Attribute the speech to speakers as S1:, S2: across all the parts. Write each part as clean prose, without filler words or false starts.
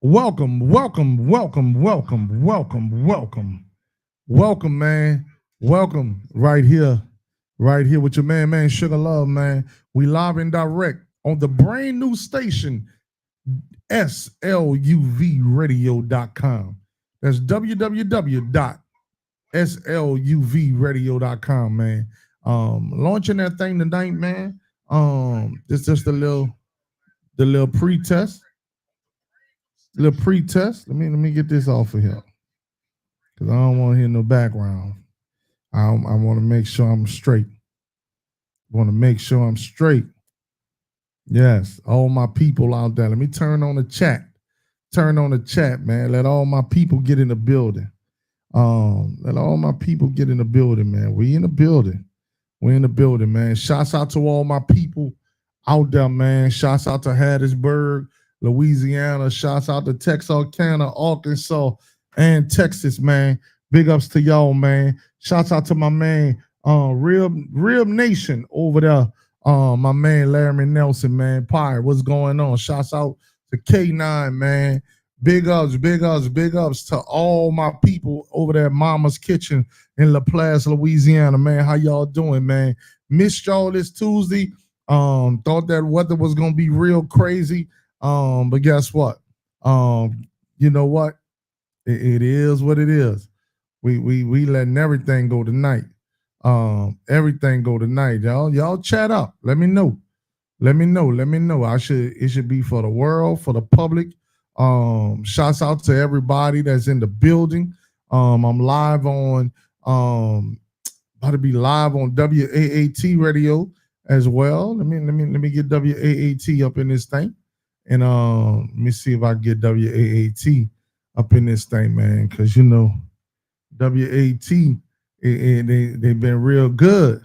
S1: Welcome, welcome, welcome, welcome, welcome, welcome, welcome, man. Welcome right here with your man, Sugar Love, man. We live and direct on the brand new station, SLUVradio.com. That's www.sluvradio.com, man. Launching that thing tonight, man. It's just the little pre-test. Little pre-test. Let me get this off of here. Because I don't want to hear no background. I want to make sure I'm straight. Want to make sure I'm straight. Yes, all my people out there. Let me turn on the chat. Turn on the chat, man. Let all my people get in the building. Let all my people get in the building, man. We in the building. We in the building, man. Shouts out to all my people out there, man. Shouts out to Hattiesburg, Louisiana. Shouts out to Texarkana, Arkansas, and Texas, man. Big ups to y'all, man. Shouts out to my man, Real Nation over there. My man Larry Nelson, man. Pirate, what's going on? Shouts out to K9, man. Big ups, big ups, big ups to all my people over there at Mama's Kitchen in LaPlace, Louisiana, man. How y'all doing, man? Missed y'all this Tuesday. Thought that weather was gonna be real crazy. But guess what? You know what? It is what it is. We letting everything go tonight. Everything go tonight, y'all. Y'all chat up. Let me know. Let me know. Let me know. It should be for the world, for the public. Shouts out to everybody that's in the building. I'm live on about to be live on WAAT radio as well. Let me get WAAT up in this thing. And let me see if I can get WAAT up in this thing, man. Cause you know, WAT, they've been real good.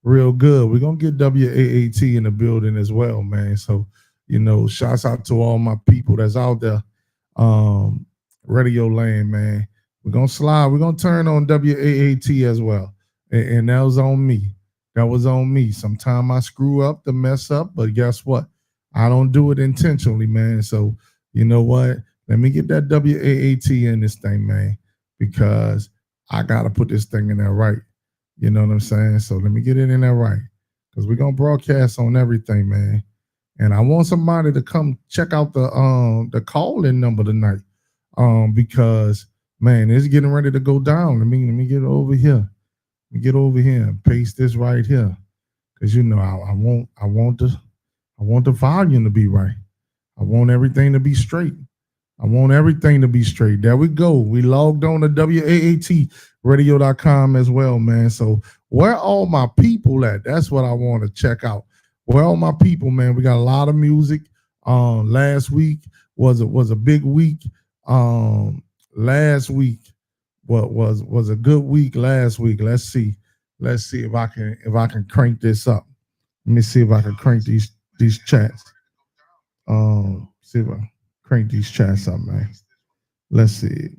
S1: Real good. We're gonna get WAAT in the building as well, man. So, you know, shouts out to all my people that's out there. Radio Land, man. We're gonna slide, we're gonna turn on WAAT as well. And that was on me. That was on me. Sometimes I screw up to mess up, but guess what? I don't do it intentionally, man. So, you know what? Let me get that WAAT in this thing, man, because I gotta put this thing in there right. You know what I'm saying? So let me get it in there right. Because we're gonna broadcast on everything, man. And I want somebody to come check out the call-in number tonight. Because man, it's getting ready to go down. Let me get over here. Let me get over here and paste this right here. Because you know, I want the volume to be right. I want everything to be straight. I want everything to be straight. There we go. We logged on to WAATradio.com as well, man. So where all my people at? That's what I want to check out. Where all my people, man? We got a lot of music. Last week was a big week. Last week was a good week last week. Let's see if I can crank this up. Let me see if I can crank these chats. See if I crank these chats up, man. Let's see.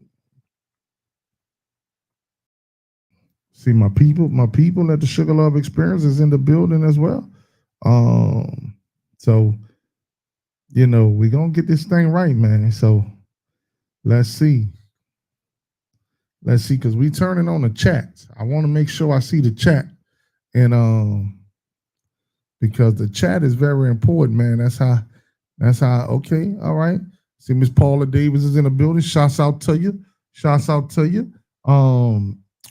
S1: See my people at the Sugar Love Experience is in the building as well. So you know, we're gonna get this thing right, man. So let's see. Let's see, because we turning on the chat. I want to make sure I see the chat. And because the chat is very important, man. That's how okay, all right. See, Miss Paula Davis is in the building. Shouts out to you. Shouts out to you.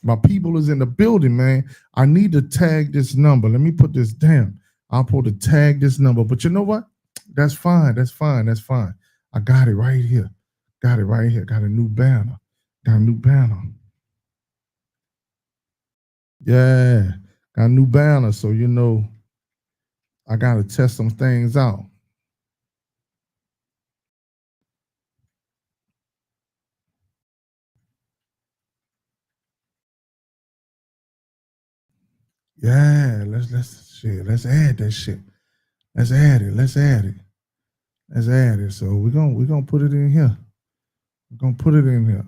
S1: My people is in the building, man. I need to tag this number. Let me put this down. I'll put to tag this number. But you know what? That's fine. That's fine. That's fine. I got it right here. Got it right here. Got a new banner. Got a new banner. Yeah. Got a new banner. So, you know, I got to test some things out. Yeah, let's add that shit. Let's add it. Let's add it. Let's add it. So we're gonna put it in here. We're gonna put it in here.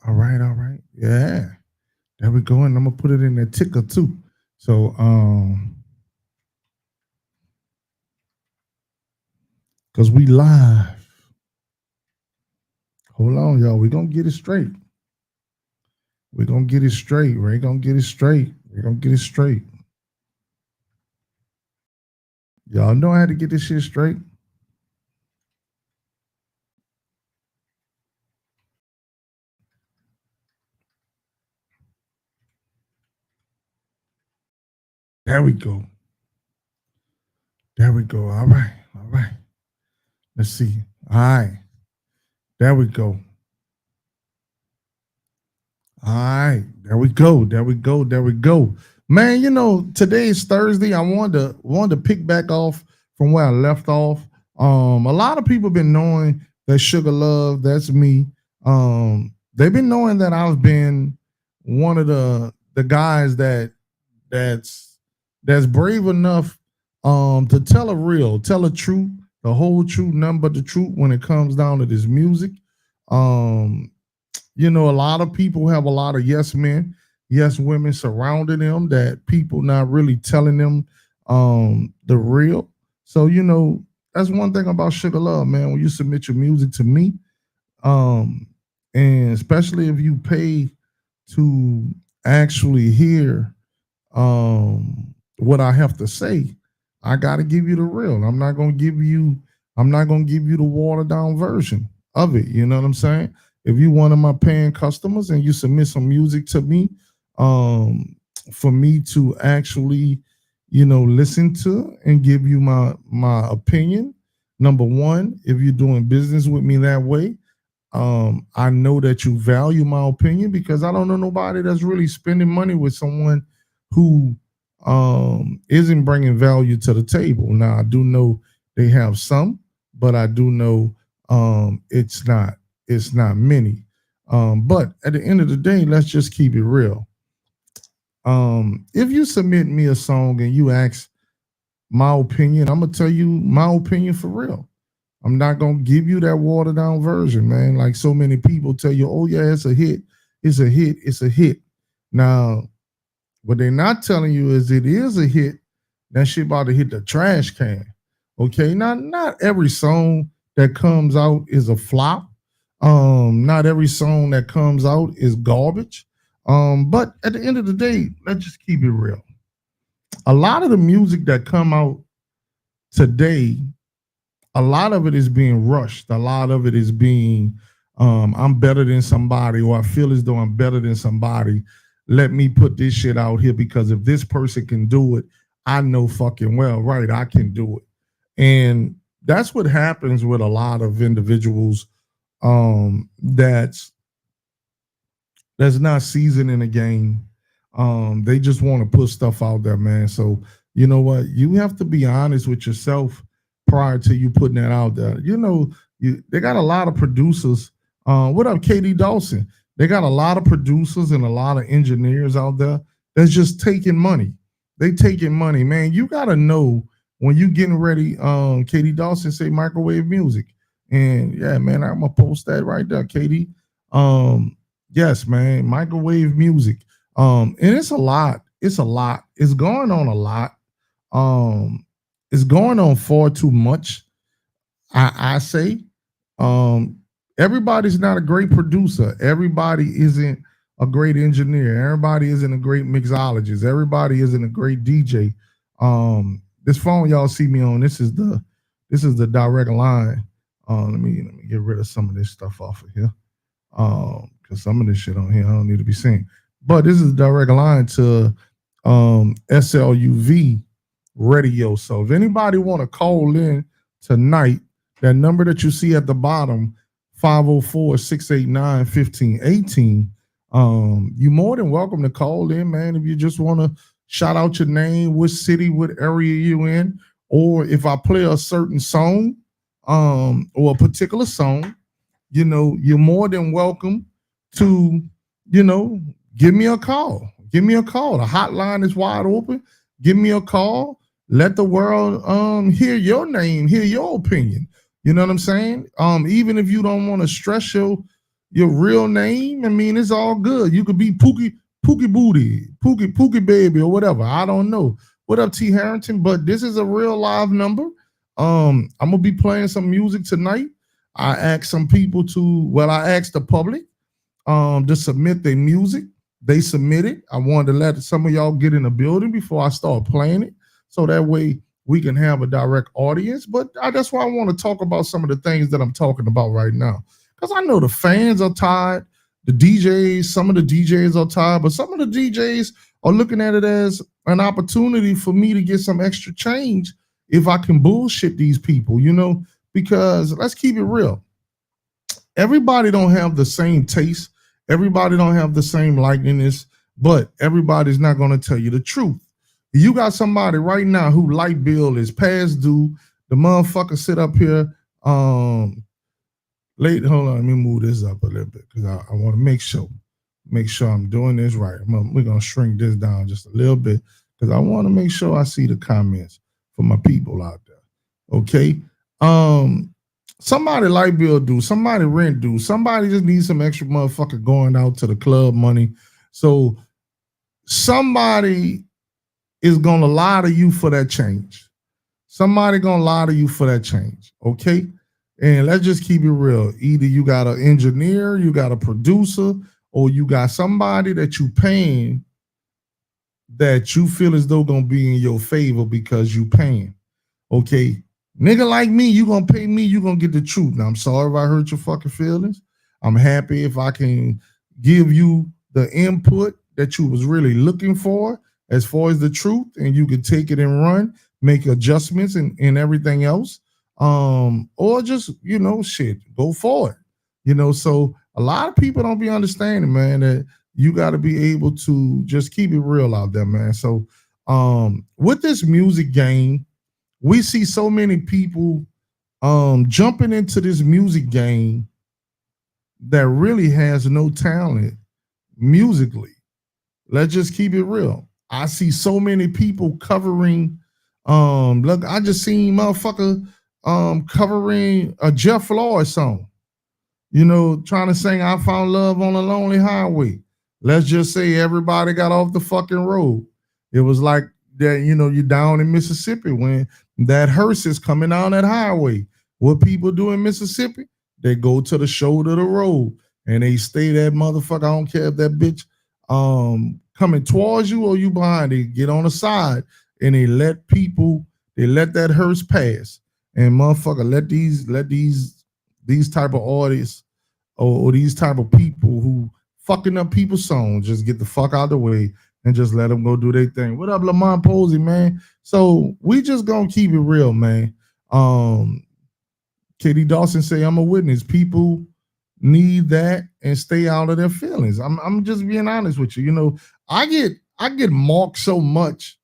S1: All right, all right. Yeah. There we go. And I'm gonna put it in the ticker too. So because we live. Hold on, y'all. We're gonna get it straight. We're gonna get it straight. We're gonna get it straight. We're gonna get it straight. Y'all know how to get this shit straight. There we go. There we go. All right. All right. Let's see. All right. There we go. All right. There we go. There we go. There we go. Man, you know, today is Thursday. I wanted to pick back off from where I left off. A lot of people been knowing that Sugar Love, that's me. They've been knowing that I've been one of the guys that's that's brave enough to tell tell a truth, the whole truth, nothing but the truth when it comes down to this music. Um, you know, a lot of people have a lot of yes men, yes women surrounding them that people not really telling them the real. So, you know, that's one thing about Sugar Love, man. When you submit your music to me, um, and especially if you pay to actually hear what I have to say, I gotta give you the real. I'm not gonna give you the watered down version of it. You know what I'm saying? If you one of my paying customers and you submit some music to me, um, for me to actually, you know, listen to and give you my opinion. Number one, if you're doing business with me that way, I know that you value my opinion because I don't know nobody that's really spending money with someone who isn't bringing value to the table. Now I do know they have some, but I do know it's not many. But at the end of the day, let's just keep it real. If you submit me a song and you ask my opinion, I'm gonna tell you my opinion for real. I'm not gonna give you that watered down version, man. Like so many people tell you, oh yeah, it's a hit, it's a hit, it's a hit. Now, what they're not telling you is it is a hit. That shit about to hit the trash can. Okay, not every song that comes out is a flop. Not every song that comes out is garbage. But at the end of the day, let's just keep it real. A lot of the music that come out today, a lot of it is being rushed. A lot of it is being, I'm better than somebody, or I feel as though I'm better than somebody. Let me put this shit out here because if this person can do it, I know fucking well, right? I can do it. And that's what happens with a lot of individuals that's not seasoned in the game. They just want to put stuff out there, man. So you know what? You have to be honest with yourself prior to you putting that out there. You know, they got a lot of producers. What up, Katie Dawson? They got a lot of producers and a lot of engineers out there that's just taking money. They taking money, man. You gotta know when you getting ready. Katie Dawson say microwave music, and yeah, man, I'm gonna post that right there, Katie. Yes, man, microwave music. And it's a lot. It's a lot. It's going on a lot. Um, it's going on far too much. I say, um, everybody's not a great producer. Everybody isn't a great engineer. Everybody isn't a great mixologist. Everybody isn't a great DJ. This phone y'all see me on. This is the direct line. Let me get rid of some of this stuff off of here. Because some of this shit on here I don't need to be seen. But this is a direct line to SLUV radio. So if anybody want to call in tonight, that number that you see at the bottom, 504-689-1518, you more than welcome to call in, man. If you just want to shout out your name, what city, what area you in, or if I play a certain song, or a particular song, you know, you're more than welcome to, you know, give me a call. Give me a call. The hotline is wide open. Give me a call. Let the world hear your name, hear your opinion. You know what I'm saying? Even if you don't want to stress your real name, I mean, it's all good. You could be Pookie Booty, Pookie Baby, or whatever. I don't know. What up, T Harrington? But this is a real live number. I'm gonna be playing some music tonight. I asked some people I asked the public to submit their music. They submitted. I wanted to let some of y'all get in the building before I start playing it, so that way we can have a direct audience. But that's why I want to talk about some of the things that I'm talking about right now, because I know the fans are tired, the DJs, some of the DJs are tired, but some of the DJs are looking at it as an opportunity for me to get some extra change if I can bullshit these people, because let's keep it real. Everybody don't have the same taste. Everybody don't have the same likeness, but everybody's not going to tell you the truth. You got somebody right now who light bill is past due. The motherfucker sit up here. Hold on, let me move this up a little bit because I want to make sure I'm doing this right. We're gonna shrink this down just a little bit because I want to make sure I see the comments for my people out there. Okay. Somebody light bill due, somebody rent due, somebody just needs some extra motherfucker going out to the club money. So somebody is gonna lie to you for that change. Somebody gonna lie to you for that change. Okay. And let's just keep it real. Either you got an engineer, you got a producer, or you got somebody that you paying that you feel as though gonna be in your favor because you paying. Okay. Nigga like me, you gonna pay me, you gonna get the truth. Now, I'm sorry if I hurt your fucking feelings. I'm happy if I can give you the input that you was really looking for as far as the truth, and you can take it and run, make adjustments and everything else. Or just, shit, go for it. So a lot of people don't be understanding, man, that you got to be able to just keep it real out there, man. So with this music game, we see so many people jumping into this music game that really has no talent musically. Let's just keep it real. I see so many people covering. Look, I just seen motherfucker covering a Jeff Floyd song. Trying to sing "I Found Love on a Lonely Highway." Let's just say everybody got off the fucking road. It was like that, you're down in Mississippi when that hearse is coming down that highway. What people do in Mississippi? They go to the shoulder of the road and they stay that motherfucker. I don't care if that bitch coming towards you or you behind. They get on the side and they let that hearse pass. And motherfucker, let these type of artists or these type of people who fucking up people's songs just get the fuck out of the way and just let them go do their thing. What up, Lamont Posey, man? So we just gonna keep it real, man. Katie Dawson say, I'm a witness. People need that and stay out of their feelings. I'm just being honest with you. I get marked so much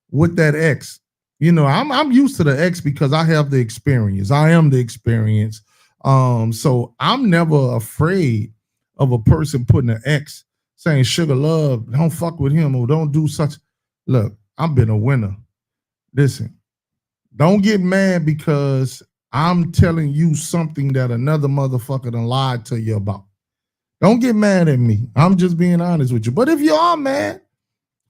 S1: with that X. I'm used to the X because I have the experience. I am the experience. So I'm never afraid of a person putting an X saying sugar love, don't fuck with him or don't do such. Look, I've been a winner. Listen, don't get mad because I'm telling you something that another motherfucker done lied to you about. Don't get mad at me. I'm just being honest with you. But if you are mad,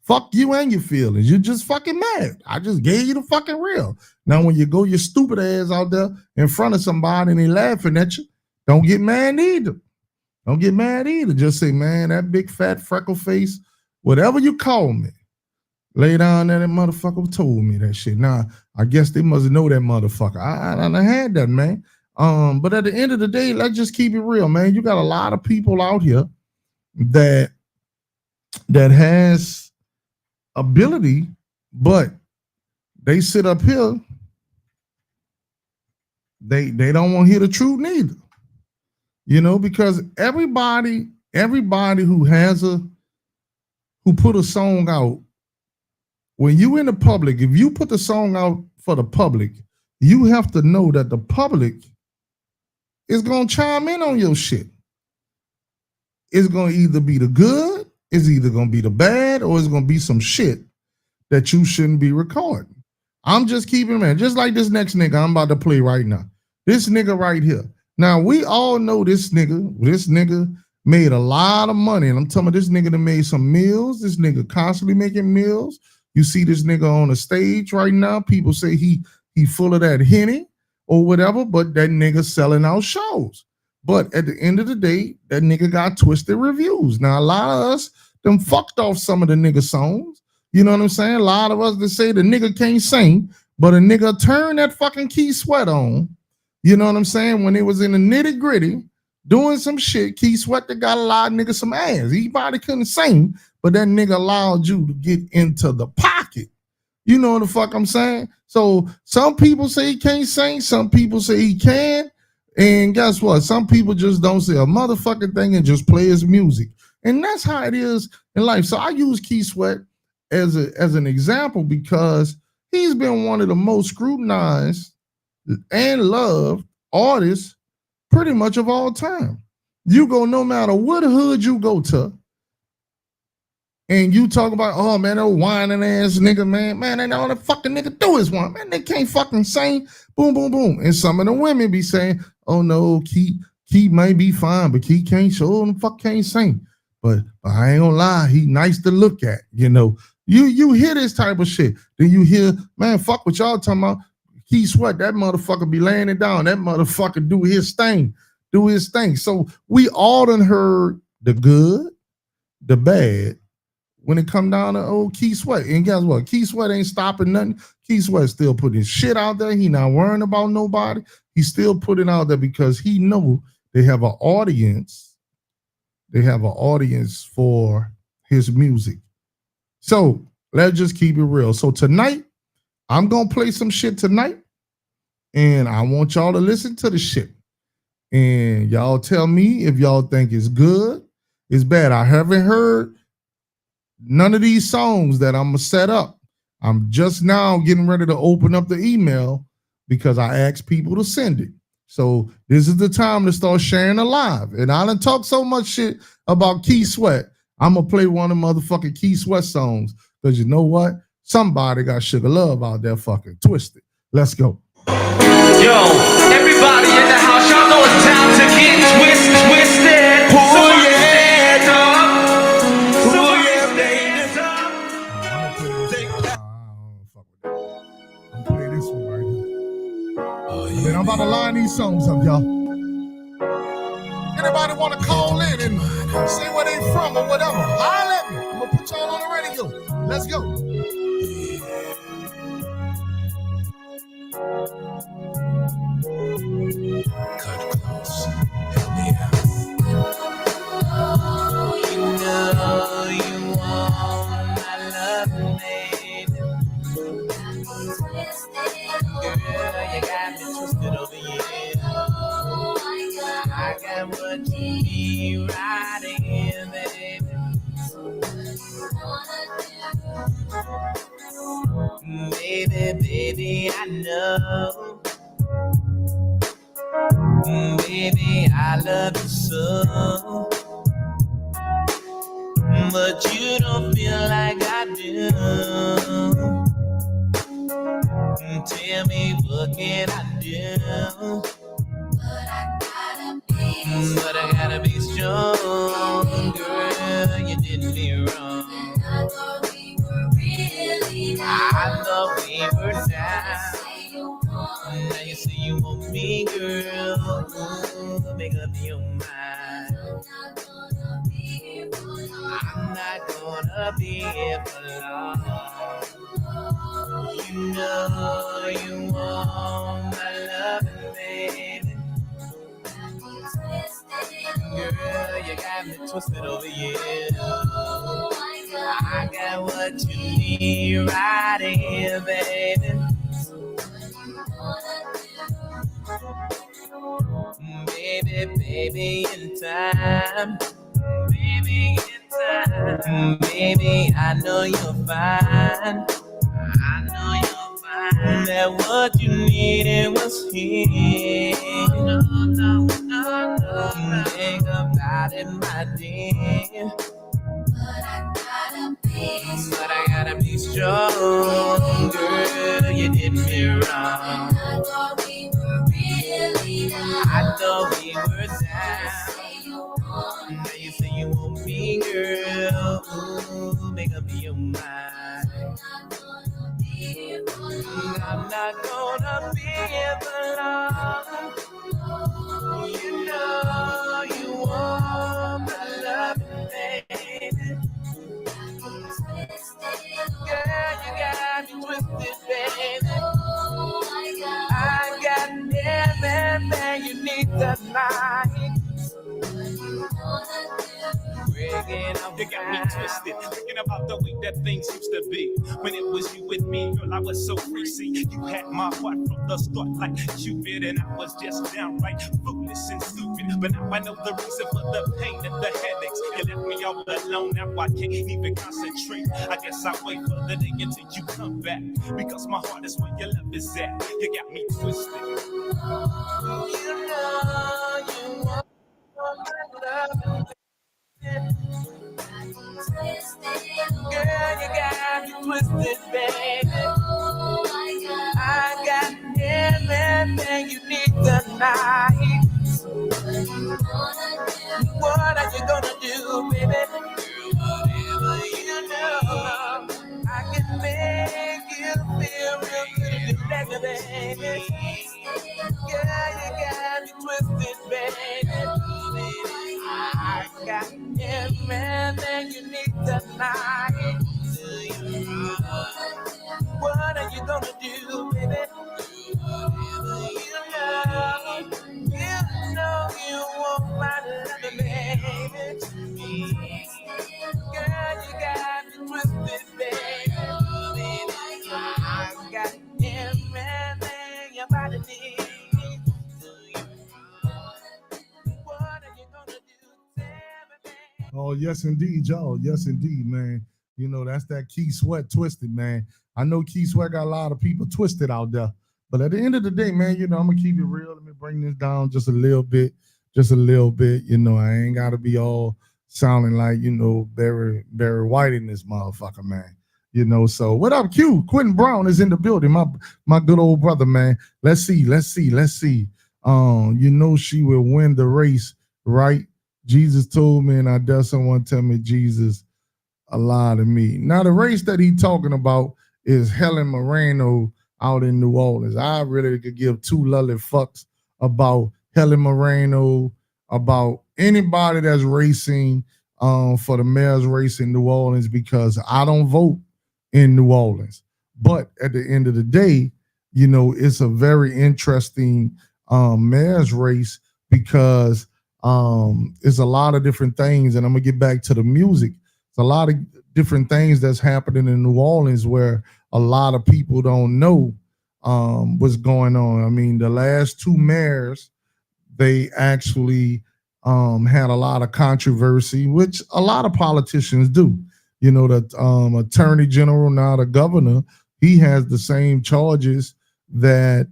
S1: fuck you and your feelings. You're just fucking mad. I just gave you the fucking real. Now, when you go your stupid ass out there in front of somebody and they laughing at you, don't get mad either. Don't get mad either. Just say, man, that big fat freckle face, whatever you call me, lay down there, that motherfucker told me that shit. Now, I guess they must know that motherfucker. I had that, man. But at the end of the day, let's just keep it real, man. You got a lot of people out here that has ability, but they sit up here. They don't want to hear the truth neither. Because everybody who put a song out, when you in the public, if you put the song out for the public, you have to know that the public is gonna chime in on your shit. It's gonna either be the good, it's either gonna be the bad, or it's gonna be some shit that you shouldn't be recording. I'm just keeping, man, just like this next nigga I'm about to play right now. This nigga right here. Now, we all know this nigga. This nigga made a lot of money. And I'm telling you, this nigga that made some meals. This nigga constantly making meals. You see this nigga on the stage right now. People say he full of that Henny. or whatever, but that nigga selling out shows. But at the end of the day, that nigga got twisted reviews. Now, a lot of us them fucked off some of the nigga songs. You know what I'm saying? A lot of us that say the nigga can't sing, but a nigga turned that fucking Key Sweat on. You know what I'm saying? When it was in the nitty gritty, doing some shit, Key Sweat that got a lot of niggas some ass. He probably couldn't sing, but that nigga allowed you to get into the pocket. You know what the fuck I'm saying? So some people say he can't sing, some people say he can. And guess what? Some people just don't say a motherfucking thing and just play his music. And that's how it is in life. So I use Key Sweat as an example because he's been one of the most scrutinized and loved artists pretty much of all time. You go no matter what hood you go to, and you talk about, oh man, that whining ass nigga, man, and all the fucking nigga do is whine. Man, they can't fucking sing. Boom, boom, boom. And some of the women be saying, oh no, Key might be fine, but Key can't show him fuck can't sing. But I ain't gonna lie, he nice to look at. You know, you hear this type of shit. Then you hear, man, fuck what y'all talking about. Key Sweat, that motherfucker be laying it down. That motherfucker do his thing. So we all done heard the good, the bad, when it come down to old Key Sweat. And guess what? Key Sweat ain't stopping nothing. Key Sweat still putting shit out there. He not worrying about nobody. He still putting out there because he know they have an audience. They have an audience for his music. So let's just keep it real. So tonight, I'm going to play some shit tonight. And I want y'all to listen to the shit. And y'all tell me if y'all think it's good, it's bad. I haven't heard none of these songs that I'm going to set up. I'm just now getting ready to open up the email because I asked people to send it. So this is the time to start sharing alive. And I done talk so much shit about Key Sweat. I'm going to play one of the motherfucking Key Sweat songs because you know what? Somebody got Sugar Love out there fucking twisted. Let's go.
S2: Yo, everybody in the house, y'all know it's time to get twisted. Pull your head up. Pull your head up.
S1: I'm gonna play this one right here. Man, I'm about to line these songs up, y'all. Anybody want to call in and say where they from or whatever? Holler at me. I'm gonna put y'all on the radio. Let's go.
S2: Cut close. Help me out. You know you want my love, baby. Girl, you got me twisted over here. I got what you need right here, baby. Baby, I know. Baby, I love you so. But you don't feel like I do. Tell me what can I do? But I gotta be strong, girl. You did me wrong. I thought we were down. Now you say you want me, girl. Make up your mind. I'm not gonna be here for long. You know you want my love, baby. Girl, you got me twisted over here. I got what you need right here, baby. Baby, in time. Baby, I know you're fine. That what you needed was here. No. Think about it, my dear. But I gotta be strong, girl. You did me wrong. I thought we were down. Now you say you want me, girl. Ooh, make up your mind. I'm not gonna be here for long. tonight. You got me twisted, thinking about the way that things used to be. When it was you with me, girl, I was so free. See, you had my heart from the start like Cupid, and I was just downright foolish and stupid. But now I know the reason for the pain and the headaches. You left me all alone, now I can't even concentrate. I guess I'll wait for the day until you come back, because my heart is where your love is at. You got me twisted. You know you want my love. Girl, you got me twisted, baby. I got everything you need tonight. What are you gonna do, baby? Whatever you know, I can make you feel real good and do that, baby. Girl, you got me twisted, baby. I got everything you need tonight. What are you gonna do, baby? You know you want my love, baby. Girl, you got me twisted, baby. I got everything your body needs.
S1: Oh, yes, indeed, y'all. Yes, indeed, man. You know, that's that Key Sweat twisted, man. I know Key Sweat got a lot of people twisted out there. But at the end of the day, man, you know, I'm going to keep it real. Let me bring this down just a little bit. Just a little bit. You know, I ain't got to be all sounding like, you know, Barry White in this motherfucker, man. You know, so what up, Q? Quentin Brown is in the building. My good old brother, man. Let's see. You know she will win the race, right? Jesus told me, and I dare someone tell me Jesus lied to me. Now, the race that he talking about is Helen Moreno out in New Orleans. I really could give two lolly fucks about Helen Moreno, about anybody that's racing for the mayor's race in New Orleans, because I don't vote in New Orleans. But at the end of the day, you know, it's a very interesting mayor's race, because it's a lot of different things, and I'm gonna get back to the music. It's a lot of different things that's happening in New Orleans where a lot of people don't know what's going on. I mean, the last two mayors, they actually had a lot of controversy, which a lot of politicians do. You know, the attorney general, now the governor, he has the same charges that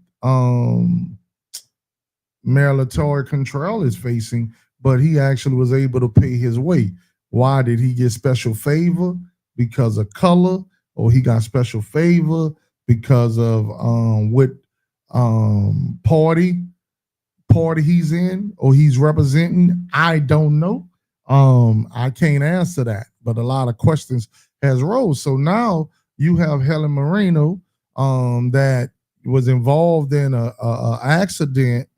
S1: Mayor Latoya Cantrell is facing, but he actually was able to pay his way. Why did he get special favor? Because of color, or he got special favor because of what party he's in or he's representing? I don't know. I can't answer that, but a lot of questions has rose. So now you have Helen Moreno that was involved in a accident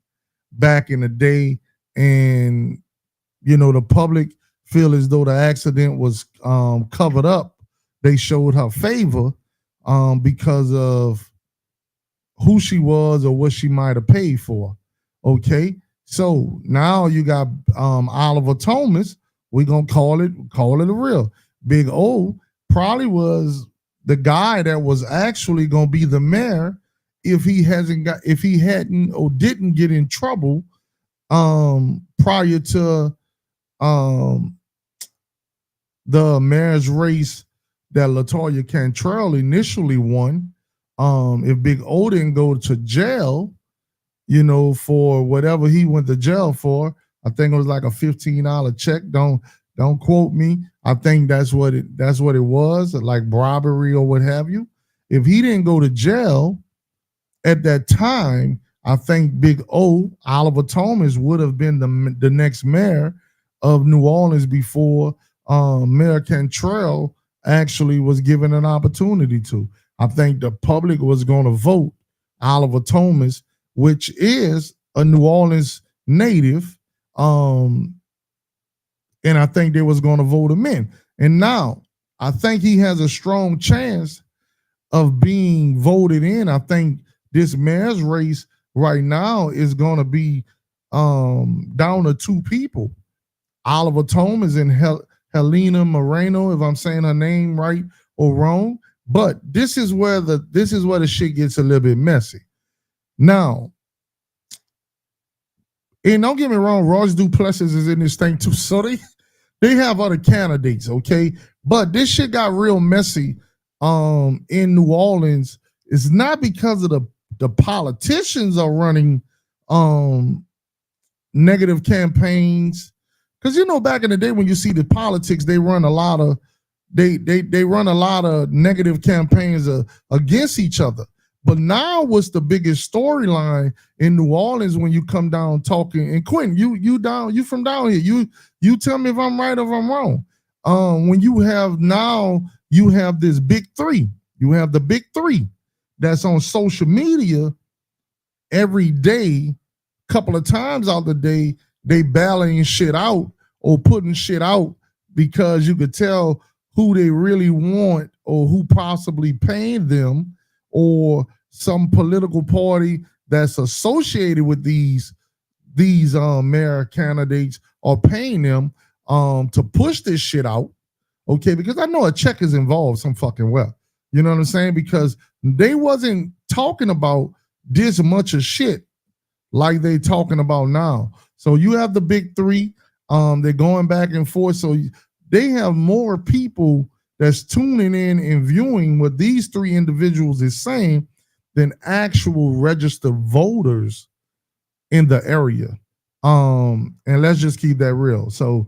S1: back in the day, and you know the public feel as though the accident was covered up. They showed her favor because of who she was or what she might have paid for. Okay, so now you got Oliver Thomas. We're gonna call it a real Big O. Probably was the guy that was actually gonna be the mayor if he hadn't or didn't get in trouble prior to the mayor's race that Latoya Cantrell initially won. If Big O didn't go to jail, you know, for whatever he went to jail for, I think it was like a $15 check. Don't quote me. I think that's what it was, like robbery or what have you. If he didn't go to jail at that time, I think Big O, Oliver Thomas, would have been the next mayor of New Orleans before Mayor Cantrell actually was given an opportunity to. I think the public was going to vote Oliver Thomas, which is a New Orleans native, and I think they was going to vote him in. And now I think he has a strong chance of being voted in. I think this mayor's race right now is going to be down to two people. Oliver Thomas and Helena Moreno, if I'm saying her name right or wrong. But this is where the shit gets a little bit messy. Now, and don't get me wrong, Royce Duplessis is in this thing too. So they have other candidates, okay? But this shit got real messy in New Orleans. It's not because of the politicians are running negative campaigns. Because back in the day when you see the politics, they run a lot of negative campaigns against each other. But now what's the biggest storyline in New Orleans when you come down talking? And Quentin, you from down here. You tell me if I'm right or if I'm wrong. When you have this big three. You have the big three that's on social media every day, couple of times out the day, they bailing shit out or putting shit out because you could tell who they really want or who possibly paying them or some political party that's associated with these mayor candidates are paying them to push this shit out. Okay, because I know a check is involved some fucking well. You know what I'm saying? Because they wasn't talking about this much of shit like they talking about now. So you have the big three. They're going back and forth. So they have more people that's tuning in and viewing what these three individuals is saying than actual registered voters in the area. And let's just keep that real. So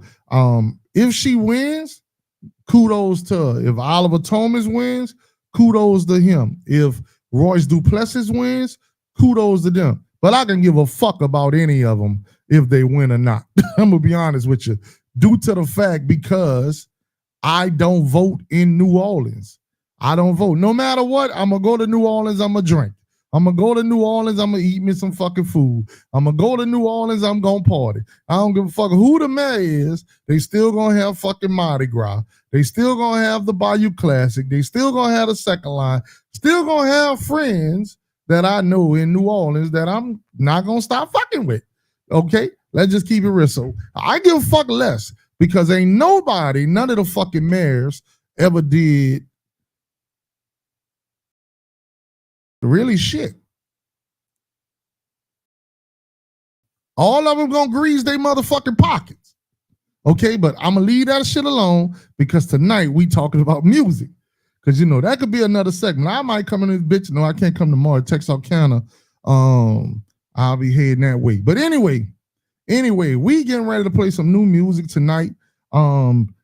S1: if she wins, kudos to her. If Oliver Thomas wins, kudos to him. If Royce Duplessis wins, kudos to them. But I can give a fuck about any of them if they win or not. I'm going to be honest with you. Due to the fact because I don't vote in New Orleans. I don't vote. No matter what, I'm going to go to New Orleans, I'm going to drink. I'm going to go to New Orleans, I'm going to eat me some fucking food. I'm going to go to New Orleans, I'm going to party. I don't give a fuck who the mayor is. They still going to have fucking Mardi Gras. They still going to have the Bayou Classic. They still going to have the second line. Still going to have friends that I know in New Orleans that I'm not going to stop fucking with. Okay? Let's just keep it real. So I give a fuck less because ain't nobody, none of the fucking mayors ever did really shit. All of them gonna grease their motherfucking pockets. Okay, but I'm gonna leave that shit alone because tonight we talking about music. Because that could be another segment. I might come in this bitch. No, I can't come tomorrow. Texarkana. I'll be heading that way. But anyway, we getting ready to play some new music tonight. Man,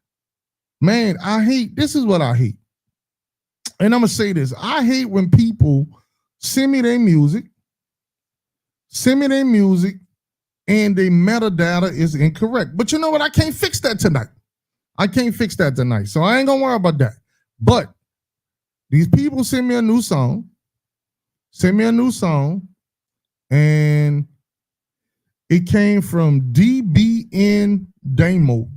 S1: this is what I hate. And I'm gonna say this. I hate when people send me their music, and their metadata is incorrect. But you know what? I can't fix that tonight. So I ain't gonna worry about that. But these people send me a new song, and it came from DBN Damo.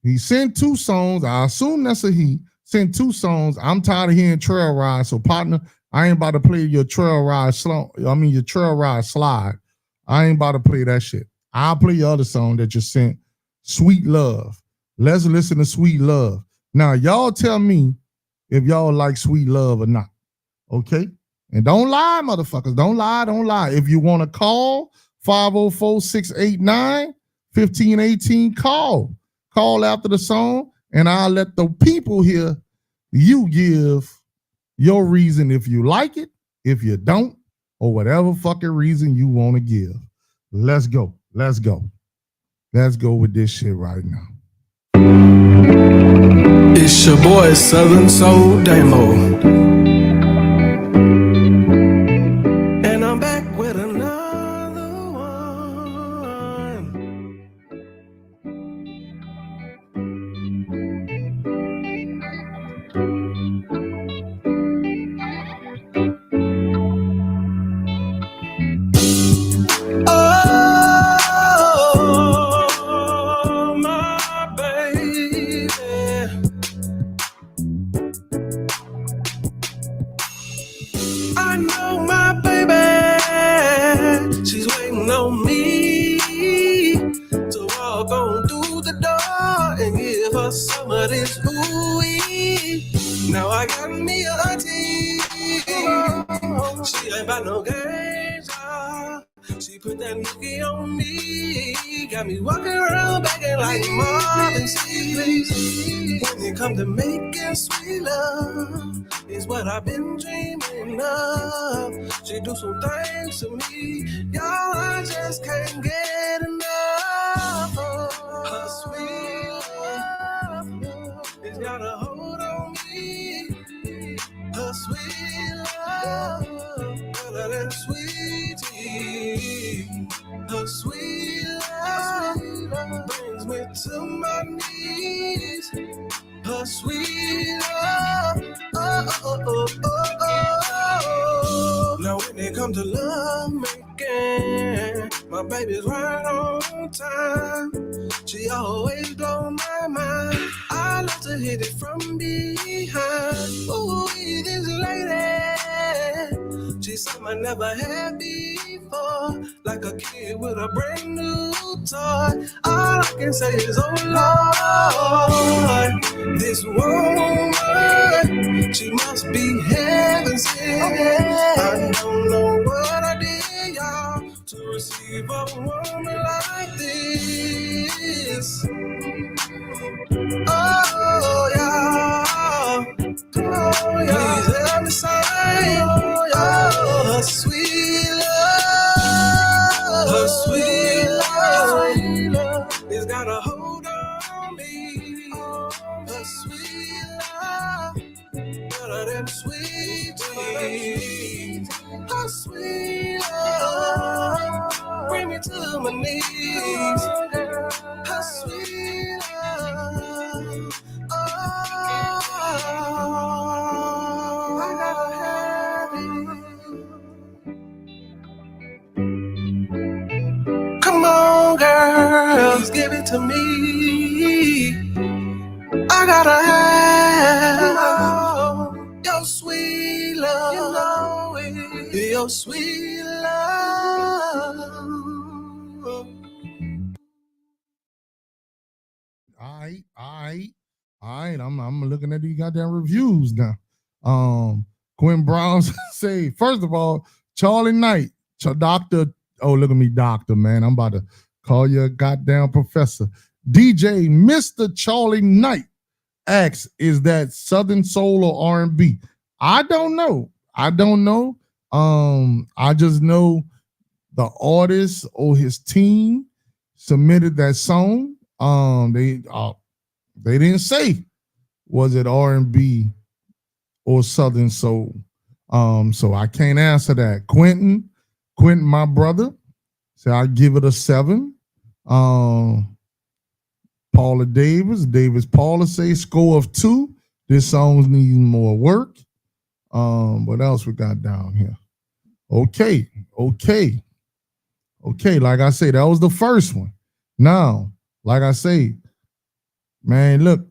S1: He sent two songs. I assume that's a he. Sent two songs. I'm tired of hearing Trail Ride. So, partner, I ain't about to play your Trail Ride your Trail Ride slide. I ain't about to play that shit. I'll play your other song that you sent, Sweet Love. Let's listen to Sweet Love. Now, y'all tell me if y'all like Sweet Love or not. Okay? And don't lie, motherfuckers. Don't lie. If you want to call, 504-689-1518, call. Call after the song, and I'll let the people hear you give your reason if you like it, if you don't, or whatever fucking reason you want to give. Let's go with this shit right now.
S3: It's your boy Southern Soul Damo, and I'm back with another one. Oh, my baby. got me a auntie. She ain't about no games, y'all. She put that nookie on me. Got me walking around begging like Marvin Seeley. When it come to making sweet love, is what I've been dreaming of. She do some things to me, y'all, I just can't get enough. Her sweet love, it's got a hold on me. Her sweet love, better than sweet tea. Her sweet love brings me to my knees. Her sweet love, Now when it comes to love making, my baby's right on time. She always blow my mind. I love to hit it from behind. Ooh, this lady, she's something I never had before. Like a kid with a brand new toy. All I can say is, oh Lord, this woman, she must be heaven sent. I don't know what I did, y'all, to receive a woman like this. Oh yeah, please help me sing. Oh, her sweet love, it's got a hold on me. Her sweet love, better than sweet tea. Her sweet love, bring me to my knees. Her sweet love, I gotta have it. Come on, girls, give it to me. I gotta have your sweet love, you know it. Your sweet love.
S1: All right. I'm looking at these goddamn reviews now. Quinn Brown say, first of all, Charlie Knight, Doctor. Oh, look at me, doctor, man. I'm about to call you a goddamn professor. DJ Mr. Charlie Knight asks, is that Southern Soul or R&B? I don't know. I just know the artist or his team submitted that song. They didn't say was it R&B or Southern Soul. So I can't answer that. Quentin, my brother, said I give it a 7. Paula Davis Paula say score of 2. This song needs more work. What else we got down here? Okay. Like I say, that was the first one. Now, like I say, man, look,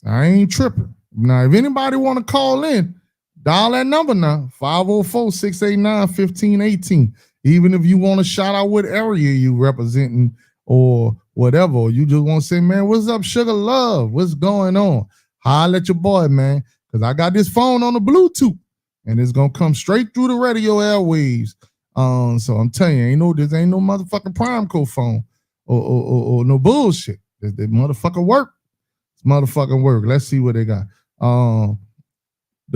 S1: I ain't tripping. Now, if anybody want to call in, dial that number now, 504-689-1518. Even if you want to shout out what area you representing or whatever, or you just want to say, man, what's up, Sugar Love? What's going on? Holla at your boy, man, because I got this phone on the Bluetooth, and it's going to come straight through the radio airwaves. So I'm telling you, this ain't no motherfucking prime code phone or no bullshit. This motherfucker work. It's motherfucking work. Let's see what they got. The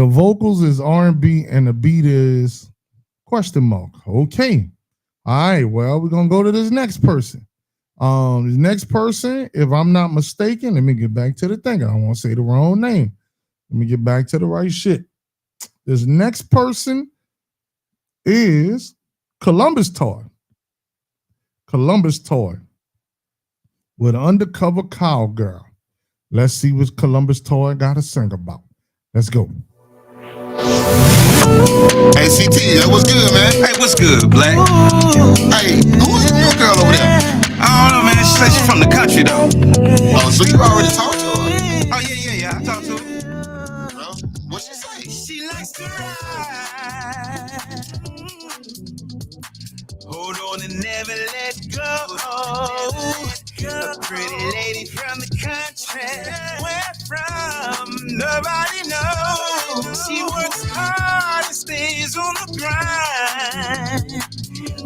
S1: vocals is R&B and the beat is ? Okay. All right. Well, we're gonna go to this next person. This next person, if I'm not mistaken, let me get back to the thing. I don't want to say the wrong name. Let me get back to the right shit. This next person is Columbus Toy. With Undercover Cowgirl. Let's see what Columbus Toy got to sing about. Let's go.
S4: Hey, CT, that was good, man.
S2: Hey, what's good, Black?
S4: Hey, who's your girl over there?
S2: I don't know, man. She said she's from the country, though.
S4: Oh, so you already talked to her?
S2: Oh, yeah. I talked to her.
S4: Well, what'd she say?
S2: She likes to ride. Hold on and never let go. A pretty lady from the country. Where from?
S3: Nobody knows. She works hard and stays on the grind.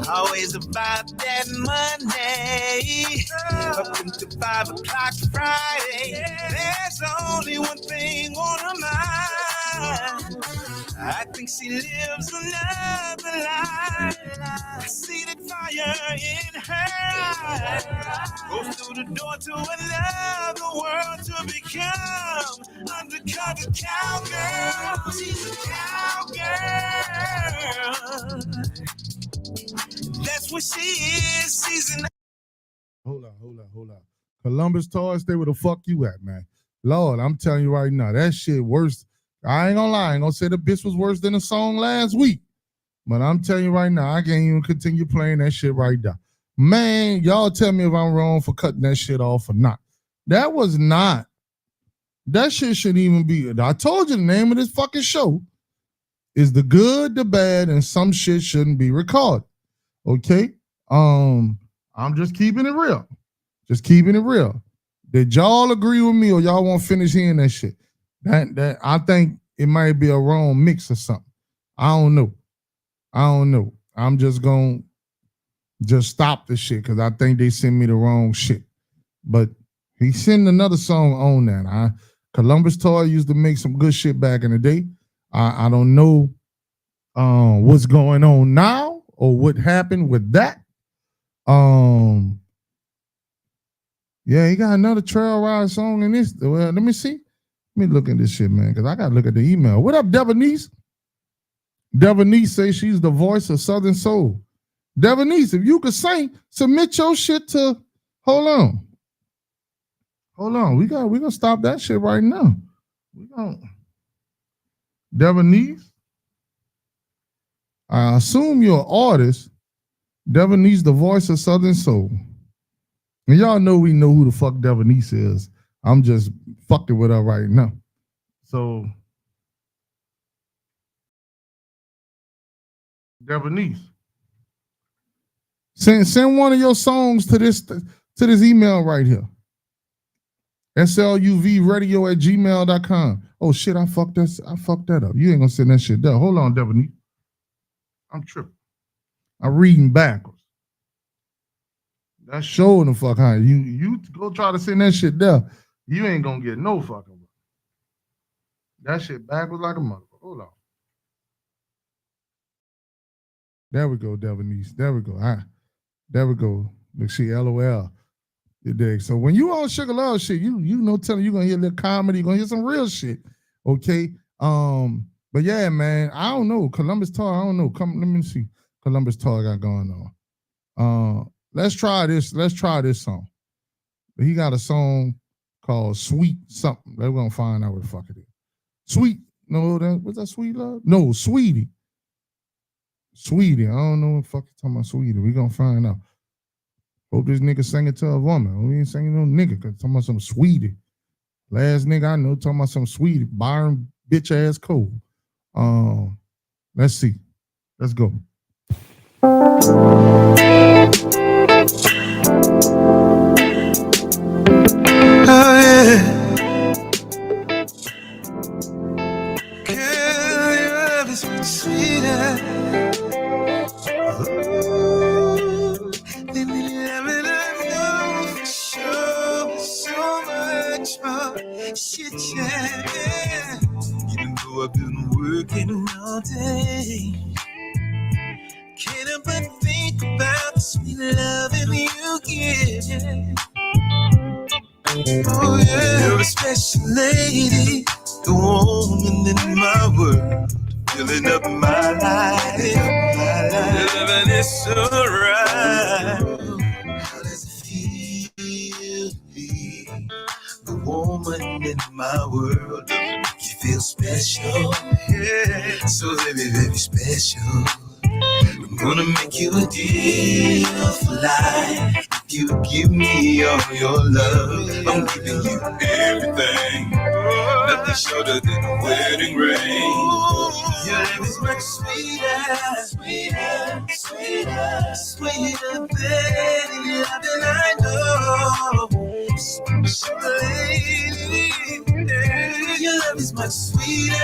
S3: Always about that Monday, up until 5 o'clock Friday. There's only one thing on her mind. I think she lives another life. I see that fire in her eyes. Goes through the door to another world to become undercover cowgirl. She's a cowgirl. That's what she is. She's an.
S1: Hold on. Columbus Toys, stay where the fuck you at, man. Lord, I'm telling you right now, that shit worse. I ain't gonna lie. I ain't gonna say the bitch was worse than the song last week. But I'm telling you right now, I can't even continue playing that shit right now. Man, y'all tell me if I'm wrong for cutting that shit off or not. That was not. That shit shouldn't even be. I told you the name of this fucking show is The Good, the Bad, and Some Shit Shouldn't Be Recorded. Okay? I'm just keeping it real. Did y'all agree with me or y'all want to finish hearing that shit? That I think it might be a wrong mix or something. I don't know. I'm just gonna stop the shit because I think they sent me the wrong shit. But he sent another song on that. Columbus Toy used to make some good shit back in the day. I don't know what's going on now or what happened with that. Yeah, he got another trail ride song in this. Well, let me see. Let me look at this shit, man, because I got to look at the email. What up, Devonice? Devonice says she's the voice of Southern Soul. Devonice, if you could sing, submit your shit to. Hold on. We gonna stop that shit right now. Devonice, I assume you're an artist. Devonice, the voice of Southern Soul. And y'all know we know who the fuck Devonice is. I'm just fucking with her right now. So, Devonice, send one of your songs to this email right here. sluvradio@gmail.com. Oh shit, I fucked that up. You ain't gonna send that shit down. Hold on, Devonice. I'm tripping. I'm reading backwards. That's showing the fuck how you go try to send that shit down. You ain't gonna get no fucking way. That shit backwards like a motherfucker. Hold on. There we go, Devonice. There we go. There we go. Look, she LOL. You dig? So when you on Sugar Love shit, you know, telling you gonna hear a little comedy, you're gonna hear some real shit. Okay. But yeah, man, I don't know. Columbus Toy, I don't know. Let me see. Columbus Toy got going on. Let's try this song. He got a song called Sweet Something. We're gonna find out what the fuck it is. Sweet. No, was that Sweet Love? No, Sweetie. Sweetie. I don't know what the fuck you talking about, Sweetie. We're gonna find out. Hope this nigga sing it to a woman. We ain't singing no nigga, cause talking about some Sweetie. Last nigga I know talking about some Sweetie. Byron bitch ass Cole. Let's see. Let's go.
S3: Oh yeah. Girl, your love is sweeter. Than the lemon I know for sure. So much more shit, yeah. Even though I've been working all day, can't help but think about the sweet loving you give. Oh yeah, you're a special lady, the woman in my world, filling up my life. Your loving is so right. How does it feel to be the woman in my world? You feel special, yeah, so very, very special. I'm gonna make you a deal for life. If you give me all your love, I'm giving you everything. Nothing shorter than a wedding ring. Your love is much sweeter, sweeter, sweeter, sweeter than any other I know. Special lady, yeah. Your love is is much sweeter,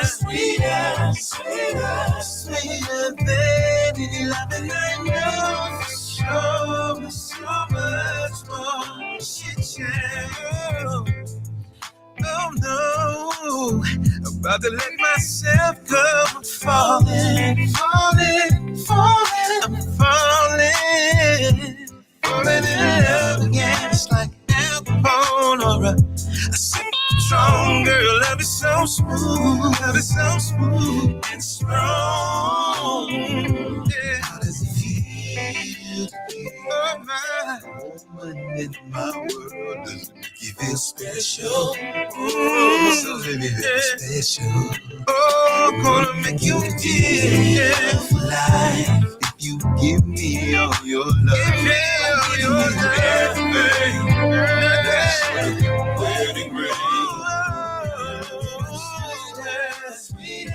S3: sweeter, sweeter, sweeter than any love that I know. So much more. Shit, yeah. Oh no, about to let myself go. I'm falling, falling, falling. I'm falling in love again. It's like alcohol or a strong girl. Love is so smooth, love is so smooth and strong. Yeah. How does it feel to be my woman in my world? Does it make you feel special? Oh, so very, very special. Oh, gonna make you feel life if you give me all your love. Give me all your love, wedding ring. Sweeter,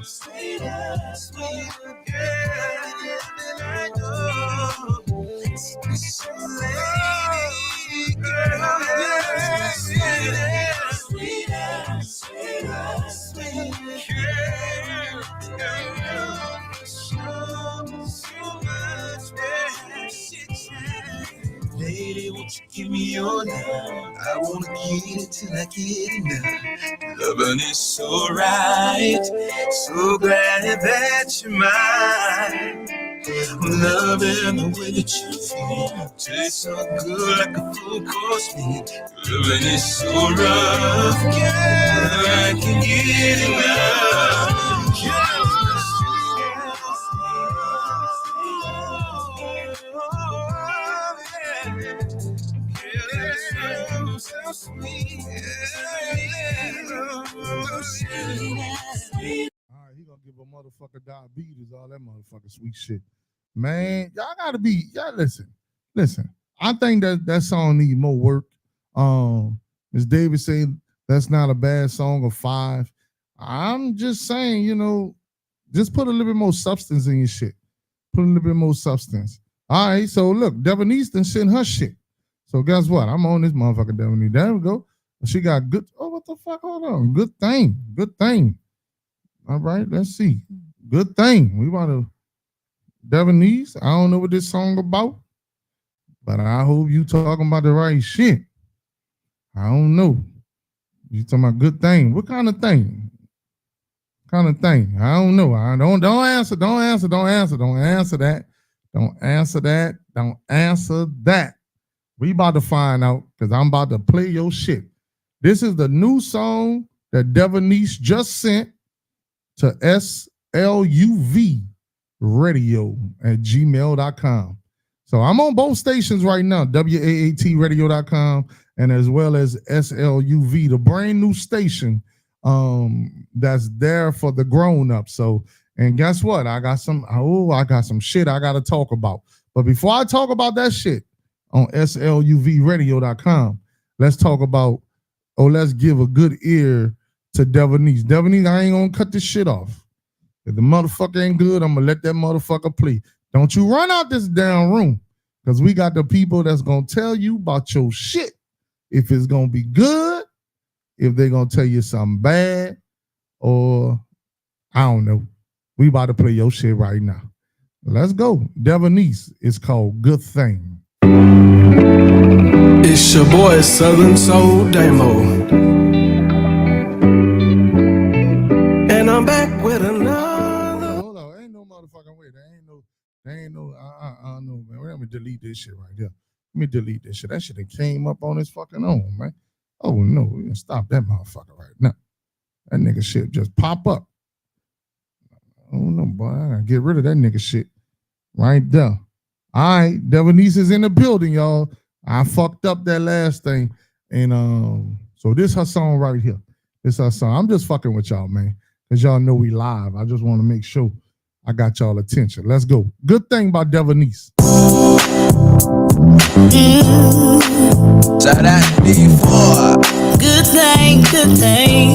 S3: sweeter, sweeter, girl than I know. Lady, girl, sweeter, sweeter, sweeter, sweeter, girl, so much better. Lady, won't you give me your love? I wanna get it till I get enough. Loving is so right, so glad that you're mine. Loving the way that you feel, tastes so good like a full course meal. Loving is so rough, girl, I can get enough. So sweet.
S1: All right, he gonna give a motherfucker diabetes, all that motherfucking sweet shit. Man, y'all gotta be, y'all listen. I think that song need more work. Ms. Davis said that's not a bad song of 5. I'm just saying, you know, just put a little bit more substance in your shit. Put a little bit more substance. All right, so look, Devonese done sent her shit. So guess what? I'm on this motherfucker, Devonese. There we go. She got good. Oh, what the fuck? Hold on. Good thing. All right, let's see. Good thing. We about to Devonese. I don't know what this song about, but I hope you talking about the right shit. I don't know. You talking about good thing? What kind of thing? I don't know. I don't answer. Don't answer that. We about to find out because I'm about to play your shit. This is the new song that Devonese just sent to sluvradio@gmail.com. So I'm on both stations right now, WAATradio.com and as well as SLUV, the brand new station that's there for the grown-ups. So, and guess what? I got some shit I got to talk about. But before I talk about that shit on sluvradio.com, let's talk about, let's give a good ear to Devonese. Devonese, I ain't gonna cut this shit off. If the motherfucker ain't good, I'm gonna let that motherfucker play. Don't you run out this damn room, because we got the people that's gonna tell you about your shit. If it's gonna be good, if they're gonna tell you something bad, or I don't know. We about to play your shit right now. Let's go. Devonese. It's called Good Thing.
S3: It's your boy Southern Soul Damo, and I'm back with another.
S1: Hold on, ain't no motherfucking way. There ain't no. No, man. Let me delete this shit right here. Let me delete this shit. That shit that came up on his fucking own, man. Oh no, we gonna stop that motherfucker right now. That nigga shit just pop up. Oh no, boy, I gotta get rid of that nigga shit right there. All right, Devonese is in the building, y'all. I fucked up that last thing, and so this her song right here. This her song. I'm just fucking with y'all, man, because y'all know we live. I just want to make sure I got y'all attention. Let's go. Good Thing by Devonese.
S3: So that before.
S5: Good thing,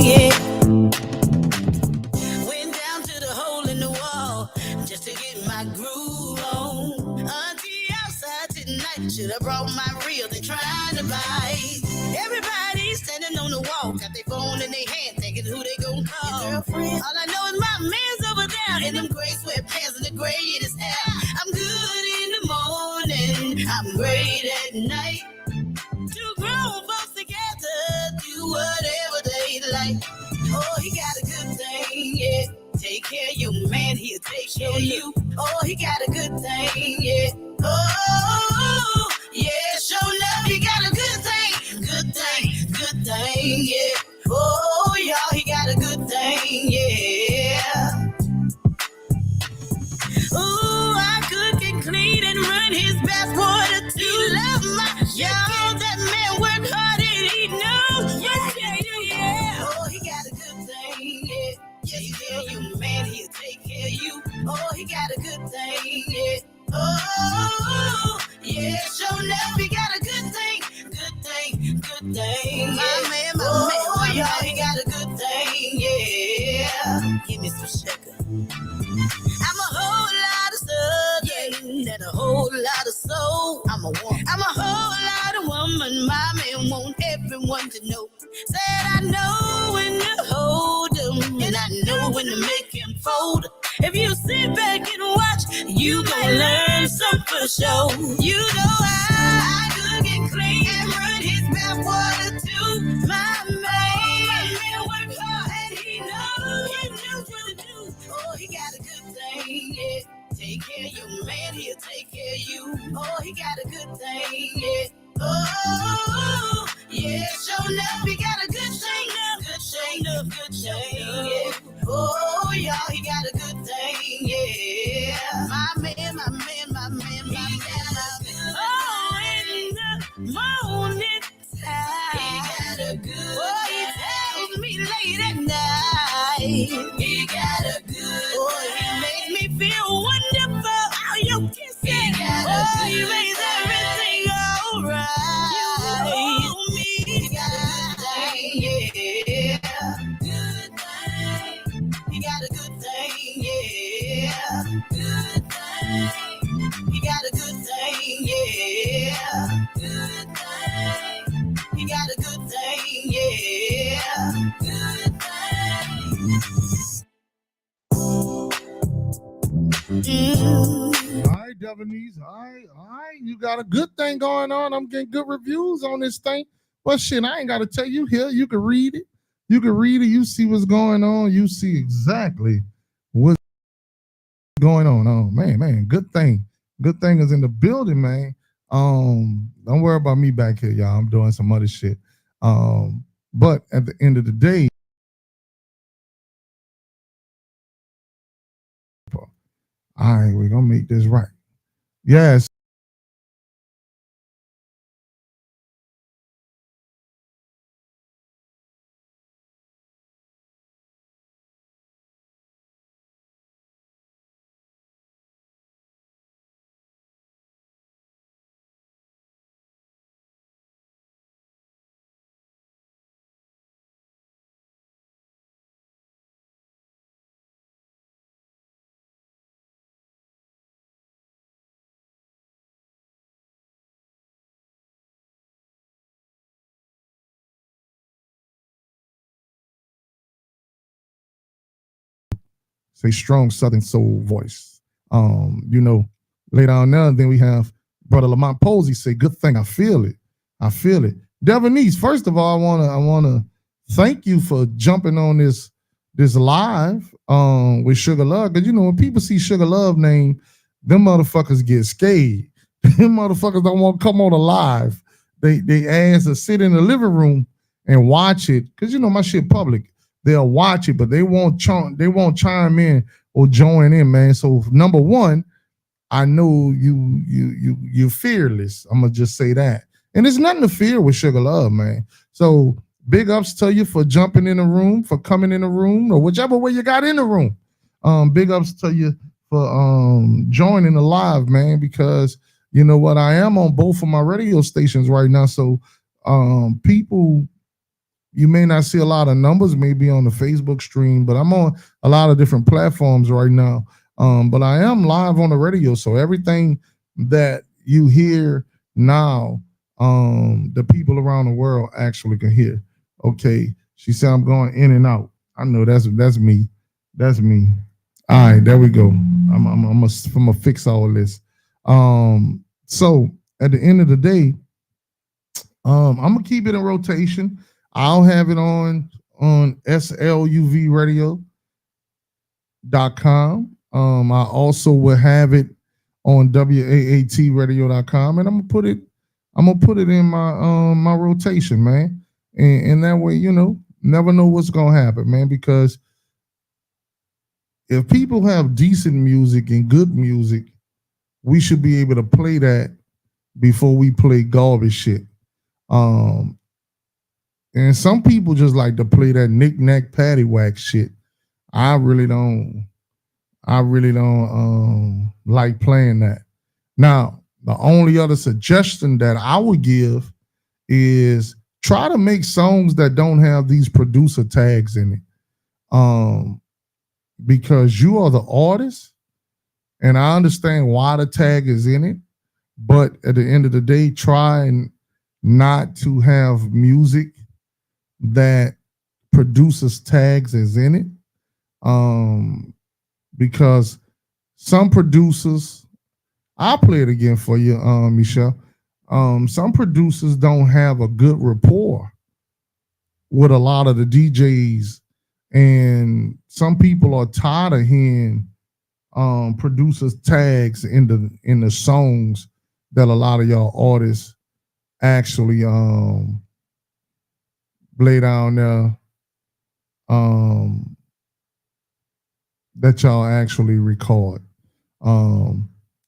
S5: yeah. Went down to the hole in the wall just to get my groove on. Auntie outside tonight, should have brought my reel and tried to buy. Everybody standing on the wall, got their phone in their hand, thinking who they girlfriend. All I know is my man's over there in them gray sweatpants and the gray in his hair. I'm good in the morning, I'm great at night. Two grown folks together, do whatever they like. Oh, he got a good thing, yeah. Take care of your man, he'll take care of you. Oh, he got a good thing, yeah. Oh, yeah, show love, he got a good thing, yeah. Oh, y'all, he got a good thing, yeah. Ooh, I cook and clean and run his bathwater too. Love my y'all, that man work hard and he knows. Yeah. Oh, he got a good thing, yeah. Yeah, he tell you, man, he'll take care of you. Oh, he got a good thing, yeah. Oh, yeah, show love, he got a good thing. My man, oh, y'all, he got a good thing, yeah. Give me some sugar. I'm a whole lot of southern and a whole lot of soul. I'm a whole lot of woman. My man want everyone to know. Said I know when to hold him and I know when to make him fold. If you sit back and watch, you gon' learn something for sure. You know I cook and clean and run his bathwater too. My man work hard and he knows what to do. Oh, he got a good thing, yeah. Take care of your man, he'll take care of you. Oh, he got a good thing, yeah. Oh, yeah, show love, he got a good thing, yeah. Oh, y'all, he got a good thing, yeah. My man. Oh, in the morning time, he got a good. Oh, he tells me late at night, he got a good. Oh, he makes me feel wonderful. Oh, you kissing, he makes everything alright. You hold me, he got a good thing, yeah. Good thing, he got a good thing, yeah. Good thing, he got a good thing, yeah. Good thing, he got a good thing, yeah. Good thing.
S1: All right, Devonese. All right. You got a good thing going on. I'm getting good reviews on this thing. But shit, I ain't got to tell you here. You can read it. You see what's going on. You see exactly what's going on. Oh, man. Good thing. Good thing is in the building, man. Don't worry about me back here, y'all. I'm doing some other shit. But at the end of the day, all right, we're gonna make this right. Yes. Say strong Southern soul voice. Later on now, then we have Brother Lamont Posey say, good thing, I feel it. Devonese, first of all, I wanna thank you for jumping on this live with Sugar Love. Because when people see Sugar Love name, them motherfuckers get scared. Them motherfuckers don't want to come on a live. They ask to sit in the living room and watch it. Because my shit public. They'll watch it, but they won't chime in or join in, man. So number one, I know you're fearless. I'm gonna just say that. And there's nothing to fear with Sugar Love, man. So big ups to you for jumping in the room, for coming in the room, or whichever way you got in the room. Big ups to you for joining the live, man, because you know what? I am on both of my radio stations right now. So people, you may not see a lot of numbers, maybe on the Facebook stream, but I'm on a lot of different platforms right now. But I am live on the radio, so everything that you hear now, the people around the world actually can hear. Okay, she said I'm going in and out. I know that's me. That's me. All right, there we go. I'm gonna fix all this. So at the end of the day, I'm gonna keep it in rotation. I'll have it on sluvradio.com. I also will have it on waatradio.com, and I'm gonna put it in my rotation, man. And that way, never know what's gonna happen, man, because if people have decent music and good music, we should be able to play that before we play garbage shit. And some people just like to play that knick-knack paddywhack shit. I really don't like playing that. Now, the only other suggestion that I would give is try to make songs that don't have these producer tags in it. Because you are the artist, and I understand why the tag is in it, but at the end of the day, try and not to have music that producers tags is in it. Because some producers, I'll play it again for you, Michelle. Some producers don't have a good rapport with a lot of the DJs, and some people are tired of hearing producers tags in the songs that a lot of y'all artists actually lay down there, that y'all actually record.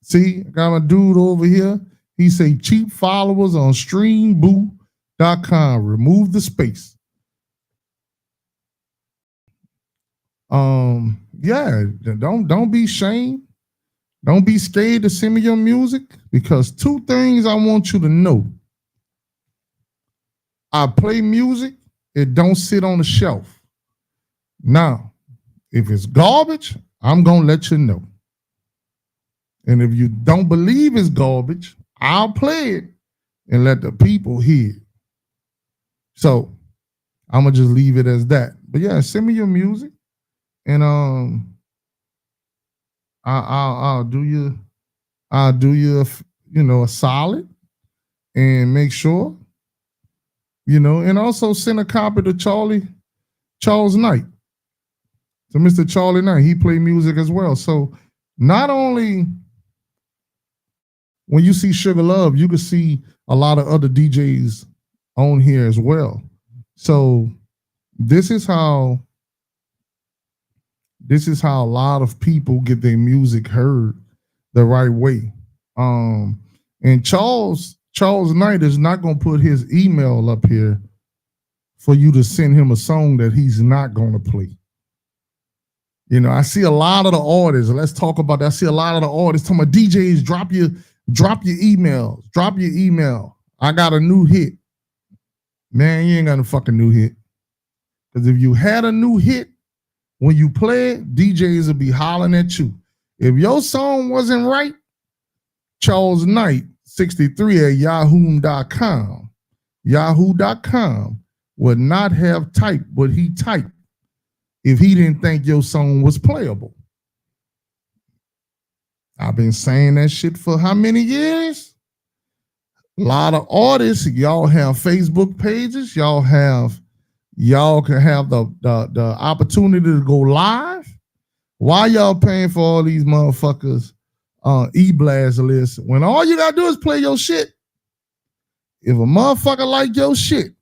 S1: See, I got my dude over here. He say cheap followers on streamboo.com. Remove the space. Yeah, don't be ashamed. Don't be scared to send me your music, because two things I want you to know. I play music, it don't sit on the shelf. Now, if it's garbage, I'm gonna let you know. And if you don't believe it's garbage, I'll play it and let the people hear it. So I'm gonna just leave it as that. But yeah, send me your music, and I'll do you a solid, and make sure, and also send a copy to Charles Knight. So Mr. Charlie Knight, he played music as well. So not only when you see Sugar Love, you can see a lot of other DJs on here as well. So this is how a lot of people get their music heard the right way. And Charles Knight is not going to put his email up here for you to send him a song that he's not going to play. I see a lot of the artists. Let's talk about that. I see a lot of the artists talking about DJs, drop your emails. Drop your email. I got a new hit. Man, you ain't got a fucking new hit. Because if you had a new hit, when you play it, DJs will be hollering at you. If your song wasn't right, Charles Knight, 63 at yahoo.com would not have typed what he typed if he didn't think your song was playable. I've been saying that shit for how many years? A lot of artists, y'all have Facebook pages, y'all can have the opportunity to go live. Why y'all paying for all these motherfuckers e-blast lists when all you gotta do is play your shit? If a motherfucker like your shit,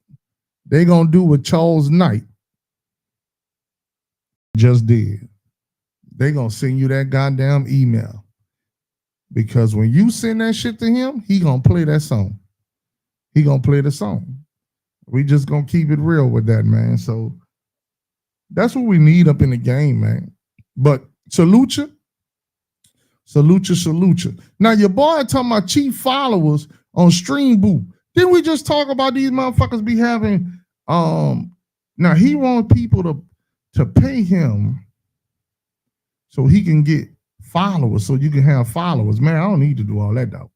S1: they gonna do what Charles Knight just did. They gonna send you that goddamn email. Because when you send that shit to him, he gonna play that song. He gonna play the song. We just gonna keep it real with that, man. So that's what we need up in the game, man. But salute you. Now your boy talking about cheap followers on Streamboo. Didn't we just talk about these motherfuckers be having now he want people to pay him so he can get followers, so you can have followers. Man, I don't need to do all that though.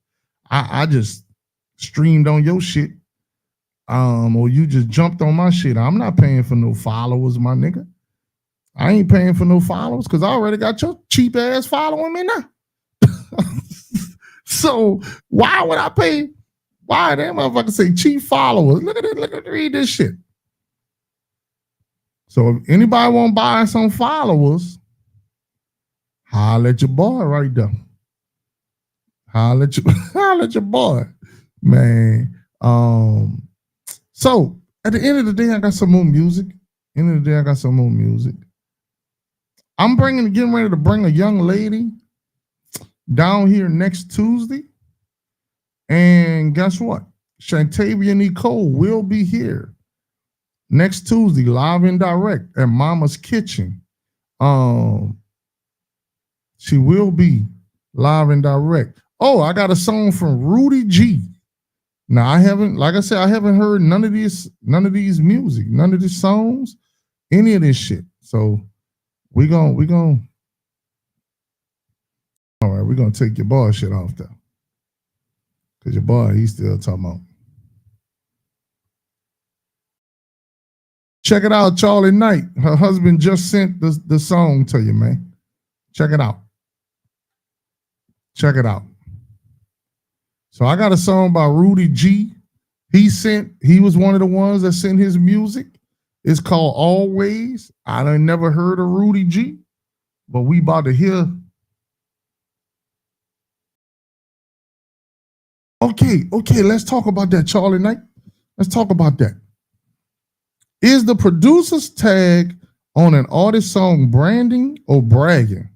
S1: I just streamed on your shit. Or you just jumped on my shit. I'm not paying for no followers, my nigga. I ain't paying for no followers because I already got your cheap ass following me now. So why would I pay? Why that motherfucker say cheap followers? Look at it. Look at read this shit. So if anybody want to buy some followers, holla at your boy right there. Holla at your boy, man. So at the end of the day, I got some more music. I'm getting ready to bring a young lady down here next Tuesday. And guess what? Shantavia Nicole will be here next Tuesday, live and direct at Mama's Kitchen. She will be live and direct. Oh, I got a song from Rudy G. Now I haven't heard none of these music, none of these songs, any of this shit. So we're gonna take your boy shit off there. Cause your boy, he's still talking about. Check it out, Charlie Knight. Her husband just sent the song to you, man. Check it out. So I got a song by Rudy G. He was one of the ones that sent his music. It's called Always. I done never heard of Rudy G, but we about to hear. Okay, let's talk about that, Charlie Knight. Let's talk about that. Is the producer's tag on an artist song branding or bragging?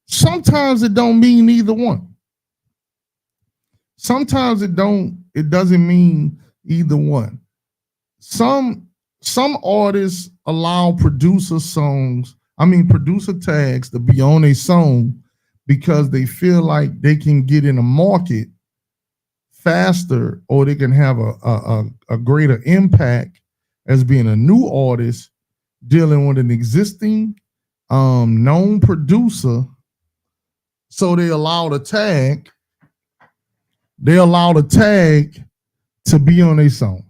S1: Sometimes it don't mean either one. Sometimes it doesn't mean either one. Some artists allow producer tags to be on a song because they feel like they can get in a market faster, or they can have a greater impact as being a new artist dealing with an existing known producer. So they allow the tag to be on a song.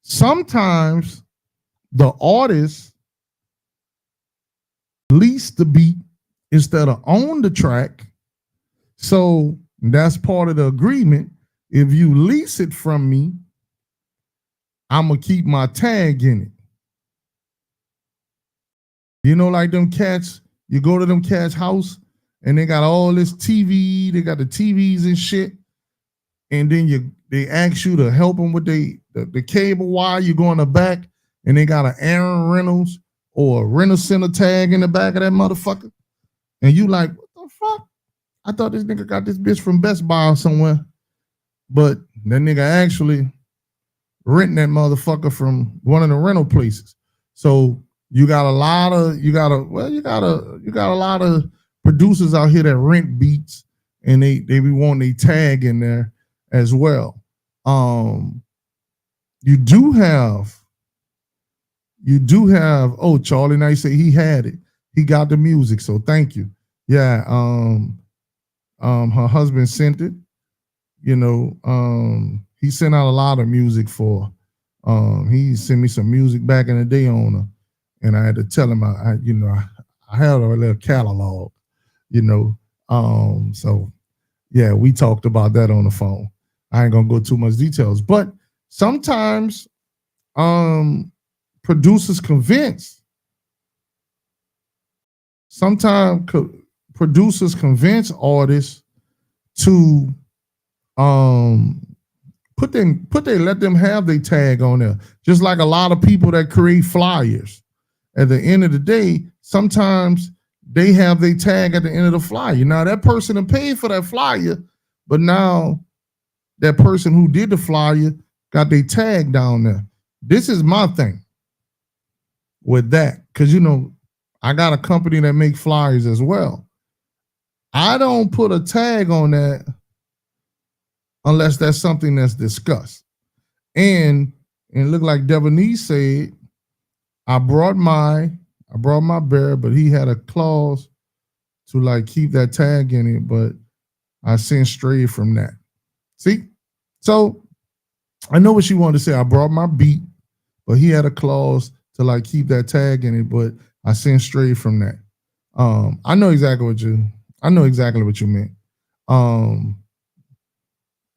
S1: Sometimes the artist lease the beat instead of own the track. So that's part of the agreement. If you lease it from me, I'm going to keep my tag in it. You know, like them cats, you go to them cats' house and they got all this TV, they got the TVs and shit. And then they ask you to help them with the cable wire. You go in the back and they got an Aaron Reynolds or a Rental Center tag in the back of that motherfucker. And you like, what the fuck? I thought this nigga got this bitch from Best Buy or somewhere. But that nigga actually renting that motherfucker from one of the rental places. So you got a lot of producers out here that rent beats, and they be wanting a tag in there as well. You do have oh, Charlie Knight said he had it. He got the music, so thank you. Yeah, her husband sent it. You know, he sent out a lot of music for. He sent me some music back in the day on her, and I had to tell him I had a little catalog, you know. So yeah, we talked about that on the phone. I ain't gonna go too much details, but sometimes producers convince artists to let them have their tag on there. Just like a lot of people that create flyers. At the end of the day, sometimes they have their tag at the end of the flyer. Now that person will pay for that flyer, but now that person who did the flyer got their tag down there. This is my thing with that, because you know I got a company that make flyers as well. I don't put a tag on that unless that's something that's discussed. And look like Devonese said, I brought my bear, but he had a clause to like keep that tag in it, but I sent straight from that. See? So I know what she wanted to say. I brought my beat, but he had a clause to like keep that tag in it, but I sent straight from that. I know exactly what you meant.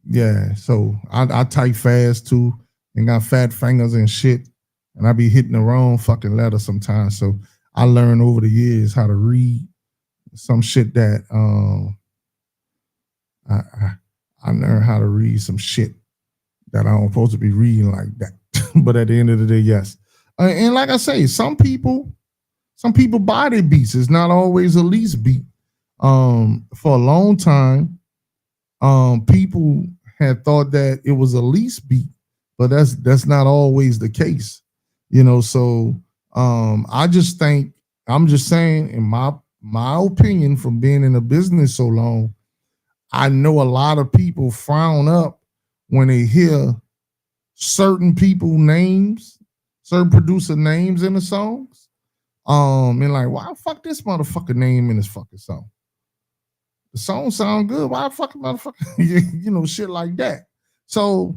S1: Yeah, so I type fast too and got fat fingers and shit, and I be hitting the wrong fucking letter sometimes. So I learned over the years how to read some shit that I learned how to read some shit that I don't supposed to be reading like that. But at the end of the day, yes. And like I say, some people buy their beats. It's not always a lease beat. For a long time, people had thought that it was a lease beat, but that's not always the case. So I just think I'm just saying, in my opinion, from being in the business so long, I know a lot of people frown up when they hear certain people names, certain producer names in the songs. And like, why the fuck this motherfucker name in this fucking song? The song sound good. Why the fucking motherfucker, shit like that. So,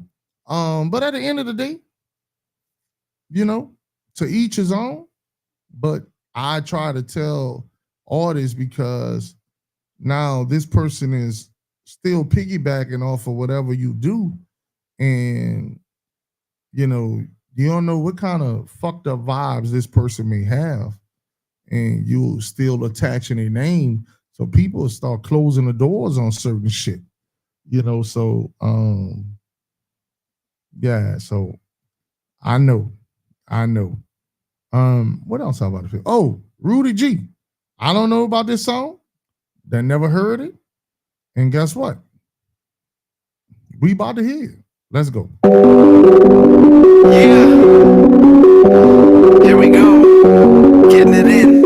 S1: but at the end of the day, to each his own. But I try to tell artists, because now this person is still piggybacking off of whatever you do, and you don't know what kind of fucked up vibes this person may have, and you still attaching a name, so people start closing the doors on certain shit. So yeah, so I know. What else I about to feel? Oh, Rudy G. I don't know about this song. They never heard it. And guess what? We about to hear it. Let's go.
S2: Yeah. Here we go. Getting it in.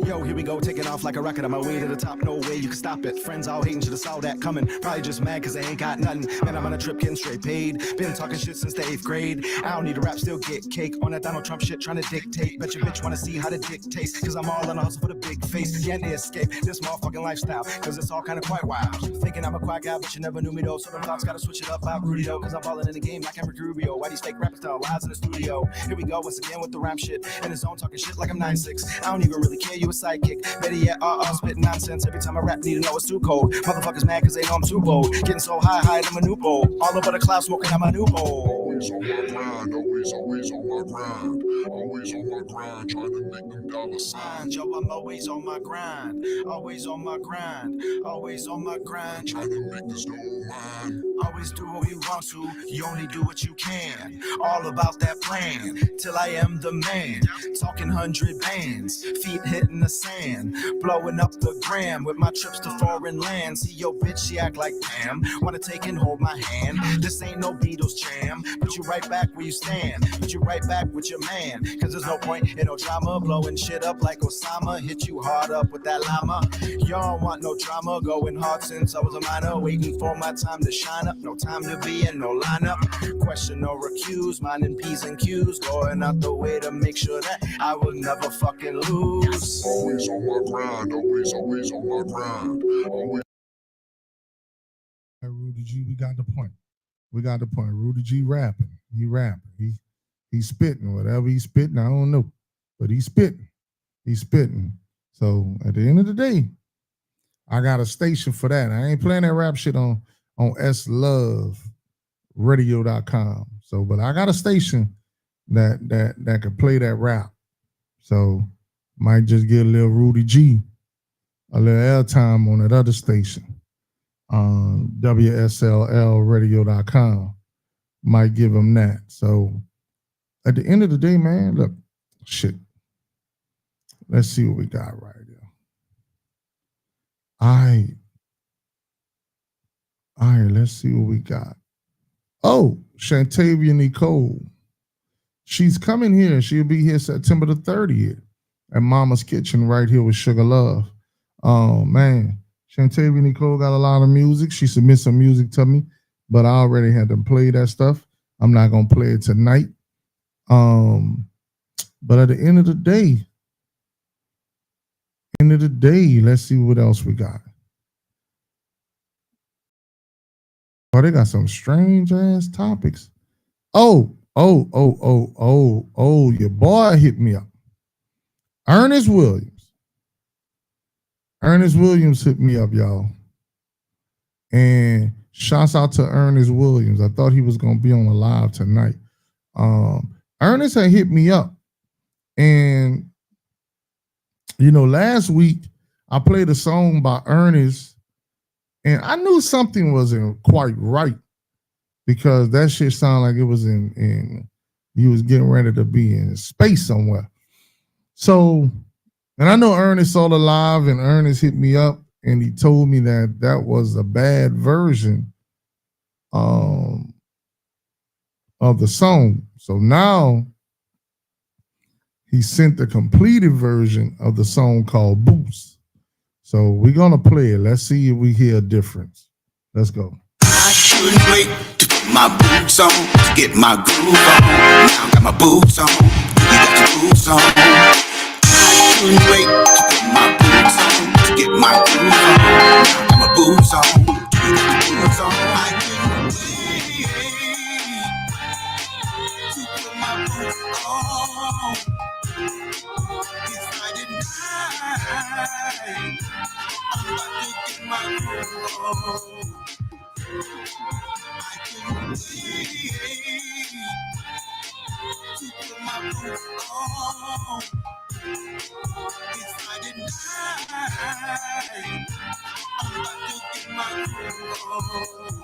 S6: Yo, here we go, taking off like a rocket on my way to the top. No way you can stop it. Friends all hating, should've saw that coming. Probably just mad cause they ain't got nothing. Man, I'm on a trip getting straight paid. Been talking shit since the 8th grade. I don't need a rap, still get cake. On that Donald Trump shit, trying to dictate. Bet your bitch wanna see how the dick tastes. Cause I'm all on a hustle for the big face. Can't escape this motherfucking lifestyle. Cause it's all kinda quite wild. Thinking I'm a quiet guy, but you never knew me though. So them thoughts gotta switch it up out Rudy though. Cause I'm balling in the game like Henry Rubio. Why these fake rappers tell lies in the studio? Here we go once again with the rhyme shit. In his zone talking shit like I'm 9'6". I don't even really care, you a sidekick. Better yet, spitting nonsense. Every time I rap, need to know it's too cold. Motherfuckers mad cause they know I'm too bold. Getting so high, I'm a new bowl. All over the clouds, smoking on my new bowl.
S4: Always on my grind, always on my grind. Always on my grind, trying to make them dollar signs.
S6: Yo, I'm always on my grind. Always on my grind. Always on my grind.
S4: Trying to make this gold mine.
S6: Always do what you want to. You only do what you can. All about that plan. Till I am the man. Talking 100 bands. Feet hitting the sand. Blowing up the gram with my trips to foreign lands. See your bitch, she act like Pam. Wanna take and hold my hand. This ain't no Beatles jam. Put you right back where you stand. Put you right back with your man. Cause there's no point in no drama. Blowing shit up like Osama. Hit you hard up with that llama. You don't want no drama. Going hard since I was a minor. Waiting for my time to shine up. No time to be in no lineup. Question or accuse. Minding P's and Q's. Going out the way to make sure that I will never fucking lose.
S4: Always on my grind, always on my grind. Always.
S1: Rudy G, we got the point. Rudy G rapping. He rapping. He's spitting. Whatever he's spitting, I don't know. But he's spitting. So at the end of the day, I got a station for that. I ain't playing that rap shit on sloveradio.com. So, but I got a station that can play that rap. So might just get a little Rudy G, a little airtime on that other station. WSLLradio.com. Might give him that. So at the end of the day, man, look, shit. Let's see what we got right here. All right, let's see what we got. Oh, Shantavia Nicole. She's coming here. She'll be here September the 30th at Mama's Kitchen right here with Sugar Love. Oh, man. Shantavia Nicole got a lot of music. She submits some music to me, but I already had to play that stuff. I'm not going to play it tonight. But at the end of the day, let's see what else we got. Oh, they got some strange ass topics. Oh, your boy hit me up. Ernest Williams. Ernest Williams hit me up, y'all. And shouts out to Ernest Williams. I thought he was gonna be on the live tonight. Ernest had hit me up, and last week I played a song by Ernest, and I knew something wasn't quite right because that shit sounded like it was in he was getting ready to be in space somewhere. So, and I know Ernest saw the live, and Ernest hit me up, and he told me that was a bad version of the song. So now he sent the completed version of the song called Boots. So we're gonna play it. Let's see if we hear a difference. Let's go.
S7: I couldn't wait to put my boots on, to get my groove on. Now I got my boots on, you got your boots on. I couldn't wait to put my boots on, to get my groove on. Now I got my boots on, you got your boots on. I couldn't wait to put my boots on. It's Friday night, I'm about to get my groove on. I can't wait to put my boots on. It's Friday night, I'm about to get my groove on.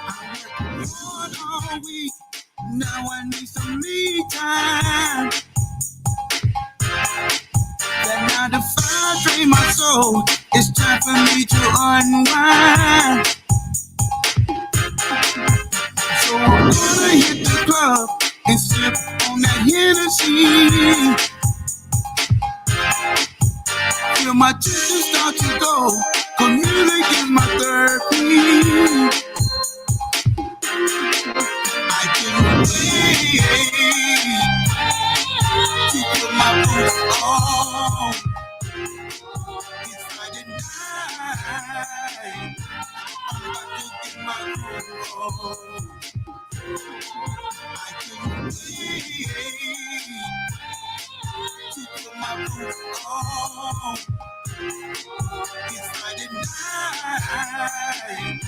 S7: I worked hard all week, now I need some me time. That 9 to 5 drain my soul, it's time for me to unwind. So I'm gonna hit the club and sip on that Hennessy. Feel my tissues start to go, 'cause music is my therapy. I can't wait to put my boots on. It's Friday night, I'm about to get my groove on. I can't wait to put my boots on. It's Friday night,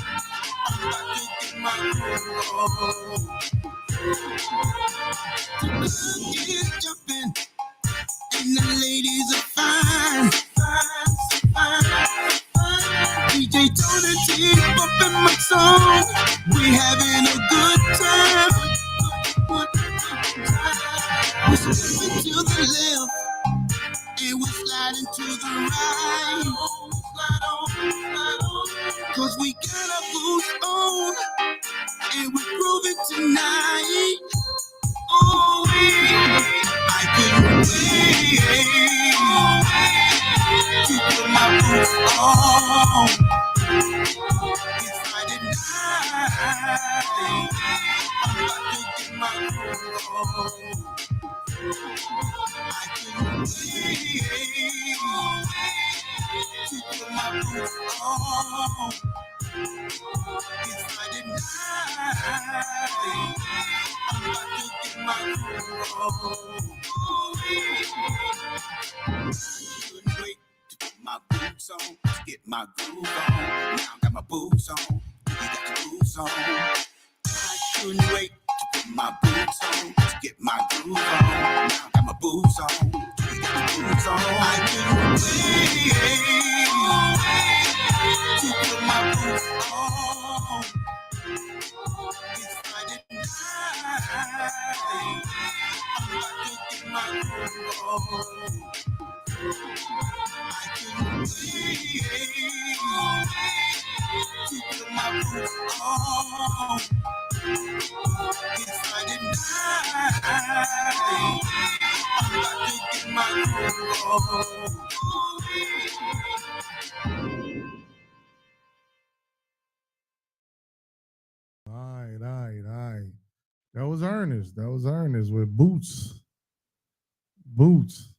S7: I'm about to get my groove on. The club is jumping and the ladies are fine, fine, fine, fine. DJ Tony T bumping my song, we having a good time. We sliding to the left and we sliding to the right. Slide on, slide on, 'cause we got our boots on and we grooving tonight. Oh, I can't wait to put my boots on. It's Friday night, I'm about to get my groove on. I can't wait to put my boots on. It's Friday night, I'm about to get my groove on. Couldn't wait to put my boots on, to get my groove on. Now I got my boots on, you got your boots on. I couldn't wait to put my boots on, to get my groove on. Now I got my boots on, you got your boots on. I couldn't wait to put my boots on. It's Friday night, I'm about to get my groove on. I can't wait to put my boots on. It's Friday night, I'm about to get my groove on.
S1: All right. That was Ernest. That was Ernest with Boots. Boots.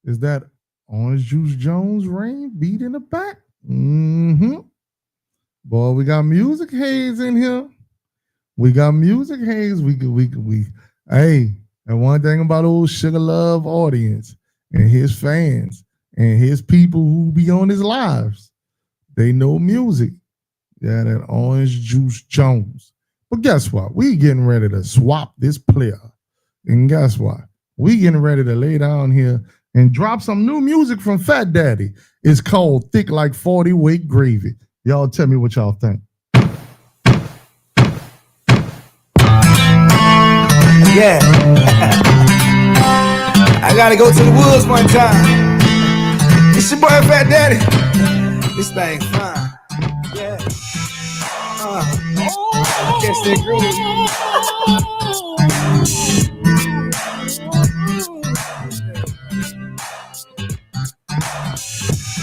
S1: Is that Orange Juice Jones Rain beat in the back? Mm-hmm. Boy, we got music haze in here. We got music haze. We hey, and one thing about old Sugar Love audience and his fans and his people who be on his lives, they know music. Yeah, that Orange Juice Jones. But guess what? We getting ready to swap this player. And guess what? We getting ready to lay down here and drop some new music from Fat Daddy. It's called Thick Like 40 Weight Gravy. Y'all tell me what y'all think.
S8: Yeah. I gotta go to the woods one time. It's your boy Fat Daddy. This thing fine. Yeah. Catch that groove.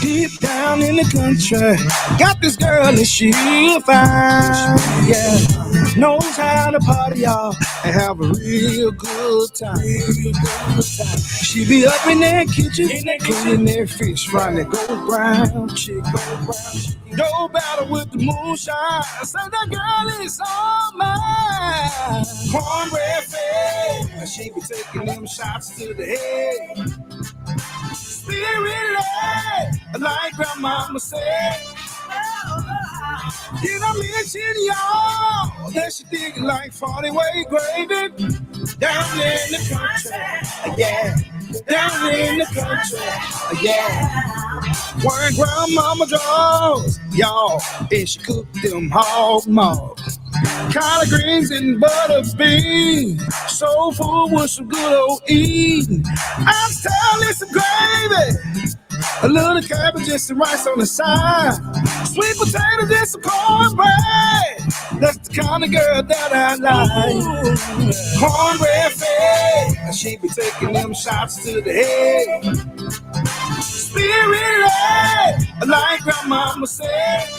S8: Deep down in the country, got this girl and she fine. Yeah. Knows how to party, y'all, and have a real good time. She be up in that kitchen, cleaning that fish, trying to go brown chick. Go battle with the moonshine. Say that girl is all mine. Cornbread fed, she be taking them shots to the head. Spirit led, like grandmama said. Did I mention y'all that she dig like 40 weight gravy? Down in the country, yeah. Down in the country, yeah. Wearing grandmama drawers, y'all, and she cooked them hog maws. Collard greens and butter beans, soul food with some good old eating. I'm telling some gravy, a little cabbage and some rice on the side, sweet potatoes and some cornbread. That's the kind of girl that I like. Cornbread fed, she be taking them shots to the head. Spirit led, like grandmama said.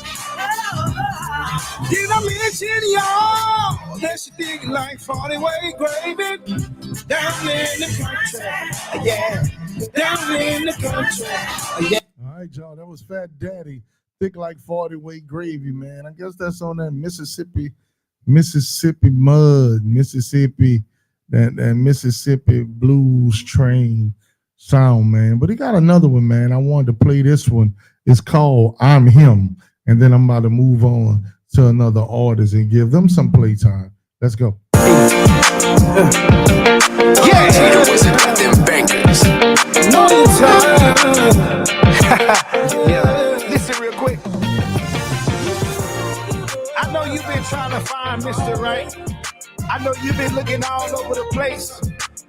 S8: Did I mention y'all that she dig like 40 weight gravy? Down in the country, yeah. Down in the country, yeah.
S1: All right, y'all, that was Fat Daddy, Thick Like 40 Weight Gravy, man. I guess that's on that Mississippi mud, that Mississippi blues train sound, man. But he got another one, man. I wanted to play this one. It's called I'm Him. And then I'm about to move on to another artist and give them some playtime. Let's go.
S8: Yeah, them bankers. No time. Yeah, listen real quick. I know you've been trying to find Mr. Right. I know you've been looking all over the place,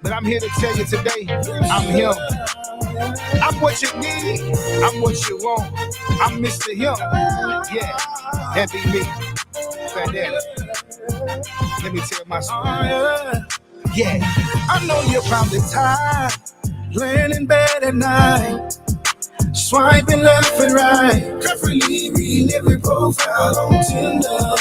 S8: but I'm here to tell you today, I'm him. I'm what you need, I'm what you want. I'm Mr. Him. Yeah, that be me. Fat Daddy. Let me tell my story. Yeah, I know you're probably tired, laying in bed at night, swiping left and right, preferably reading every profile on Tinder,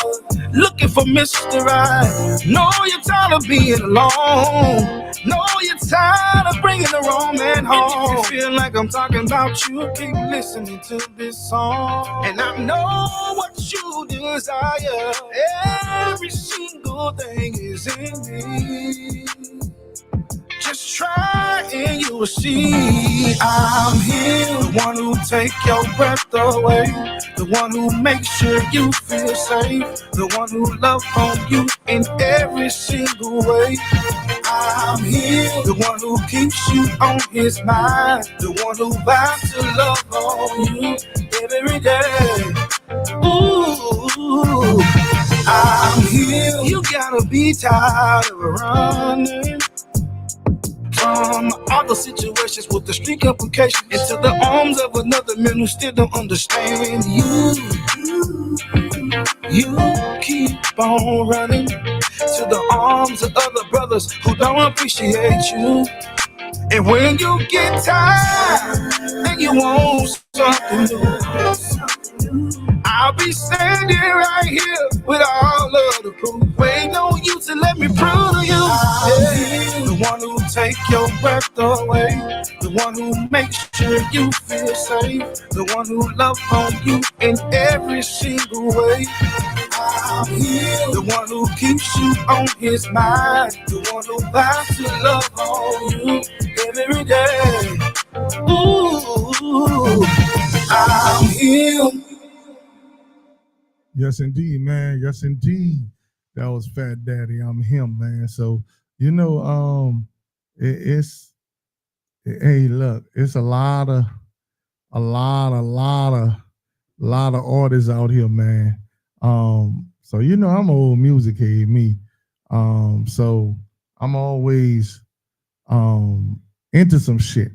S8: looking for Mr. Right. Know you're tired of being alone. Know you're tired of bringing the wrong man home. If you feel like I'm talking about you, keep listening to this song. And I know what you desire. Every single thing is in me. Just try and you will see. I'm here, the one who take your breath away, the one who makes sure you feel safe, the one who loves on you in every single way. I'm here, the one who keeps you on his mind, the one who vows to love on you every day. Ooh, I'm here. You gotta be tired of running from all the situations with the street complications into the arms of another man who still don't understand you. You keep on running to the arms of other brothers who don't appreciate you. And when you get tired and you want something new, I'll be standing right here with all of the proof. Ain't no use to let me prove to you. Yeah. The one who take your breath away, the one who makes sure you feel safe, the one who loves on you in every single way. I'm here, the one who keeps you on his mind, the one who vows to love on you every day. Ooh, I'm here.
S1: Yes, indeed, man. Yes, indeed. That was Fat Daddy. I'm him, man. So you know, hey, look, it's a lot of artists out here, man. So you know, I'm an old music head, me. So I'm always into some shit.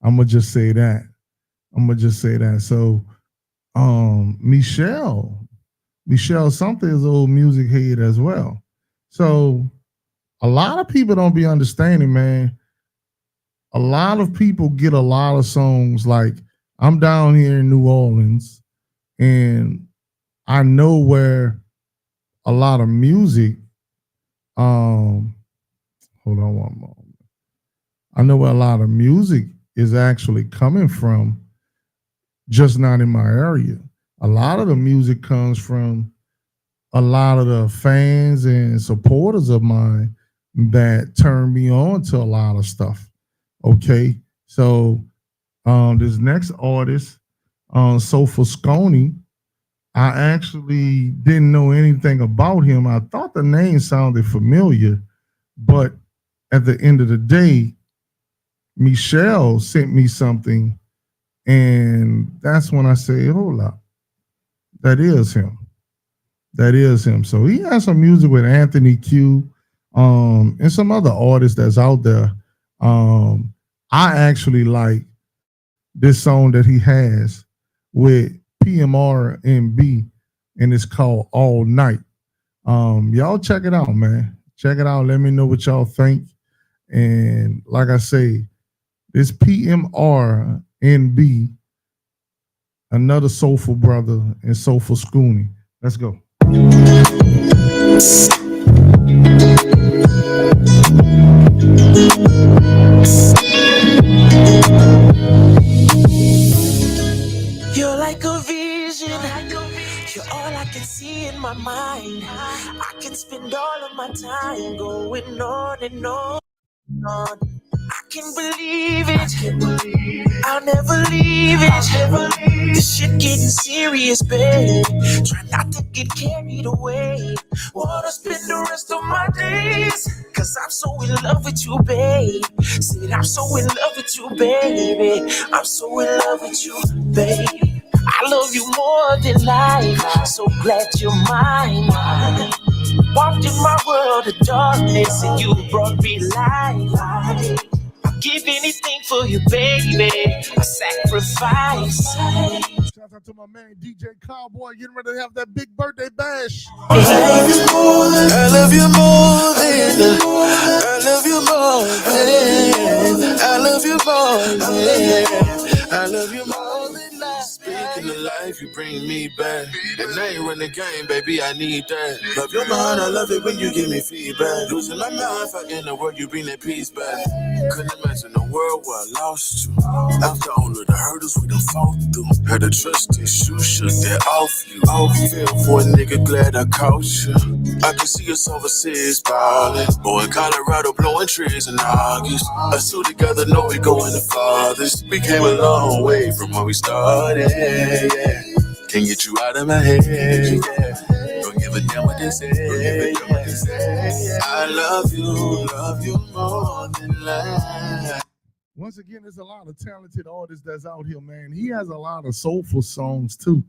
S1: I'm gonna just say that. So Michelle something is an old music head as well. So a lot of people don't be understanding, man. A lot of people get a lot of songs. Like, I'm down here in New Orleans, and I know where a lot of music. Hold on one moment. I know where a lot of music is actually coming from, just not in my area. A lot of the music comes from a lot of the fans and supporters of mine that turn me on to a lot of stuff. Okay, so this next artist, Sofa Sconey, I actually didn't know anything about him. I thought the name sounded familiar, but at the end of the day, Michelle sent me something, and that's when I said, hold up, that is him. That is him. So he has some music with Anthony Q, and some other artists that's out there. I actually like this song that he has with PMR and B, and it's called All Night. Y'all check it out, man. Check it out. Let me know what y'all think. And like I say, this PMR and B, another soulful brother and soulful Scooney. Let's go.
S2: You're like a vision. You're all I can see in my mind. I can spend all of my time going on and on. I can't believe it. I'll never leave it. This shit getting serious, babe. Try not to get carried away. Wanna spend the rest of my days, cause I'm so in love with you, babe. Said I'm so in love with you, baby. I'm so in love with you, babe. I love you more than life. So glad you're mine. Walked in my world of darkness and you brought me light. I'll give anything for you, baby. A sacrifice.
S1: Shout out to my man DJ Cowboy, getting ready to have that big birthday bash.
S2: I love you more than I love you more than I love you more than I love you more than I love you more than life.
S3: Speaking of life, you bring me back. And I ain't run the game, baby, I need that. Love your mind, I love it when you give me feedback. Losing my mind, fighting the world, you bring that peace back. Couldn't imagine a world where I lost you. After all of the hurdles we done fought through. Had to trust issues, shook that off you. I feel for a nigga, glad I caught you. I can see us overseas ballin'. Or in Colorado, blowing trees in August. Us two together, know we going the farthest. We came a long way from where we started, yeah. Can't get you out of my head, yeah. Don't give a damn what they say, yeah. I love you more than life.
S1: Once again, there's a lot of talented artists that's out here, man. He has a lot of soulful songs too.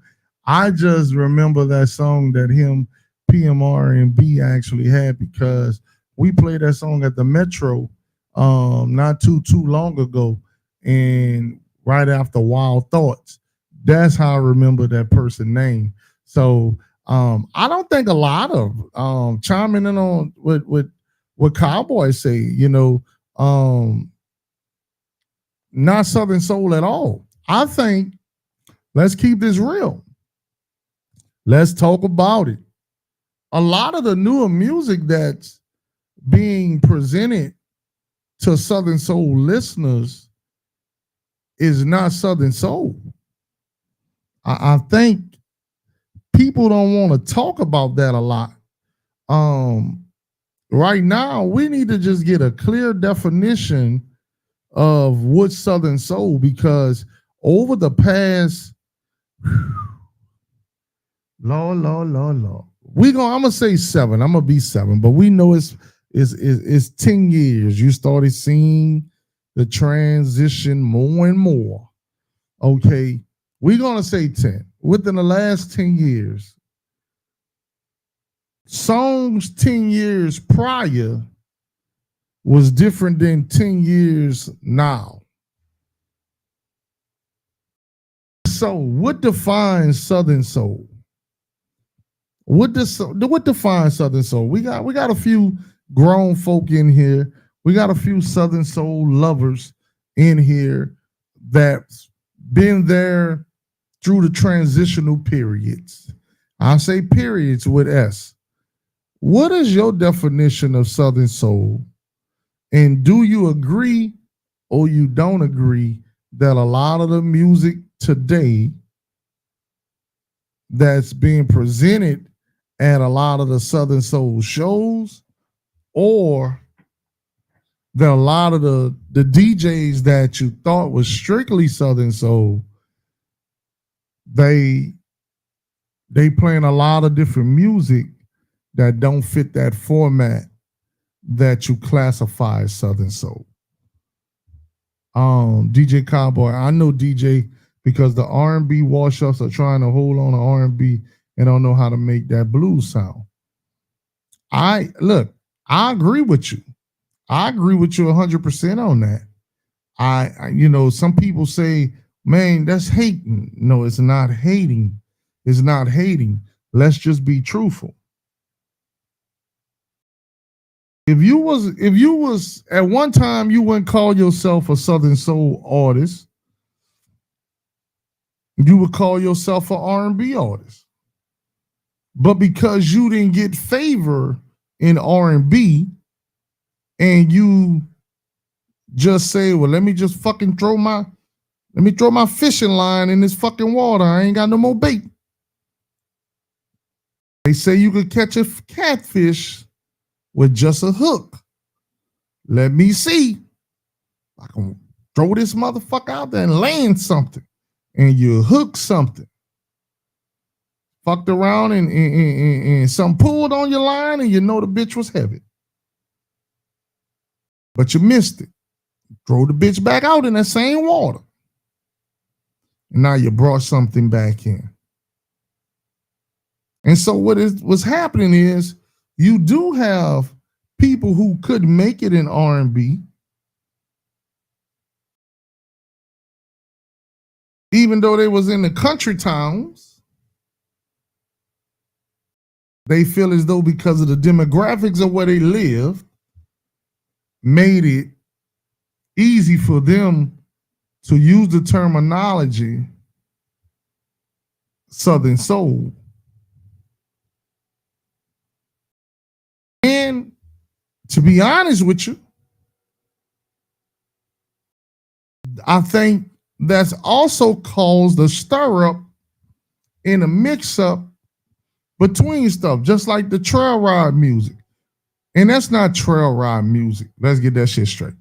S1: I just remember that song that him, PMR, and B actually had because we played that song at the Metro not too long ago, and right after Wild Thoughts. That's how I remember that person's name. So I don't think a lot of chiming in on what Cowboys say, you know, not Southern Soul at all. I think let's keep this real. Let's talk about it. A lot of the newer music that's being presented to Southern Soul listeners is not Southern Soul. I think people don't want to talk about that a lot. Right now, we need to just get a clear definition of what's Southern Soul, because over the past, Lord, I'm gonna say 7. I'm gonna be 7, but we know it's 10 years. You started seeing the transition more and more. Okay, we're gonna say 10. Within the last 10 years, songs 10 years prior was different than 10 years now. So what defines Southern Soul? What defines Southern Soul? We got a few grown folk in here. We got a few Southern Soul lovers in here that's been there through the transitional periods. I say periods with S. What is your definition of Southern Soul? And do you agree or you don't agree that a lot of the music today that's being presented at a lot of the Southern Soul shows, or that a lot of the DJs that you thought was strictly Southern Soul, they playing a lot of different music that don't fit that format that you classify as Southern Soul? DJ Cowboy, I know DJ because the R&B wash-ups are trying to hold on to R&B and don't know how to make that blues sound. I agree with you. I agree with you 100% on that. Some people say, man, that's hating. No, it's not hating. It's not hating. Let's just be truthful. If you was at one time, you wouldn't call yourself a Southern Soul artist. You would call yourself an R&B artist. But because you didn't get favor in R&B, and you just say, well, let me throw my fishing line in this fucking water. I ain't got no more bait. They say you could catch a catfish with just a hook. Let me see. I can throw this motherfucker out there and land something. And you hook something. Fucked around and some pulled on your line and you know the bitch was heavy. But you missed it. Throw the bitch back out in that same water. And now you brought something back in. And so what's happening is you do have people who couldn't make it in R&B, even though they was in the country towns. They feel as though because of the demographics of where they live, made it easy for them to use the terminology Southern Soul. And to be honest with you, I think that's also caused a stir up and a mix up between stuff, just like the trail ride music. And that's not trail ride music. Let's get that shit straight.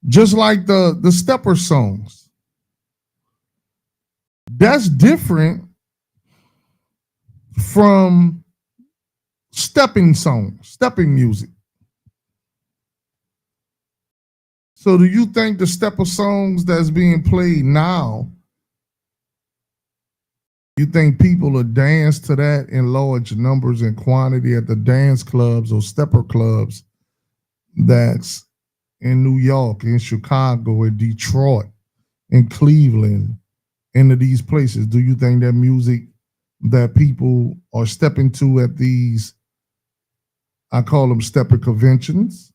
S1: Just like the stepper songs. That's different from stepping songs, stepping music. So do you think the stepper songs that's being played now, you think people will dance to that in large numbers and quantity at the dance clubs or stepper clubs that's in New York, in Chicago, in Detroit, in Cleveland, into these places? Do you think that music that people are stepping to at these, I call them stepper conventions,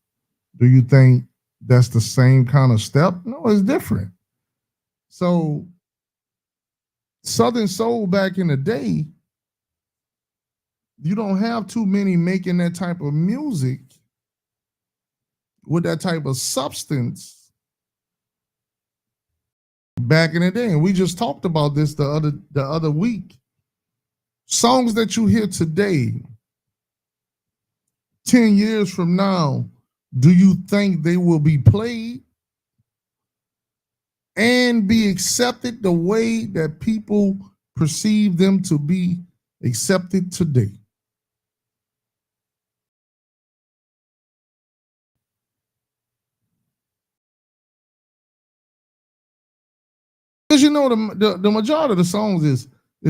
S1: do you think that's the same kind of step? No, it's different. So Southern Soul back in the day, you don't have too many making that type of music with that type of substance back in the day. And we just talked about this the other week. Songs that you hear today, 10 years from now, do you think they will be played and be accepted the way that people perceive them to be accepted today? Because you know the majority of the songs is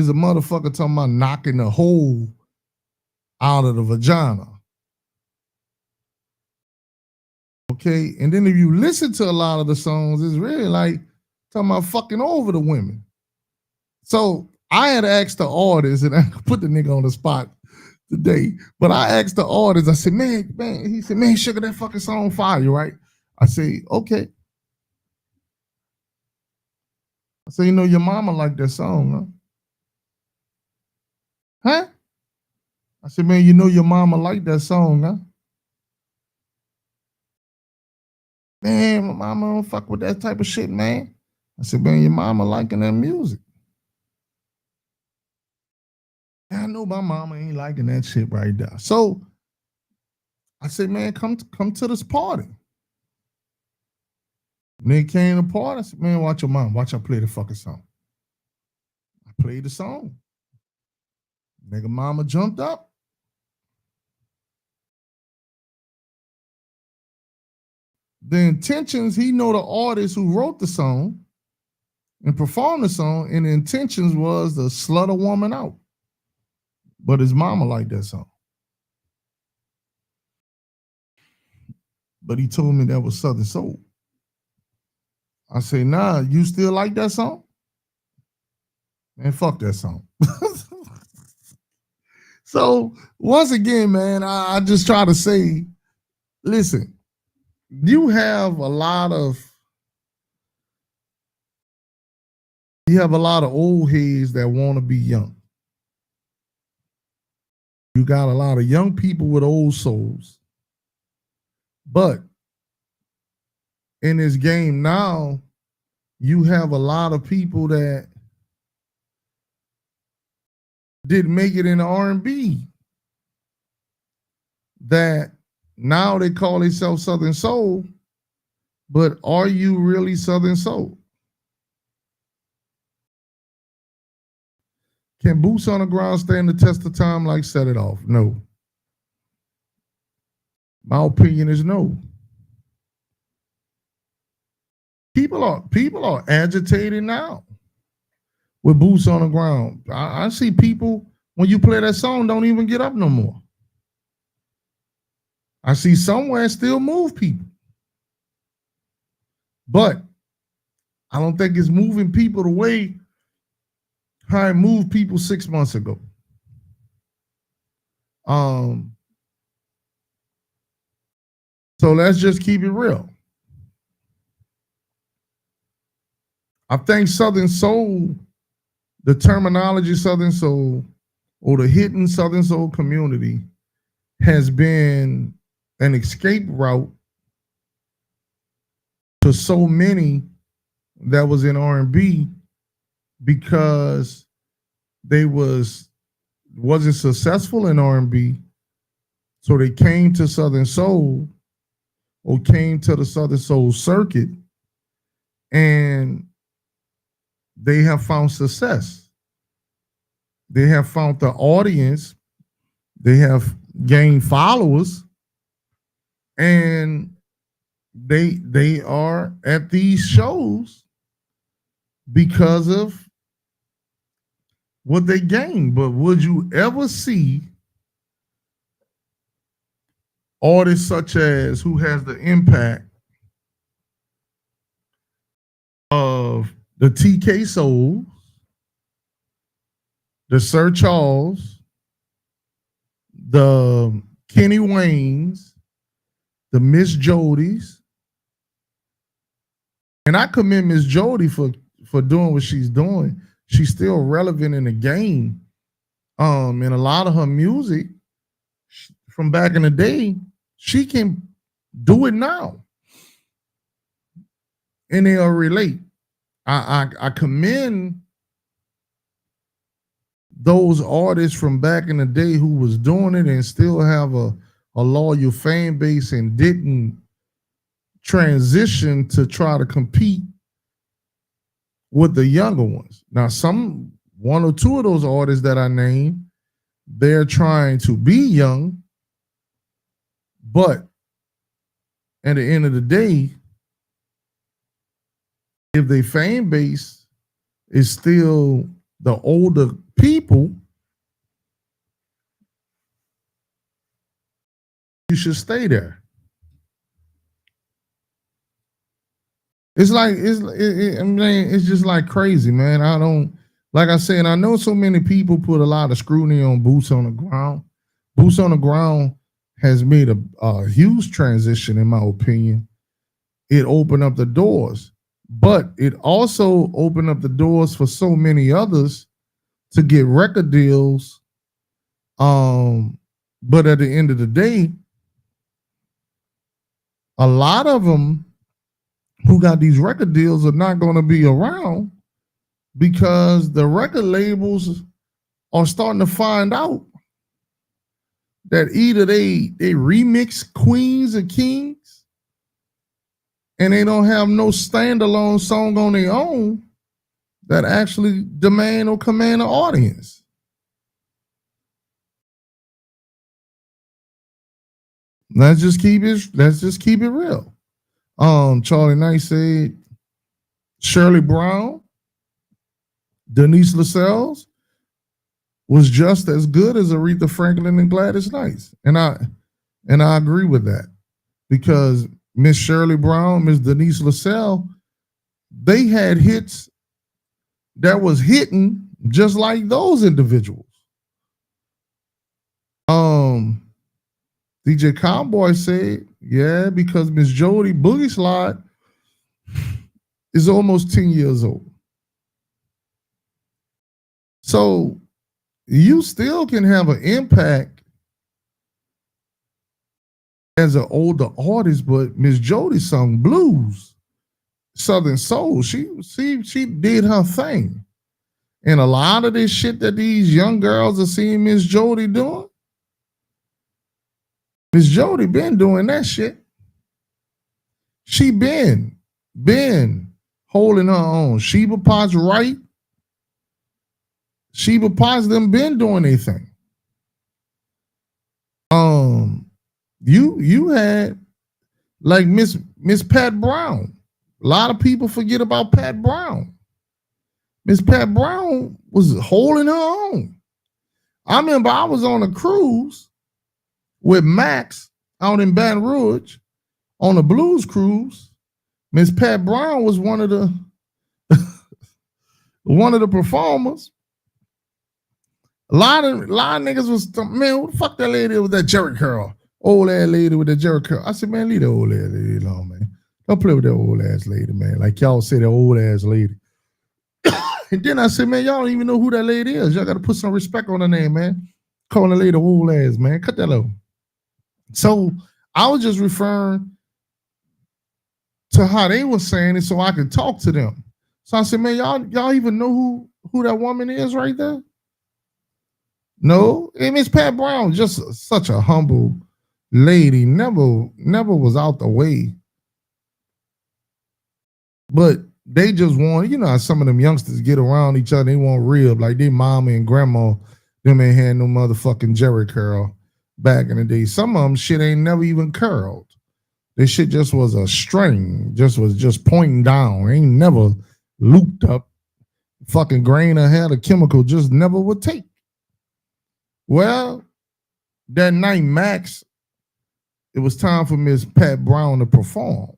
S1: a motherfucker talking about knocking the hole out of the vagina. Okay, and then if you listen to a lot of the songs, it's really like talking about fucking over the women. So I had asked the artist, and I put the nigga on the spot today, but I asked the artist, I said, man, he said, man, Sugar, that fucking song fire, right? I say, okay. I say, you know, your mama liked that song, huh? Huh? I said, man, you know your mama liked that song, huh? Man, my mama don't fuck with that type of shit, man. I said, man, your mama liking that music. I know my mama ain't liking that shit right there. So I said, man, come to this party. When they came to the party, I said, man, watch your mom. Watch her play the fucking song. I played the song. Nigga mama jumped up. The intentions, he know the artist who wrote the song and performed the song, and the intentions was to slut a woman out. But his mama liked that song. But he told me that was Southern Soul. I say, nah, you still like that song? Man, fuck that song. So once again, man, I just try to say, listen, you have a lot of old heads that want to be young. You got a lot of young people with old souls. But in this game now, you have a lot of people that didn't make it in the R&B that now they call themselves Southern Soul, but are you really Southern Soul? Can Boots on the Ground stand the test of time like Set It Off? No. My opinion is no. People are agitated now with Boots on the Ground. I see people, when you play that song, don't even get up no more. I see somewhere still move people. But I don't think it's moving people the way how it moved people 6 months ago. So let's just keep it real. I think Southern Soul, the terminology Southern Soul, or the hidden Southern Soul community has been an escape route to so many that was in R&B because they wasn't successful in R&B, so they came to Southern Soul or came to the Southern Soul circuit, and they have found success. They have found the audience. They have gained followers, and they are at these shows because of what they gained. But would you ever see artists such as who has the impact of the TK Souls, the Sir Charles, the Kenny Waynes, the Miss Jodies? And I commend Miss Jody for doing what she's doing. She's still relevant in the game. And a lot of her music from back in the day, she can Do it now. And they'll relate. I commend those artists from back in the day who was doing it and still have a loyal fan base and didn't transition to try to compete with the younger ones. Now, one or two of those artists that I named, they're trying to be young, but at the end of the day, if their fan base is still the older people, you should stay there. It's like it's just like crazy, man. I don't, like I said, I know so many people put a lot of scrutiny on Boots on the Ground. Boots on the Ground has made a huge transition, in my opinion. It opened up the doors, but it also opened up the doors for so many others to get record deals. But at the end of the day, a lot of them who got these record deals are not going to be around because the record labels are starting to find out that either they remix Queens and Kings and they don't have no standalone song on their own that actually demand or command an audience. Let's just keep it real. Charlie Knight said Shirley Brown, Denise Lascelles was just as good as Aretha Franklin and Gladys Knight. And I agree with that because Miss Shirley Brown, Miss Denise Lascelles, they had hits that was hitting just like those individuals. DJ Cowboy said, yeah, because Miss Jody Boogie Slide is almost 10 years old. So you still can have an impact as an older artist, but Miss Jody sung blues, Southern soul. She did her thing. And a lot of this shit that these young girls are seeing Miss Jody doing, Miss Jody been doing that shit. She been holding her own. Sheba Potts right. Sheba Potts them been doing their thing. You had like Miss Pat Brown. A lot of people forget about Pat Brown. Miss Pat Brown was holding her own. I remember I was on a cruise with Max out in Baton Rouge on a blues cruise. Miss Pat Brown was one of the performers. A lot of niggas was, man, who the fuck that lady with that Jerry curl? Old ass lady with that Jerry curl. I said, man, leave that old ass lady alone, man. Don't play with that old ass lady, man. Like y'all say, that old ass lady. And then I said, man, y'all don't even know who that lady is. Y'all got to put some respect on her name, man. Calling the lady old ass, man. Cut that low. So I was just referring to how they were saying it so I could talk to them. So I said, man, y'all even know who that woman is right there? No, and Miss Pat Brown, just such a humble lady, never was out the way. But they just want, you know how some of them youngsters get around each other, they want rib, like their mama and grandma, them ain't had no motherfucking Jerry curl back in the day. Some of them shit ain't never even curled. This shit just was a string, just pointing down, ain't never looped up. Fucking grain of hair, the chemical just never would take. Well, that night, Max, it was time for Miss Pat Brown to perform.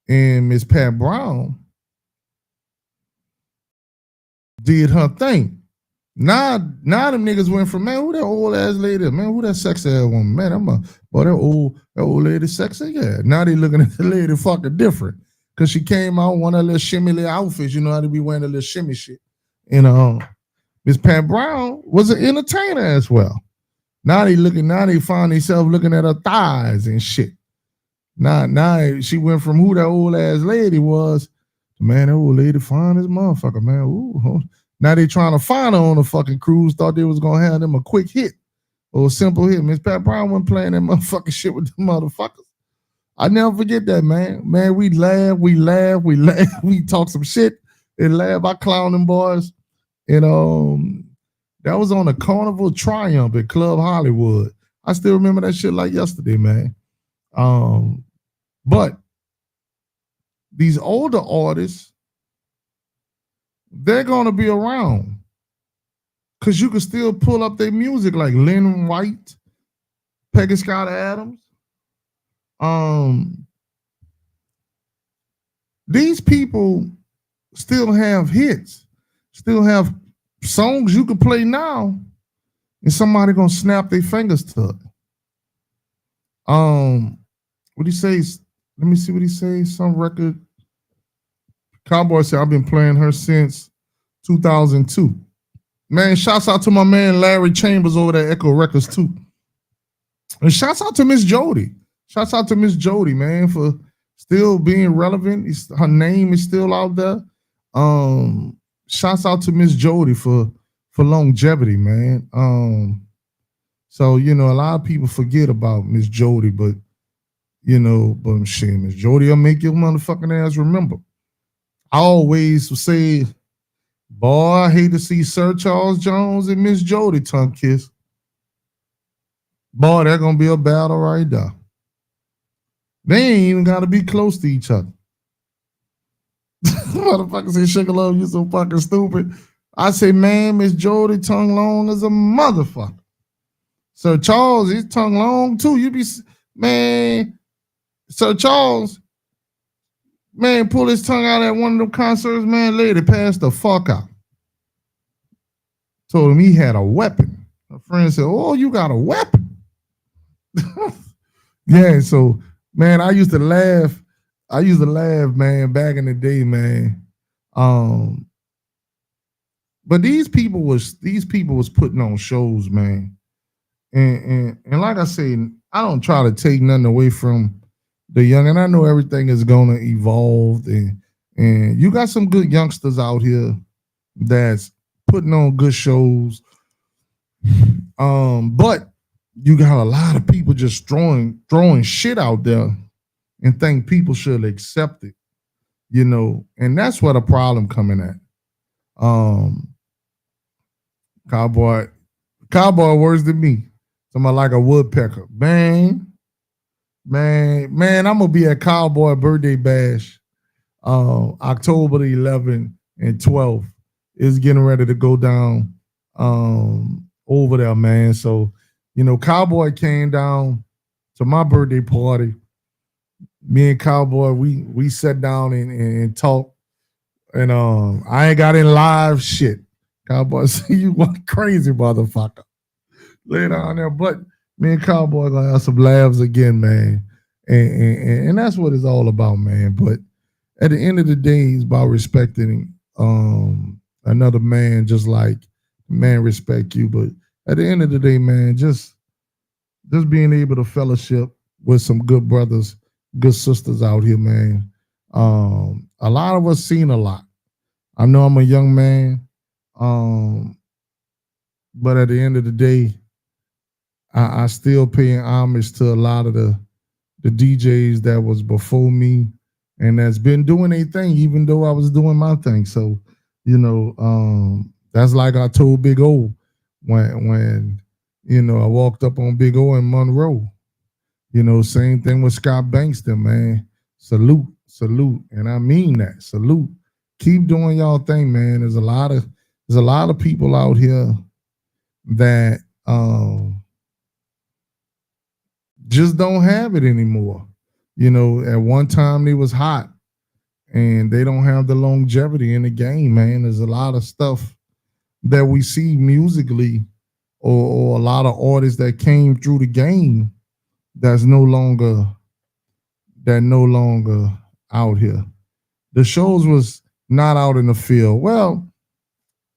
S1: And Miss Pat Brown did her thing. Now them niggas went from, man, who that old ass lady? Man, who that sexy ass woman? Man, that old lady sexy? Yeah. Now they looking at the lady fucking different. Cause she came out one of her little shimmy little outfits, you know how to be wearing a little shimmy shit. You know. Miss Pat Brown was an entertainer as well. Now they find themselves looking at her thighs and shit. Now she went from who that old ass lady was to, man, that old lady fine as motherfucker, man. Ooh. Now they trying to find her on the fucking cruise, thought they was gonna have them a quick hit or a simple hit. Miss Pat Brown wasn't playing that motherfucking shit with them motherfuckers. I never forget that, man. Man, we laugh, we talk some shit and laugh. I clown them boys. And that was on the Carnival Triumph at Club Hollywood. I still remember that shit like yesterday, man. But these older artists, they're gonna be around because you can still pull up their music like Lynn White, Peggy Scott Adams. These people still have hits, still have songs you can play now, and somebody gonna snap their fingers to it. What he says? Let me see what he says. Some record. Cowboy said, I've been playing her since 2002. Man, shouts out to my man Larry Chambers over there at Echo Records too. And shouts out to Miss Jody. Shouts out to Miss Jody, man, for still being relevant. Her name is still out there. Shouts out to Miss Jody for longevity, man. So, you know, a lot of people forget about Miss Jody, but, you know, but shit, Miss Jody will make your motherfucking ass remember. I always say, boy, I hate to see Sir Charles Jones and Miss Jody tongue kiss. Boy, that's gonna be a battle right there. They ain't even gotta be close to each other. Motherfucker say, Sugar Love, you so fucking stupid. I say, man, Miss Jody tongue long as a motherfucker. Sir Charles, his tongue long too. You be, man, Sir Charles, man, pull his tongue out at one of them concerts, man, lady passed the fuck out. Told him he had a weapon. A friend said, oh, you got a weapon? Yeah, so, man, I used to laugh, man, back in the day, man. But these people was putting on shows, man. And like I say, I don't try to take nothing away from the young, and I know everything is gonna evolve, and you got some good youngsters out here that's putting on good shows. But you got a lot of people just throwing shit out there and think people should accept it, you know, and that's where the problem coming at. Cowboy worse than me. Somebody like a woodpecker. Man, I'm gonna be at Cowboy Birthday Bash October the 11th and 12th. It's getting ready to go down over there, man. So, you know, Cowboy came down to my birthday party. Me and Cowboy, we sat down and talked. And I ain't got any live shit. Cowboy said, you one crazy motherfucker. Lay down there. But me and Cowboy gonna have some laughs again, man. And that's what it's all about, man. But at the end of the day, it's about respecting another man, just like man respect you. But at the end of the day, man, just being able to fellowship with some good brothers, good sisters out here, man. A lot of us seen a lot. I know I'm a young man, but at the end of the day, I still paying homage to a lot of the DJs that was before me and that's been doing their thing, even though I was doing my thing. So, you know, that's like I told Big O when you know, I walked up on Big O in Monroe. You know, same thing with Scott Bankston, man. Salute. And I mean that. Salute. Keep doing y'all thing, man. There's a lot of people out here that just don't have it anymore. You know, at one time they was hot and they don't have the longevity in the game, man. There's a lot of stuff that we see musically or a lot of artists that came through the game that's no longer out here. The shows was not out in the field. Well,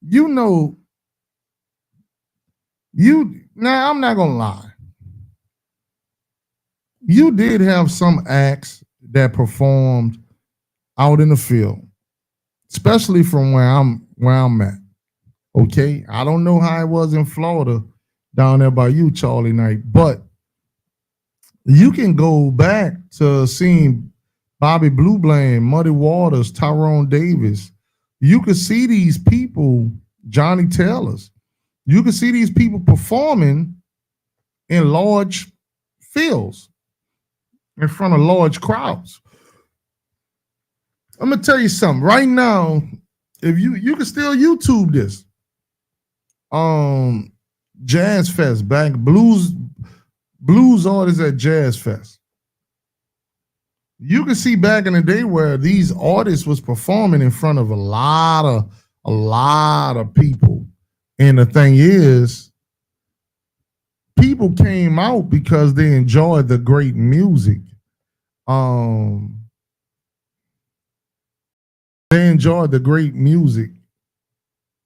S1: you know Now I'm not gonna lie. You did have some acts that performed out in the field, especially from where I'm at. Okay, I don't know how it was in Florida down there by you, Charlie Knight, but you can go back to seeing Bobby Blue Bland, Muddy Waters, Tyrone Davis. You could see these people, Johnny Taylors. You could see these people performing in large fields in front of large crowds. I'm gonna tell you something right now. If you can still YouTube this, Jazz Fest back blues artists at Jazz Fest. You can see back in the day where these artists was performing in front of a lot of people, and the thing is, people came out because they enjoyed the great music. They enjoyed the great music,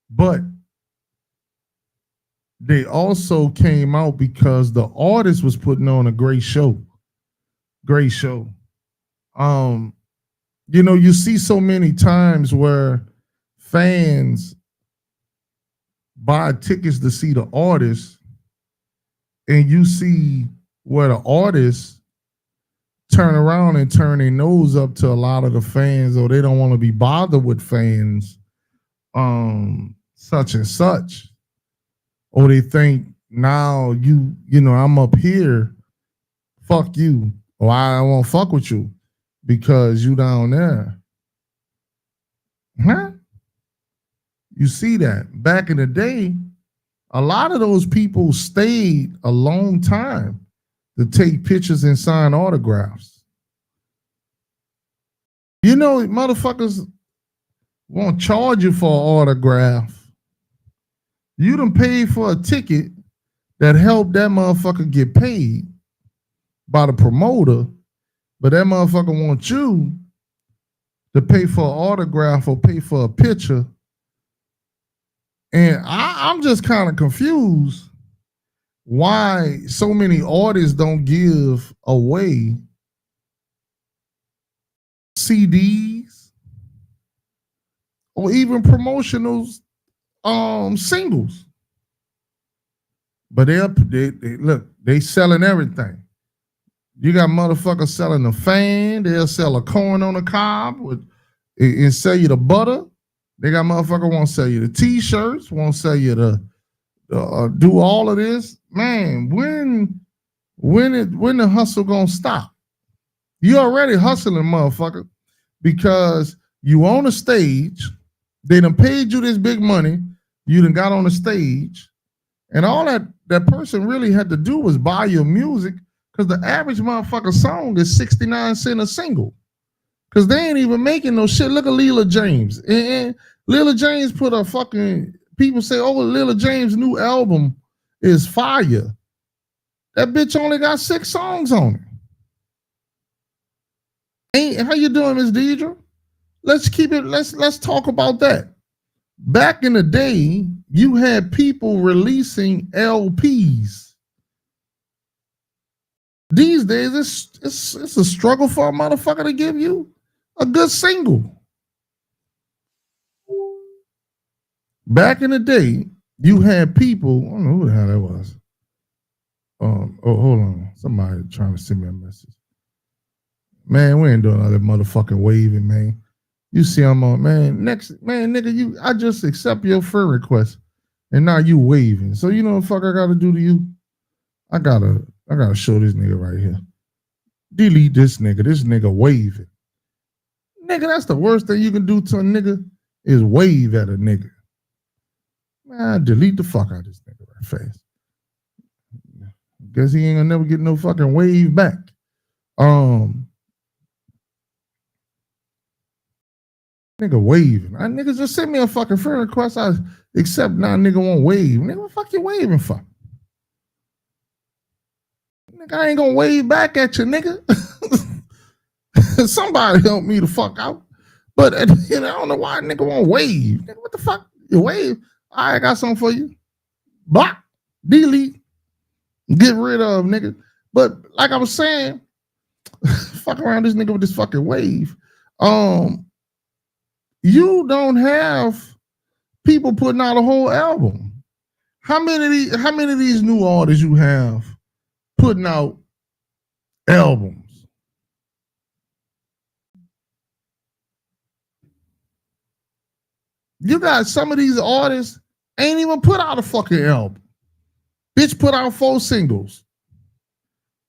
S1: but they also came out because the artist was putting on a great show. Great show. You see so many times where fans buy tickets to see the artist, and you see where the artists turn around and turn their nose up to a lot of the fans, or they don't want to be bothered with fans, such and such. Or they think, now I'm up here, fuck you, or I won't fuck with you because you down there. Huh? You see that. Back in the day, a lot of those people stayed a long time to take pictures and sign autographs. Motherfuckers won't charge you for an autograph. You done paid for a ticket that helped that motherfucker get paid by the promoter, but that motherfucker wants you to pay for an autograph or pay for a picture. And I'm just kind of confused why so many artists don't give away CDs or even promotional singles. But they selling everything. You got motherfuckers selling a fan. They'll sell a corn on the cob and sell you the butter. They got motherfuckers want to sell you the t-shirts, want to sell you the do all of this. Man, when the hustle gonna stop? You already hustling, motherfucker, because you on the stage. They done paid you this big money. You done got on the stage, and all that person really had to do was buy your music, because the average motherfucker song is 69 cents a single. Because they ain't even making no shit. Look at Leela James. And Leela James put a fucking, people say, oh, Leela James' new album is fire. That bitch only got 6 songs on it. How you doing, Miss Deidre? Let's talk about that. Back in the day, you had people releasing LPs. These days, it's a struggle for a motherfucker to give you a good single. Back in the day, you had people, I don't know who the hell that was. Hold on. Somebody trying to send me a message. Man, we ain't doing all that motherfucking waving, man. You see I'm on, man, nigga, I just accept your friend request, and now you waving. So you know what the fuck I gotta do to you? I gotta show this nigga right here. Delete this nigga waving. Nigga, that's the worst thing you can do to a nigga is wave at a nigga. Man, delete the fuck out of this nigga right fast. Guess he ain't gonna never get no fucking wave back. Nigga waving. Nigga just send me a fucking friend request. I accept now. Nigga won't wave. Nigga, what the fuck you waving for? Nigga, I ain't gonna wave back at you, nigga. Somebody help me the fuck out. But I don't know why a nigga won't wave. Nigga, what the fuck? You wave? I got something for you. Block. delete, get rid of, nigga. But like I was saying, fuck around this nigga with this fucking wave. You don't have people putting out a whole album. How many of these new artists you have putting out albums? You got some of these artists ain't even put out a fucking album. Bitch put out 4 singles.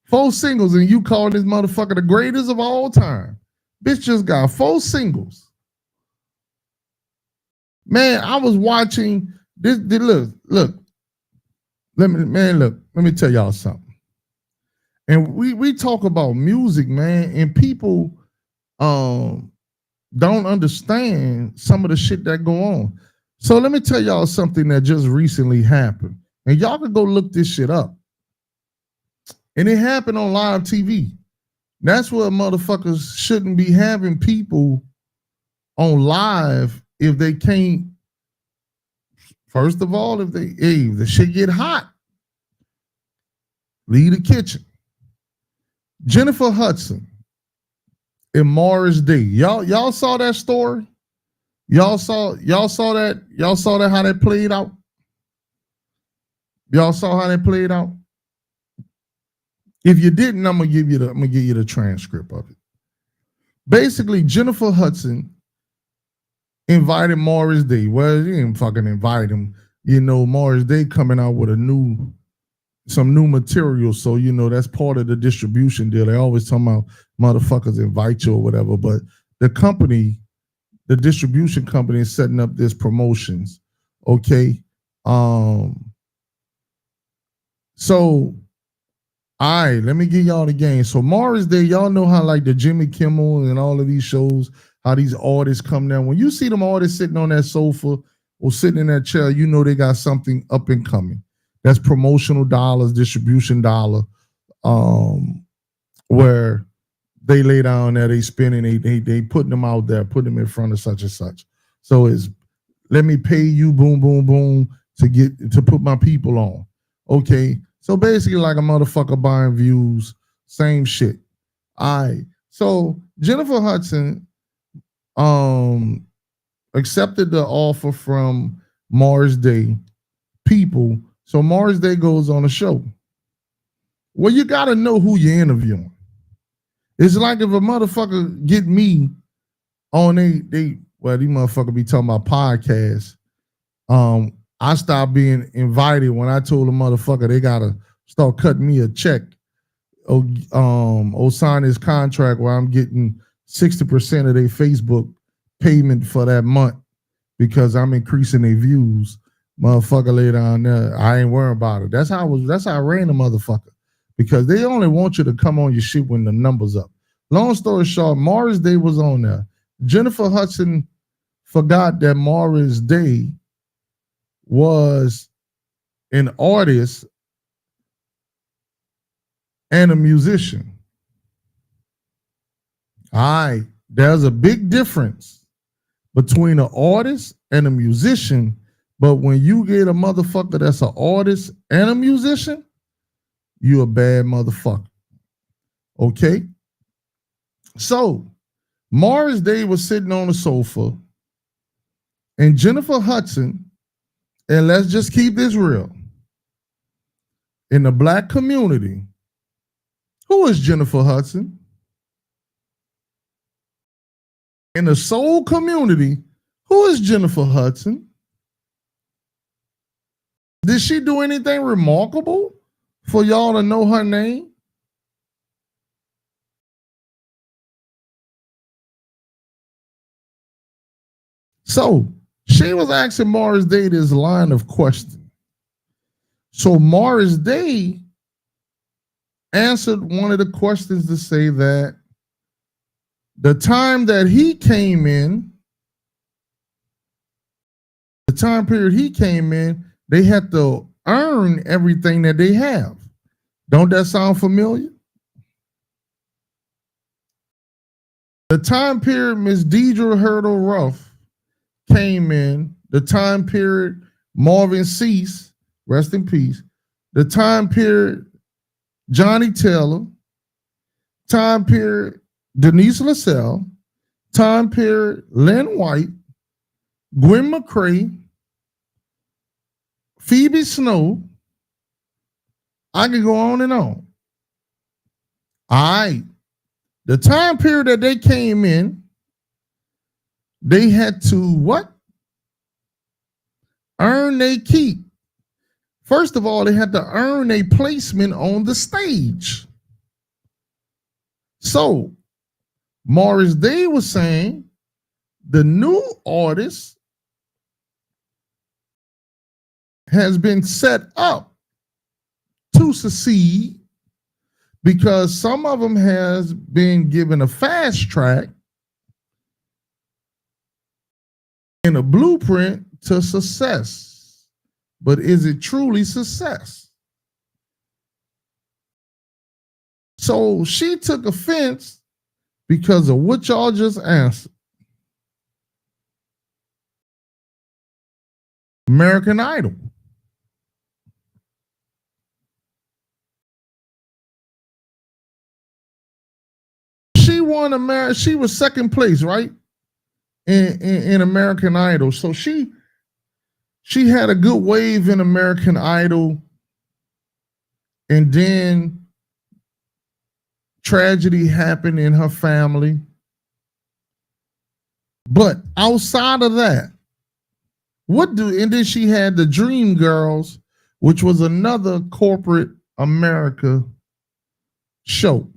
S1: 4 singles, and you call this motherfucker the greatest of all time. Bitch just got 4 singles. Man, I was watching this. Look. Let me tell y'all something. And we talk about music, man, and people don't understand some of the shit that go on. So let me tell y'all something that just recently happened. And y'all can go look this shit up. And it happened on live TV. That's where motherfuckers shouldn't be having people on live if they can't. First of all, if the shit get hot, leave the kitchen. Jennifer Hudson and Morris Day. Y'all saw that story? Y'all saw that how that played out? Y'all saw how that played out? If you didn't, I'm gonna give you the transcript of it. Basically, Jennifer Hudson invited Morris Day. Well, you didn't fucking invite him. You know, Morris Day coming out with some new material. So, you know, that's part of the distribution deal. They always talking about motherfuckers invite you or whatever. But the company, the distribution company is setting up this promotions. Okay. So, all right, let me give y'all the game. So Morris Day, y'all know how like the Jimmy Kimmel and all of these shows, how these artists come down. When you see them artists sitting on that sofa or sitting in that chair, you know they got something up and coming. That's promotional dollars, distribution dollar, where they lay down there, they spinning, they putting them out there, putting them in front of such and such. So it's let me pay you, boom, boom, boom, to put my people on. Okay. So basically like a motherfucker buying views, same shit. All right. So Jennifer Hudson accepted the offer from Morris Day people. So Morris Day goes on a show. Well, you got to know who you're interviewing. It's like if a motherfucker get me on these motherfuckers be talking about podcasts. I stopped being invited when I told a motherfucker they gotta start cutting me a check or sign this contract where I'm getting 60% of their Facebook payment for that month because I'm increasing their views. Motherfucker lay down there, I ain't worrying about it. That's how I ran the motherfucker. Because they only want you to come on your shit when the number's up. Long story short, Morris Day was on there. Jennifer Hudson forgot that Morris Day was an artist and a musician. All right, there's a big difference between an artist and a musician, but when you get a motherfucker that's an artist and a musician, you a bad motherfucker. Okay? So, Morris Day was sitting on the sofa, and Jennifer Hudson, and let's just keep this real, in the black community, who is Jennifer Hudson? In the soul community, who is Jennifer Hudson? Did she do anything remarkable for y'all to know her name? So she was asking Morris Day this line of question. So Morris Day answered one of the questions to say that the time that he came in, the time period he came in, they had to earn everything that they have. Don't that sound familiar? The time period Miss Deidre Hurdle Ruff came in, the time period Marvin Cease, rest in peace, the time period Johnny Taylor, time period Denise LaSalle, time period Lynn White, Gwen McCrae, Phoebe Snow. I can go on and on. All right. The time period that they came in, they had to what? Earn their keep. First of all, they had to earn a placement on the stage. So, Morris Day was saying the new artist has been set up to succeed because some of them has been given a fast track and a blueprint to success. But is it truly success? So she took offense because of what y'all just answered. American Idol. She won she was second place, right? In American Idol. So she had a good wave in American Idol, and then tragedy happened in her family. But outside of that, and then she had the Dream Girls, which was another corporate America show.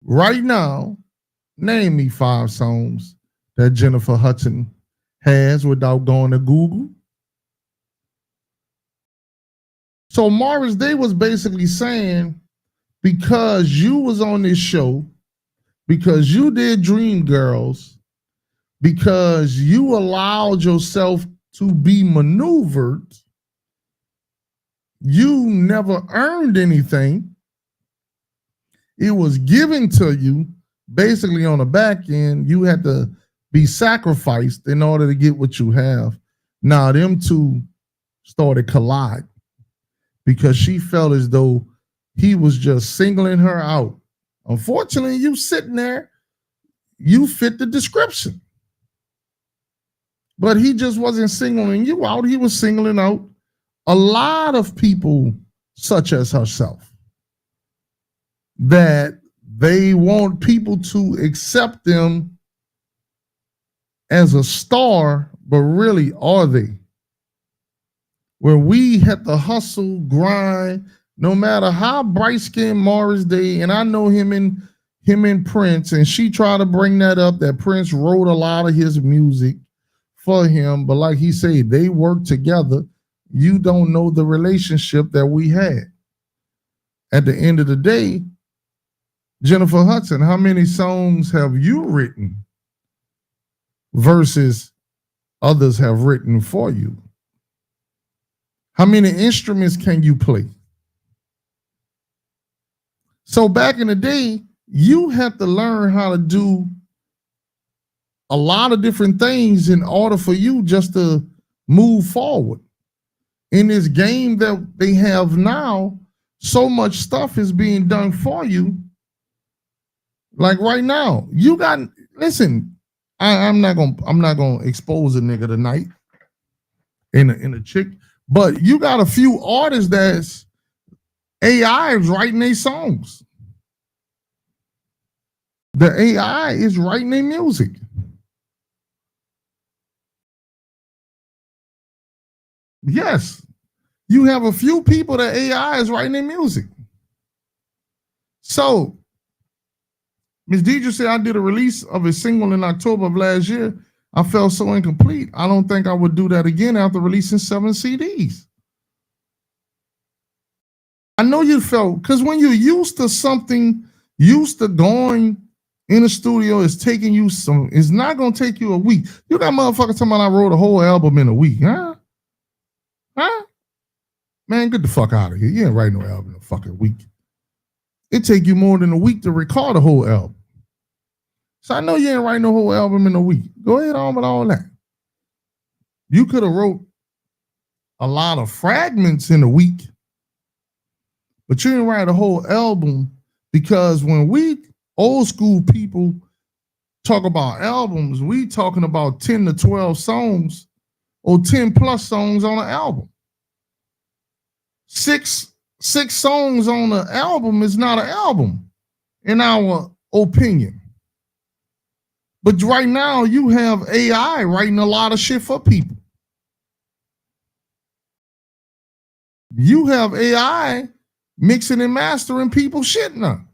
S1: Right now, name me 5 songs that Jennifer Hudson has without going to Google. So Morris Day was basically saying, because you was on this show, because you did Dream Girls, because you allowed yourself to be maneuvered, you never earned anything. It was given to you basically on the back end. You had to be sacrificed in order to get what you have. Now, them two started collide because she felt as though he was just singling her out. Unfortunately, you sitting there, you fit the description. But he just wasn't singling you out. He was singling out a lot of people such as herself, that they want people to accept them as a star, but really, are they? Where we had to hustle, grind, no matter how bright-skinned Morris Day, and I know him and Prince, and she tried to bring that up, that Prince wrote a lot of his music for him, but like he said, they worked together. You don't know the relationship that we had. At the end of the day, Jennifer Hudson, how many songs have you written versus others have written for you? How many instruments can you play? So back in the day, you had to learn how to do a lot of different things in order for you just to move forward. In this game that they have now, so much stuff is being done for you. Like right now, you got, listen, I'm not gonna expose a nigga tonight in a chick, but you got a few artists that's AI is writing their songs. The AI is writing their music. Yes, you have a few people that AI is writing their music. So Ms. Deidre said, I did a release of a single in October of last year. I felt so incomplete. I don't think I would do that again after releasing 7 CDs. I know you felt, because when you're used to something, used to going in the studio, it's taking you it's not going to take you a week. You got motherfuckers talking about I wrote a whole album in a week. Huh? Man, get the fuck out of here. You ain't writing no album in a fucking week. It take you more than a week to record a whole album. So I know you ain't writing a whole album in a week. Go ahead on with all that. You could have wrote a lot of fragments in a week, but you didn't write a whole album, because when we old school people talk about albums, we talking about 10 to 12 songs or 10 plus songs on an album. Six songs on an album is not an album, in our opinion. But right now, you have AI writing a lot of shit for people. You have AI mixing and mastering people's shit now.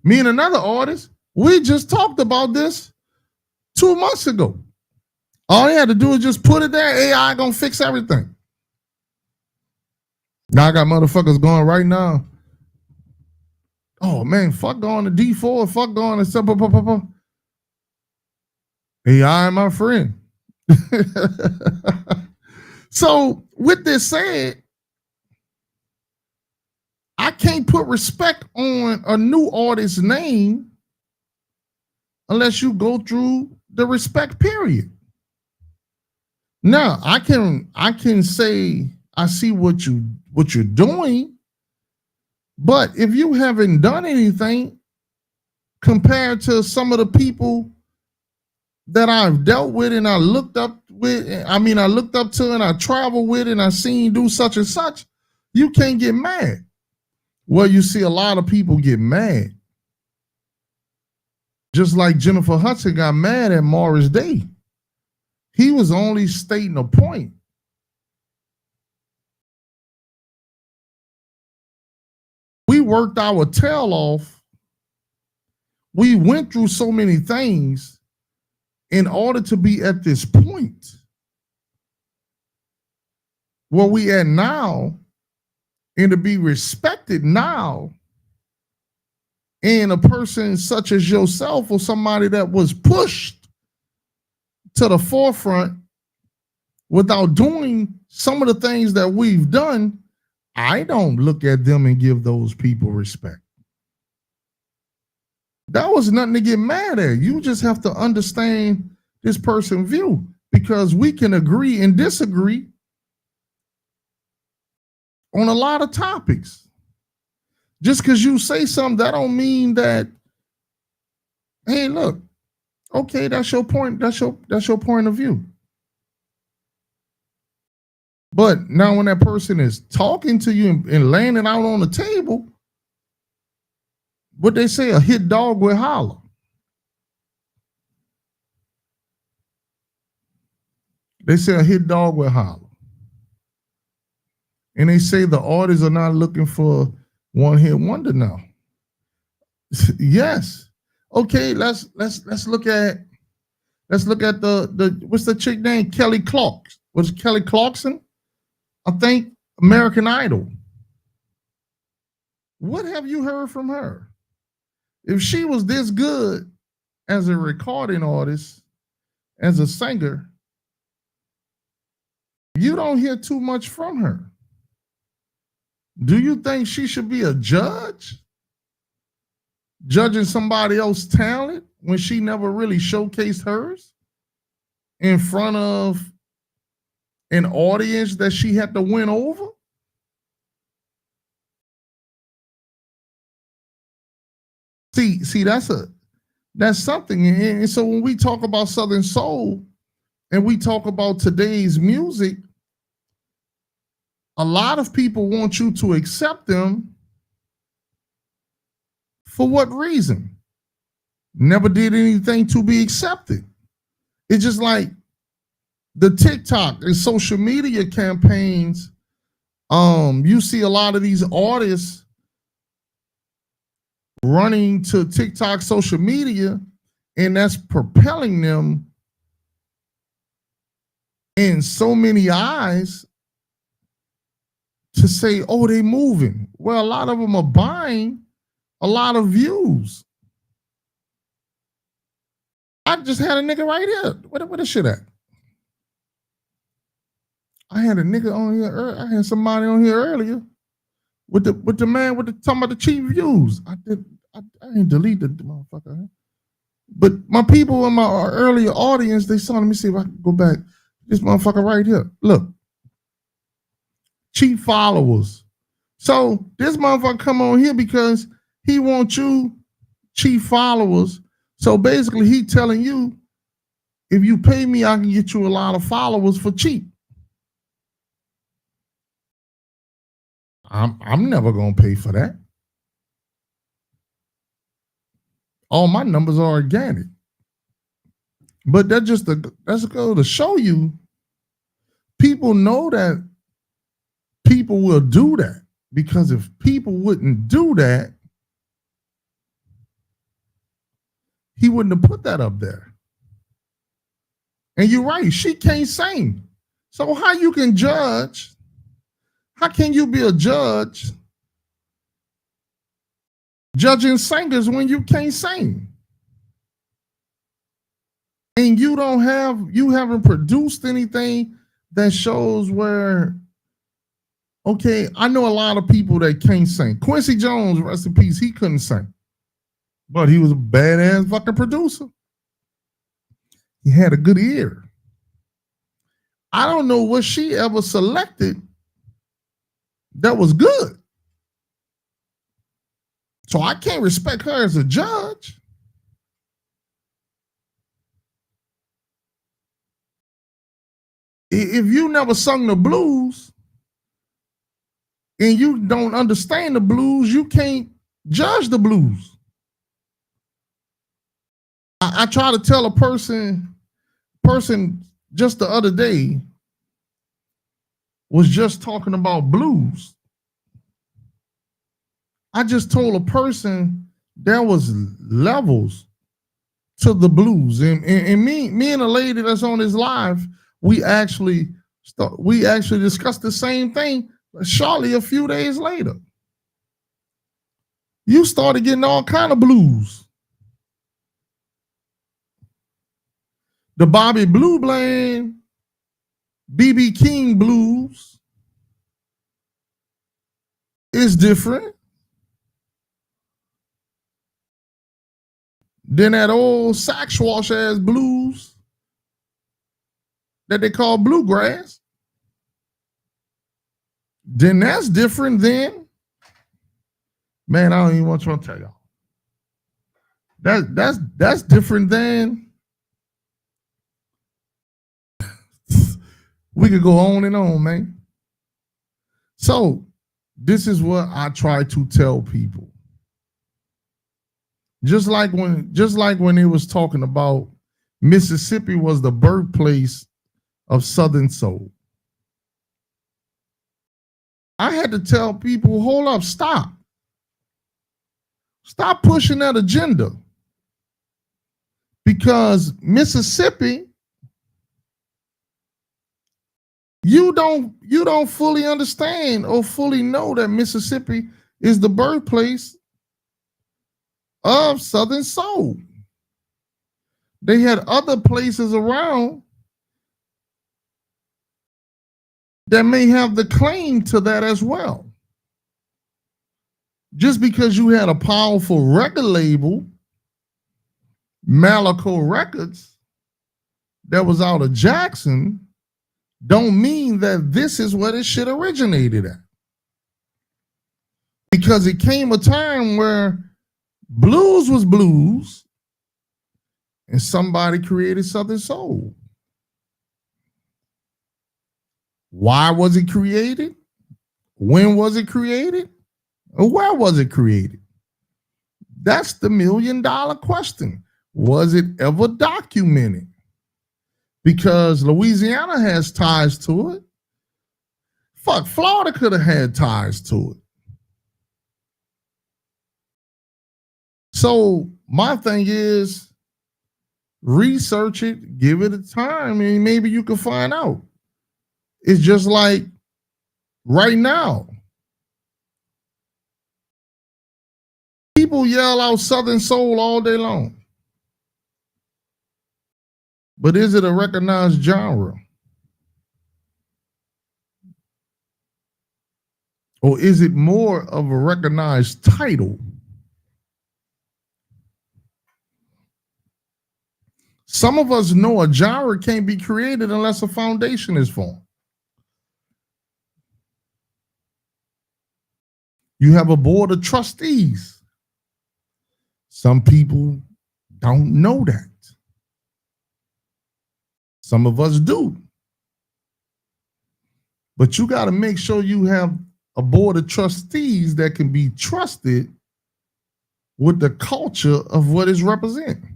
S1: Me and another artist, we just talked about this 2 months ago. All they had to do is just put it there. AI gonna fix everything. Now I got motherfuckers going right now. Oh man, fuck going to D4, fuck going to stuff. AI, my friend. So with this said, I can't put respect on a new artist's name unless you go through the respect period. Now, I can say I see what you're doing, but if you haven't done anything compared to some of the people that I've dealt with and I looked up with, I looked up to and I traveled with and I seen do such and such, you can't get mad. Well, you see a lot of people get mad. Just like Jennifer Hudson got mad at Morris Day. He was only stating a point. We worked our tail off. We went through so many things in order to be at this point where we at now, and to be respected now, and a person such as yourself or somebody that was pushed to the forefront without doing some of the things that we've done, I don't look at them and give those people respect. That was nothing to get mad at. You just have to understand this person's view, because we can agree and disagree on a lot of topics. Just because you say something, that don't mean that, hey, look, okay, that's your point. That's your point of view. But now when that person is talking to you and laying it out on the table, what they say, a hit dog will holler. They say a hit dog will holler. And they say the artists are not looking for one hit wonder now. Yes. Okay, let's look at the what's the chick name? Kelly Clarkson. Was it Kelly Clarkson? I think American Idol. What have you heard from her? If she was this good as a recording artist, as a singer, you don't hear too much from her. Do you think she should be a judge? Judging somebody else's talent when she never really showcased hers in front of an audience that she had to win over? See, that's something. And so when we talk about Southern Soul and we talk about today's music, a lot of people want you to accept them. For what reason? Never did anything to be accepted. It's just like the TikTok and social media campaigns. You see a lot of these artists running to TikTok, social media, and that's propelling them in so many eyes to say, oh, they moving. Well, a lot of them are buying a lot of views. I just had a nigga right here. Where the shit at? I had a nigga on here. I had somebody on here earlier with the man with the talking about the cheap views. I didn't delete the motherfucker. But my people in my earlier audience, they saw. Let me see if I can go back This motherfucker right here. Look. Cheap followers. So this motherfucker come on here because he wants you cheap followers. So basically he telling you, if you pay me, I can get you a lot of followers for cheap. I'm never gonna pay for that. All my numbers are organic. But that's go to show you people know that people will do that, because if people wouldn't do that, he wouldn't have put that up there. And you're right, she can't sing. So how you can judge? How can you be a judge judging singers when you can't sing? And you haven't produced anything that shows where, okay, I know a lot of people that can't sing. Quincy Jones, rest in peace, he couldn't sing. But he was a badass fucking producer. He had a good ear. I don't know what she ever selected that was good. So I can't respect her as a judge. If you never sung the blues and you don't understand the blues, you can't judge the blues. I try to tell a person just the other day was just talking about blues. I just told a person there was levels to the blues. And me and a lady that's on this live, we actually discussed the same thing shortly a few days later. You started getting all kind of blues. The Bobby Blue Bland, B.B. King blues is different than that old sax wash ass blues that they call bluegrass. Then that's different than, man, I don't even want to tell y'all. That's different than, we could go on and on, man. So this is what I try to tell people. Just like when it was talking about Mississippi was the birthplace of Southern soul. I had to tell people, hold up, stop. Stop pushing that agenda. Because Mississippi, you don't fully understand or fully know that Mississippi is the birthplace of Southern soul. They had other places around that may have the claim to that as well. Just because you had a powerful record label, Malaco Records, that was out of Jackson, don't mean that this is where this shit originated at. Because it came a time where blues was blues and somebody created Southern soul. Why was it created? When was it created? Or where was it created? That's the $1 million question. Was it ever documented? Because Louisiana has ties to it. Fuck, Florida could have had ties to it. So my thing is, research it, give it a time, and maybe you can find out. It's just like right now. People yell out Southern soul all day long. But is it a recognized genre? Or is it more of a recognized title? Some of us know a genre can't be created unless a foundation is formed. You have a board of trustees. Some people don't know that. Some of us do. But you got to make sure you have a board of trustees that can be trusted with the culture of what is representing.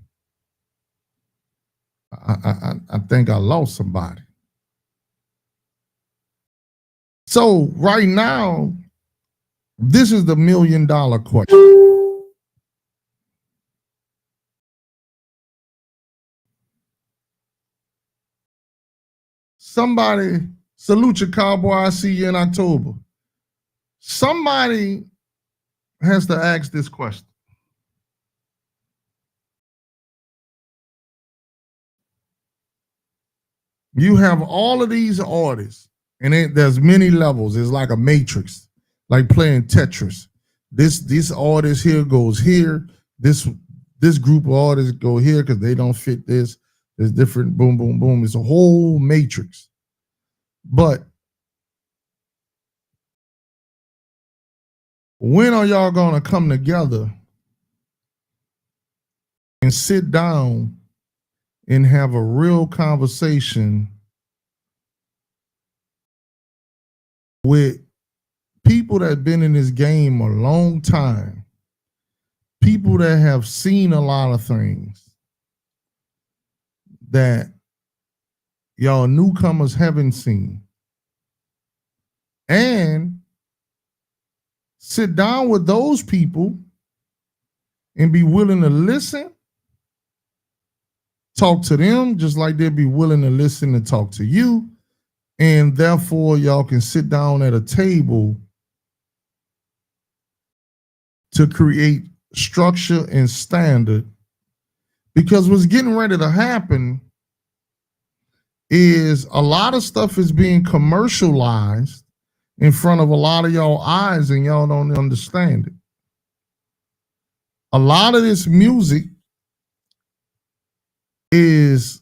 S1: I think I lost somebody. So right now, this is the $1 million question. Somebody, salute your cowboy, I see you in October. Somebody has to ask this question. You have all of these artists, and there's many levels. It's like a matrix, like playing Tetris. This artist here goes here. This group of artists go here because they don't fit this. There's different boom, boom, boom. It's a whole matrix. But when are y'all gonna come together and sit down and have a real conversation with people that have been in this game a long time, people that have seen a lot of things that y'all newcomers haven't seen, and sit down with those people and be willing to listen, talk to them just like they'd be willing to listen and talk to you, and therefore y'all can sit down at a table to create structure and standard. Because what's getting ready to happen is a lot of stuff is being commercialized in front of a lot of y'all eyes, and y'all don't understand it. A lot of this music is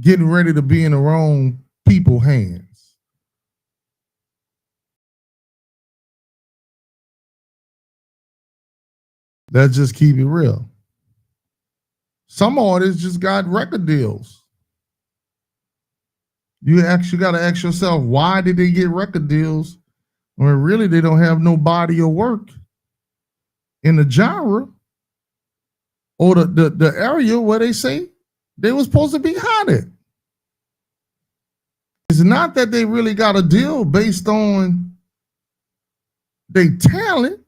S1: getting ready to be in the wrong people's hands. Let's just keep it real. Some artists just got record deals. You actually got to ask yourself, why did they get record deals when really they don't have no body of work in the genre or the area where they say they were supposed to be hot at? It's not that they really got a deal based on their talent.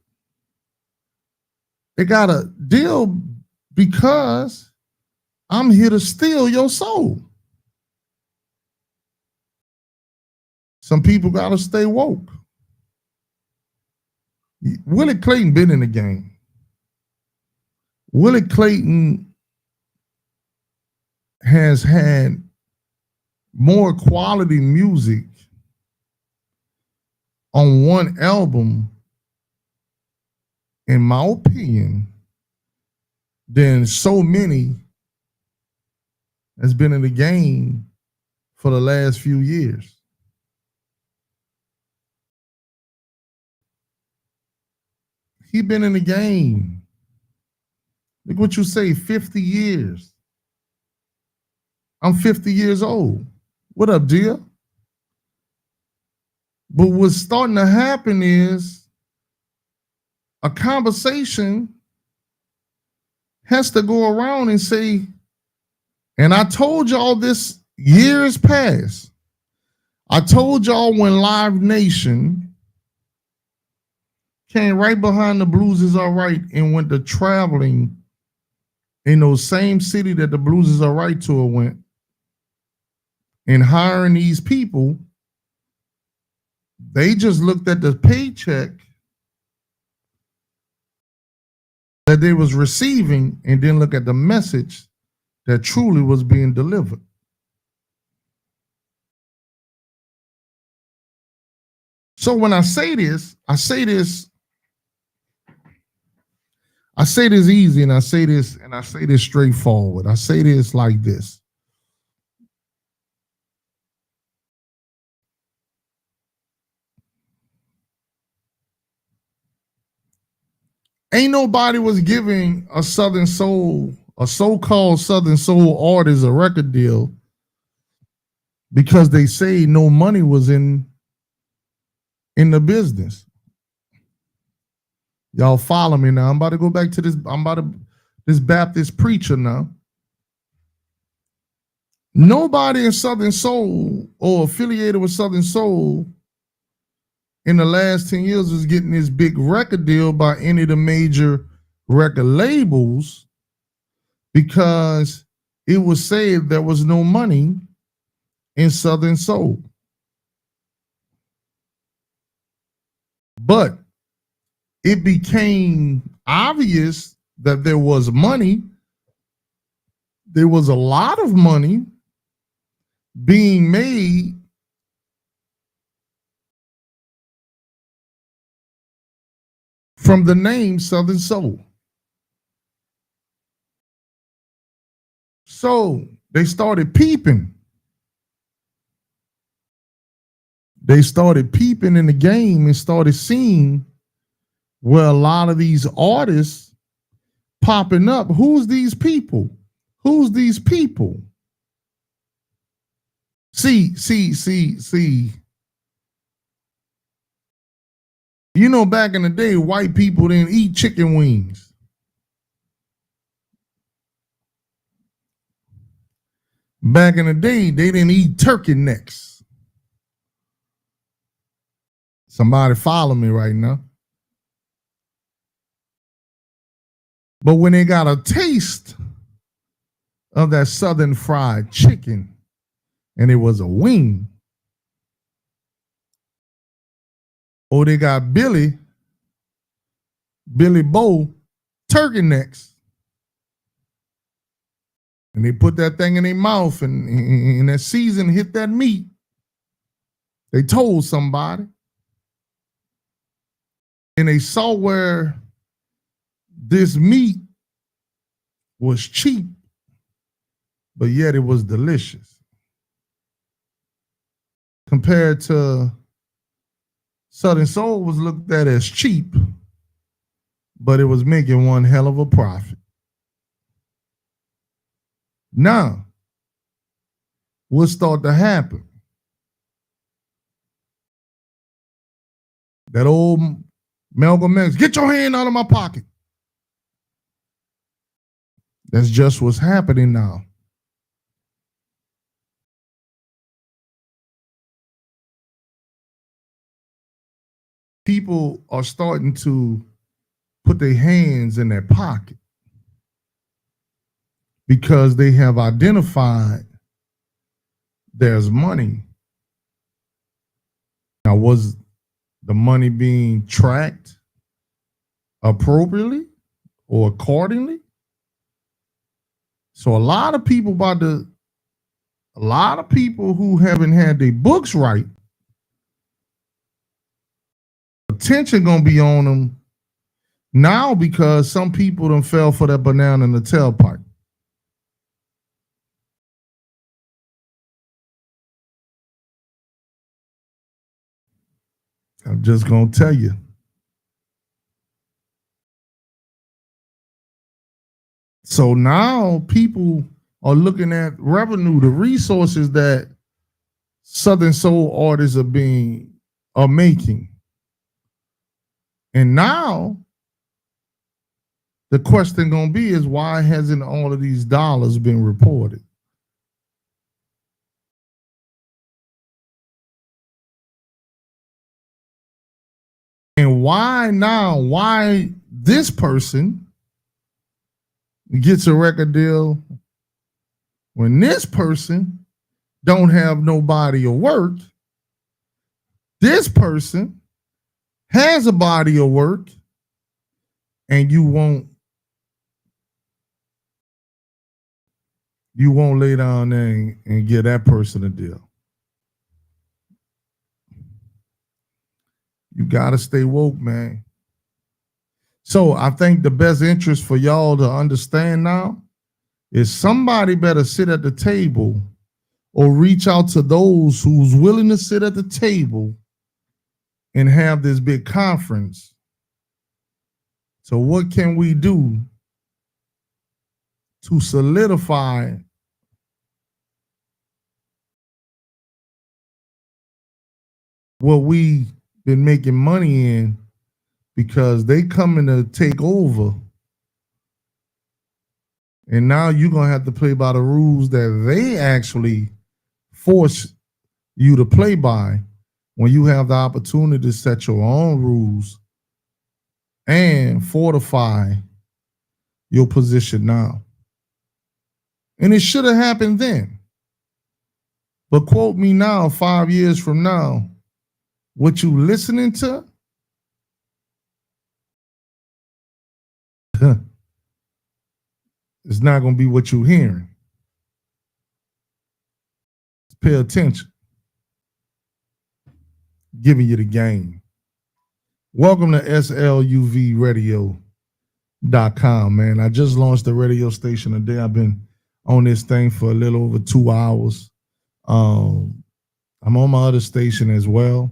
S1: They got a deal because I'm here to steal your soul. Some people got to stay woke. Willie Clayton been in the game. Willie Clayton has had more quality music on one album, in my opinion, than so many that's been in the game for the last few years. He been in the game. Look what you say, 50 years. I'm 50 years old. What up, dear? But what's starting to happen is a conversation has to go around and say, and I told y'all this years past. I told y'all when Live Nation came right behind the Blues Is All Right and went to traveling in those same city that the Blues Is All Right tour went, and hiring these people, they just looked at the paycheck that they was receiving and didn't look at the message that truly was being delivered. So when I say this I say this easy, and I say this straightforward. I say this like this. Ain't nobody was giving a Southern Soul, a so-called Southern Soul artist, a record deal because they say no money was in the business. Y'all follow me now. I'm about to go back to this. This Baptist preacher now. Nobody in Southern Soul or affiliated with Southern Soul in the last 10 years was getting this big record deal by any of the major record labels because it was said there was no money in Southern Soul. But it became obvious that there was money. There was a lot of money being made from the name Southern Soul. So they started peeping. They started peeping in the game and started seeing where a lot of these artists popping up. Who's these people? Who's these people? See. You know, back in the day, white people didn't eat chicken wings. Back in the day, they didn't eat turkey necks. Somebody follow me right now. But when they got a taste of that Southern fried chicken, and it was a wing, or they got Billy Bo turkey necks, and they put that thing in their mouth, and that season hit that meat, they told somebody, and they saw where this meat was cheap, but yet it was delicious. Compared to Southern Soul was looked at as cheap, but it was making one hell of a profit. Now, what started to happen? That old Malcolm X, get your hand out of my pocket. That's just what's happening now. People are starting to put their hands in their pocket because they have identified there's money. Now, was the money being tracked appropriately or accordingly? So a lot of people who haven't had their books right, attention gonna be on them now because some people done fell for that banana in the tailpipe. I'm just gonna tell you. So now people are looking at revenue, the resources that Southern Soul artists are making. And now the question gonna be is, why hasn't all of these dollars been reported? And why this person gets a record deal when this person don't have no body of work? This person has a body of work, and you won't lay down there and give that person a deal. You gotta stay woke, man. So I think the best interest for y'all to understand now is somebody better sit at the table or reach out to those who's willing to sit at the table and have this big conference. So what can we do to solidify what we been making money in, because they coming to take over, and now you're gonna have to play by the rules that they actually force you to play by, when you have the opportunity to set your own rules and fortify your position now. And it should have happened then. But quote me now, 5 years from now, what you listening to, it's not going to be what you're hearing. Pay attention. Giving you the game. Welcome to SLUVradio.com, man. I just launched the radio station today. I've been on this thing for a little over 2 hours. I'm on my other station as well.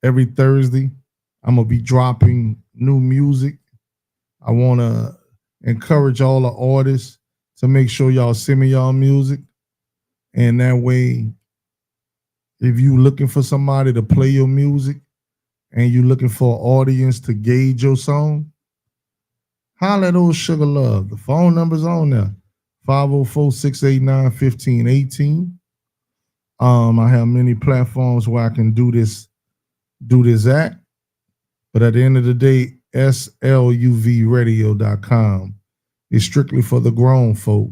S1: Every Thursday, I'm going to be dropping new music. I want to encourage all the artists to make sure y'all send me y'all music. And that way, if you looking for somebody to play your music and you looking for an audience to gauge your song, holla at old Sugar Love. The phone number's on there, 504-689-1518. I have many platforms where I can do this at. But at the end of the day, SLUVradio.com is strictly for the grown folk.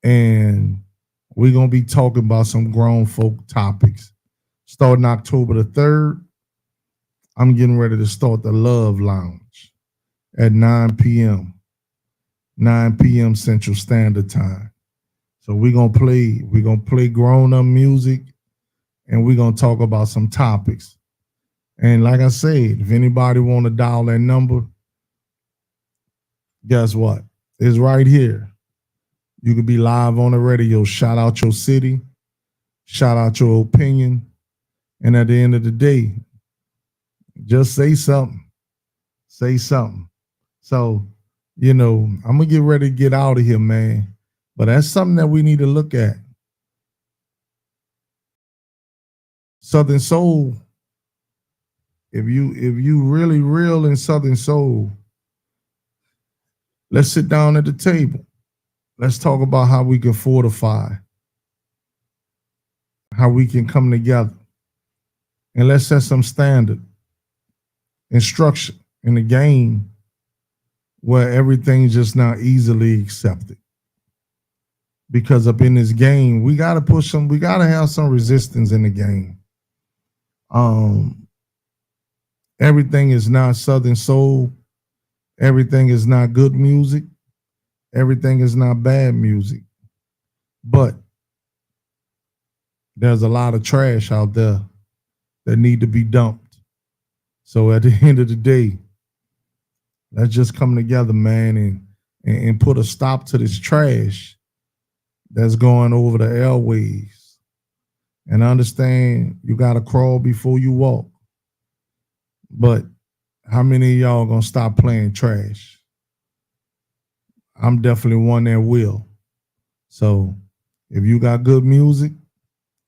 S1: And we're going to be talking about some grown folk topics. Starting October the 3rd, I'm getting ready to start the Love Lounge at 9 p.m. 9 p.m. Central Standard Time. So we're going to play grown-up music, and we're going to talk about some topics. And like I said, if anybody want to dial that number, guess what? It's right here. You could be live on the radio. Shout out your city. Shout out your opinion. And at the end of the day, just say something. Say something. So, I'm going to get ready to get out of here, man. But that's something that we need to look at. Southern Soul. If you really real in Southern Soul, let's sit down at the table. Let's talk about how we can fortify, how we can come together, and let's set some standard instruction in the game where everything's just not easily accepted. Because up in this game, we got to have some resistance in the game. Everything is not Southern Soul. Everything is not good music. Everything is not bad music. But there's a lot of trash out there that need to be dumped. So at the end of the day, let's just come together, man, and put a stop to this trash that's going over the airways. And understand you got to crawl before you walk. But how many of y'all gonna stop playing trash? I'm definitely one that will. So if you got good music,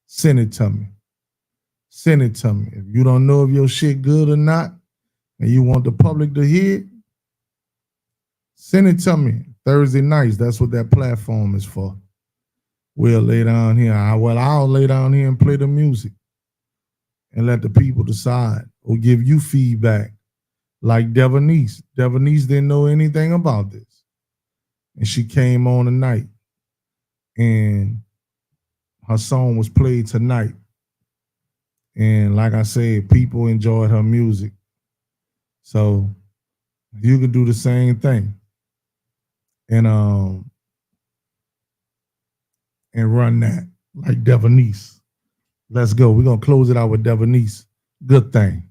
S1: send it to me. Send it to me. If you don't know if your shit good or not, and you want the public to hear it, send it to me. Thursday nights, that's what that platform is for. We'll lay down here. I'll lay down here and play the music and let the people decide or give you feedback. Like Devonice. Devonice didn't know anything about this. And she came on tonight. And her song was played tonight. And like I said, people enjoyed her music. So you can do the same thing. And run that like Devonice. Let's go. We're going to close it out with Devonice. Good thing.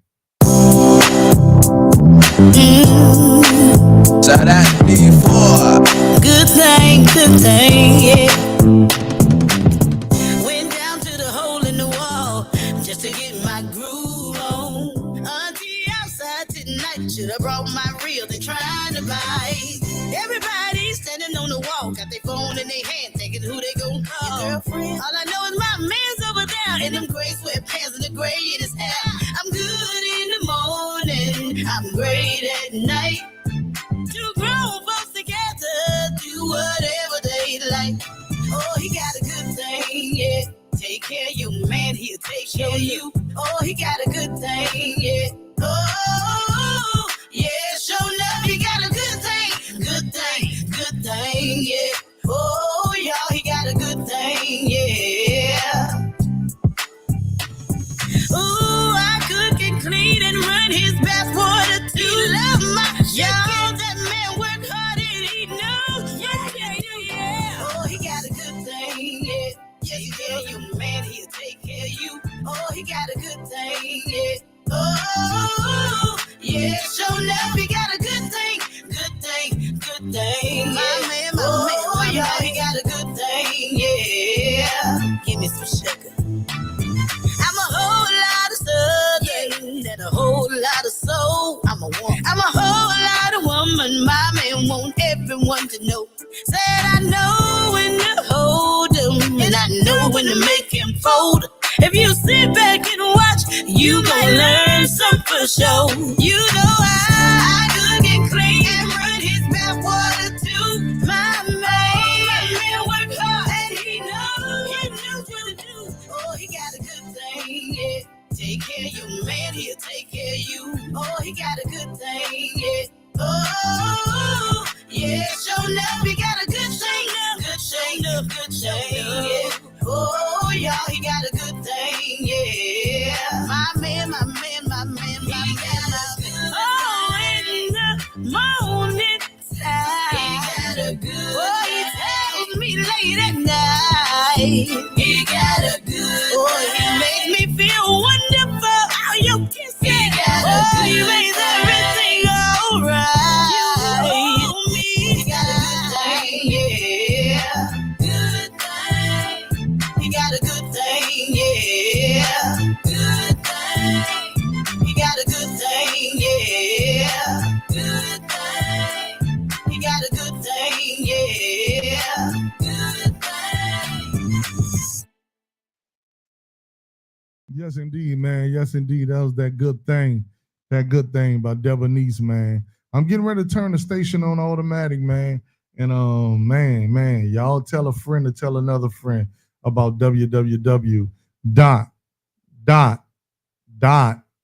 S3: So that before.
S5: Good thing, yeah. Went down to the hole in the wall just to get my groove on. Auntie outside tonight should have brought my reel they trying to buy. Everybody standing on the wall, got their phone in their hand, thinking who they gon' call. Your girlfriend. All I know is my man's over there in them gray sweatpants and the gray in his hair. I'm good in the morning, I'm great at night. Two grown folks together, do whatever they like. Oh, he got a good thing, yeah. Take care of you, man, he'll take care of you. Oh, he got a good thing, yeah. Oh, yeah, sure enough, he got a good thing, yeah. Oh, y'all, he got a good thing, yeah. Ooh, I cook and clean and run his bathwater too. Love my y'all. That man work hard and he knows. Yeah. Oh, he got a good thing, yeah. Yeah, you man, he'll take care of you. Oh, he got a good thing, yeah. Oh, yeah, sure enough, he got a good thing. My man, y'all, he got a good thing, yeah. Give me some sugar. I'm a whole lot of southern and a whole lot of soul. I'm a woman. I'm a whole lot of woman. My man want everyone to know. Said I know when to hold him and I know when to make him fold. If you sit back and watch, you gon' learn something for sure. You know I cook and clean and run his bathwater too. My man work hard and he knows what to do. Oh, he got a good thing, yeah. Take care of you, man, he'll take care of you. Oh, he got a good thing, yeah. Oh, yeah, sure enough, he got a good thing, yeah. Oh, y'all, he got a good thing, yeah. My man, he got a good. Oh, in the morning time, he got a good. Oh, he tells me late at night, he got a good. Oh, he makes me feel wonderful. How you kiss it? He got a good. He makes everything alright. He got a good thing, yeah. Good thing. He got a good thing, yeah. Good thing. He got a good thing, yeah. Good thing. He got a good thing, yeah. Good thing.
S1: Yes, indeed, man. Yes, indeed. That was that good thing. That good thing by Debonaise, man. I'm getting ready to turn the station on automatic, man. And man, y'all tell a friend to tell another friend about www.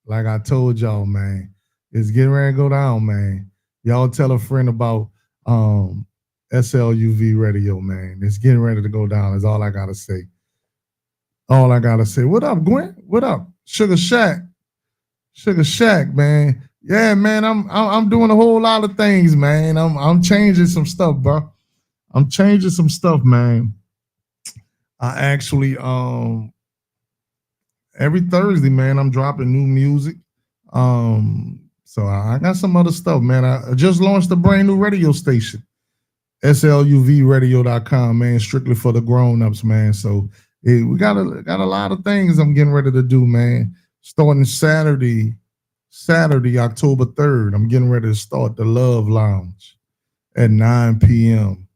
S1: Like I told y'all, man. It's getting ready to go down, man. Y'all tell a friend about SLUV radio, man. It's getting ready to go down. Is all I gotta say. All I gotta say. What up, Gwen? What up? Sugar Shack, man. Yeah, man. I'm doing a whole lot of things, man. I'm changing some stuff, bro. I'm changing some stuff, man. I actually every Thursday, man, I'm dropping new music. So I got some other stuff, man. I just launched a brand new radio station, sluvradio.com, man, strictly for the grown-ups, man. So we got a lot of things I'm getting ready to do, man. Starting Saturday, October 3rd, I'm getting ready to start the Love Lounge at 9 p.m.,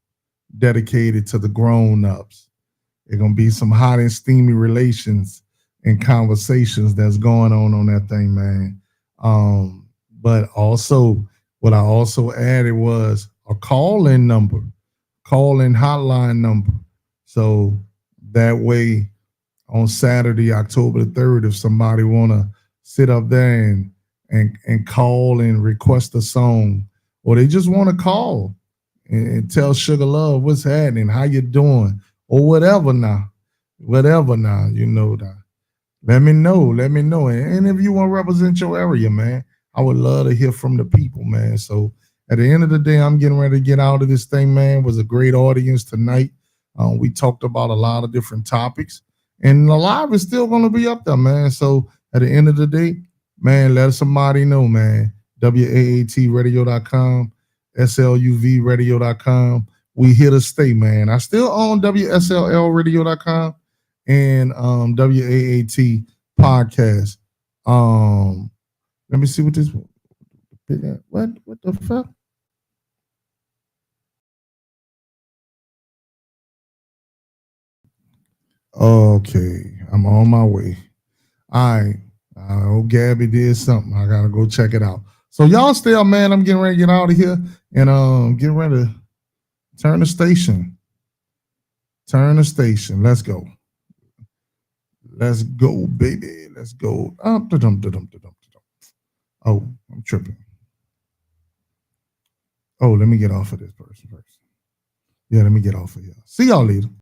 S1: dedicated to the grown-ups. There's going to be some hot and steamy relations and conversations that's going on that thing, man. But also, what I also added was a call-in hotline number. So that way, on Saturday, October the 3rd, if somebody want to sit up there and call and request a song, or they just want to call and tell Sugar Love what's happening, how you doing, or whatever now, you know that. Let me know. And if you want to represent your area, man, I would love to hear from the people, man. So at the end of the day, I'm getting ready to get out of this thing, man. It was a great audience tonight. We talked about a lot of different topics, and the live is still going to be up there, man. So at the end of the day, man, let somebody know, man. WAATradio.com, SLUVradio.com. We here to stay, man. I still own WSLLradio.com and WAAT podcast. Let me see what this. What the fuck? Okay, I'm on my way. All right. Oh, Gabby did something. I gotta go check it out. So y'all stay up, man. I'm getting ready to get out of here and get ready to turn the station. Turn the station. Let's go. Let's go, baby. Let's go. Oh, I'm tripping. Oh, let me get off of this person first. Yeah, let me get off of here. See y'all later.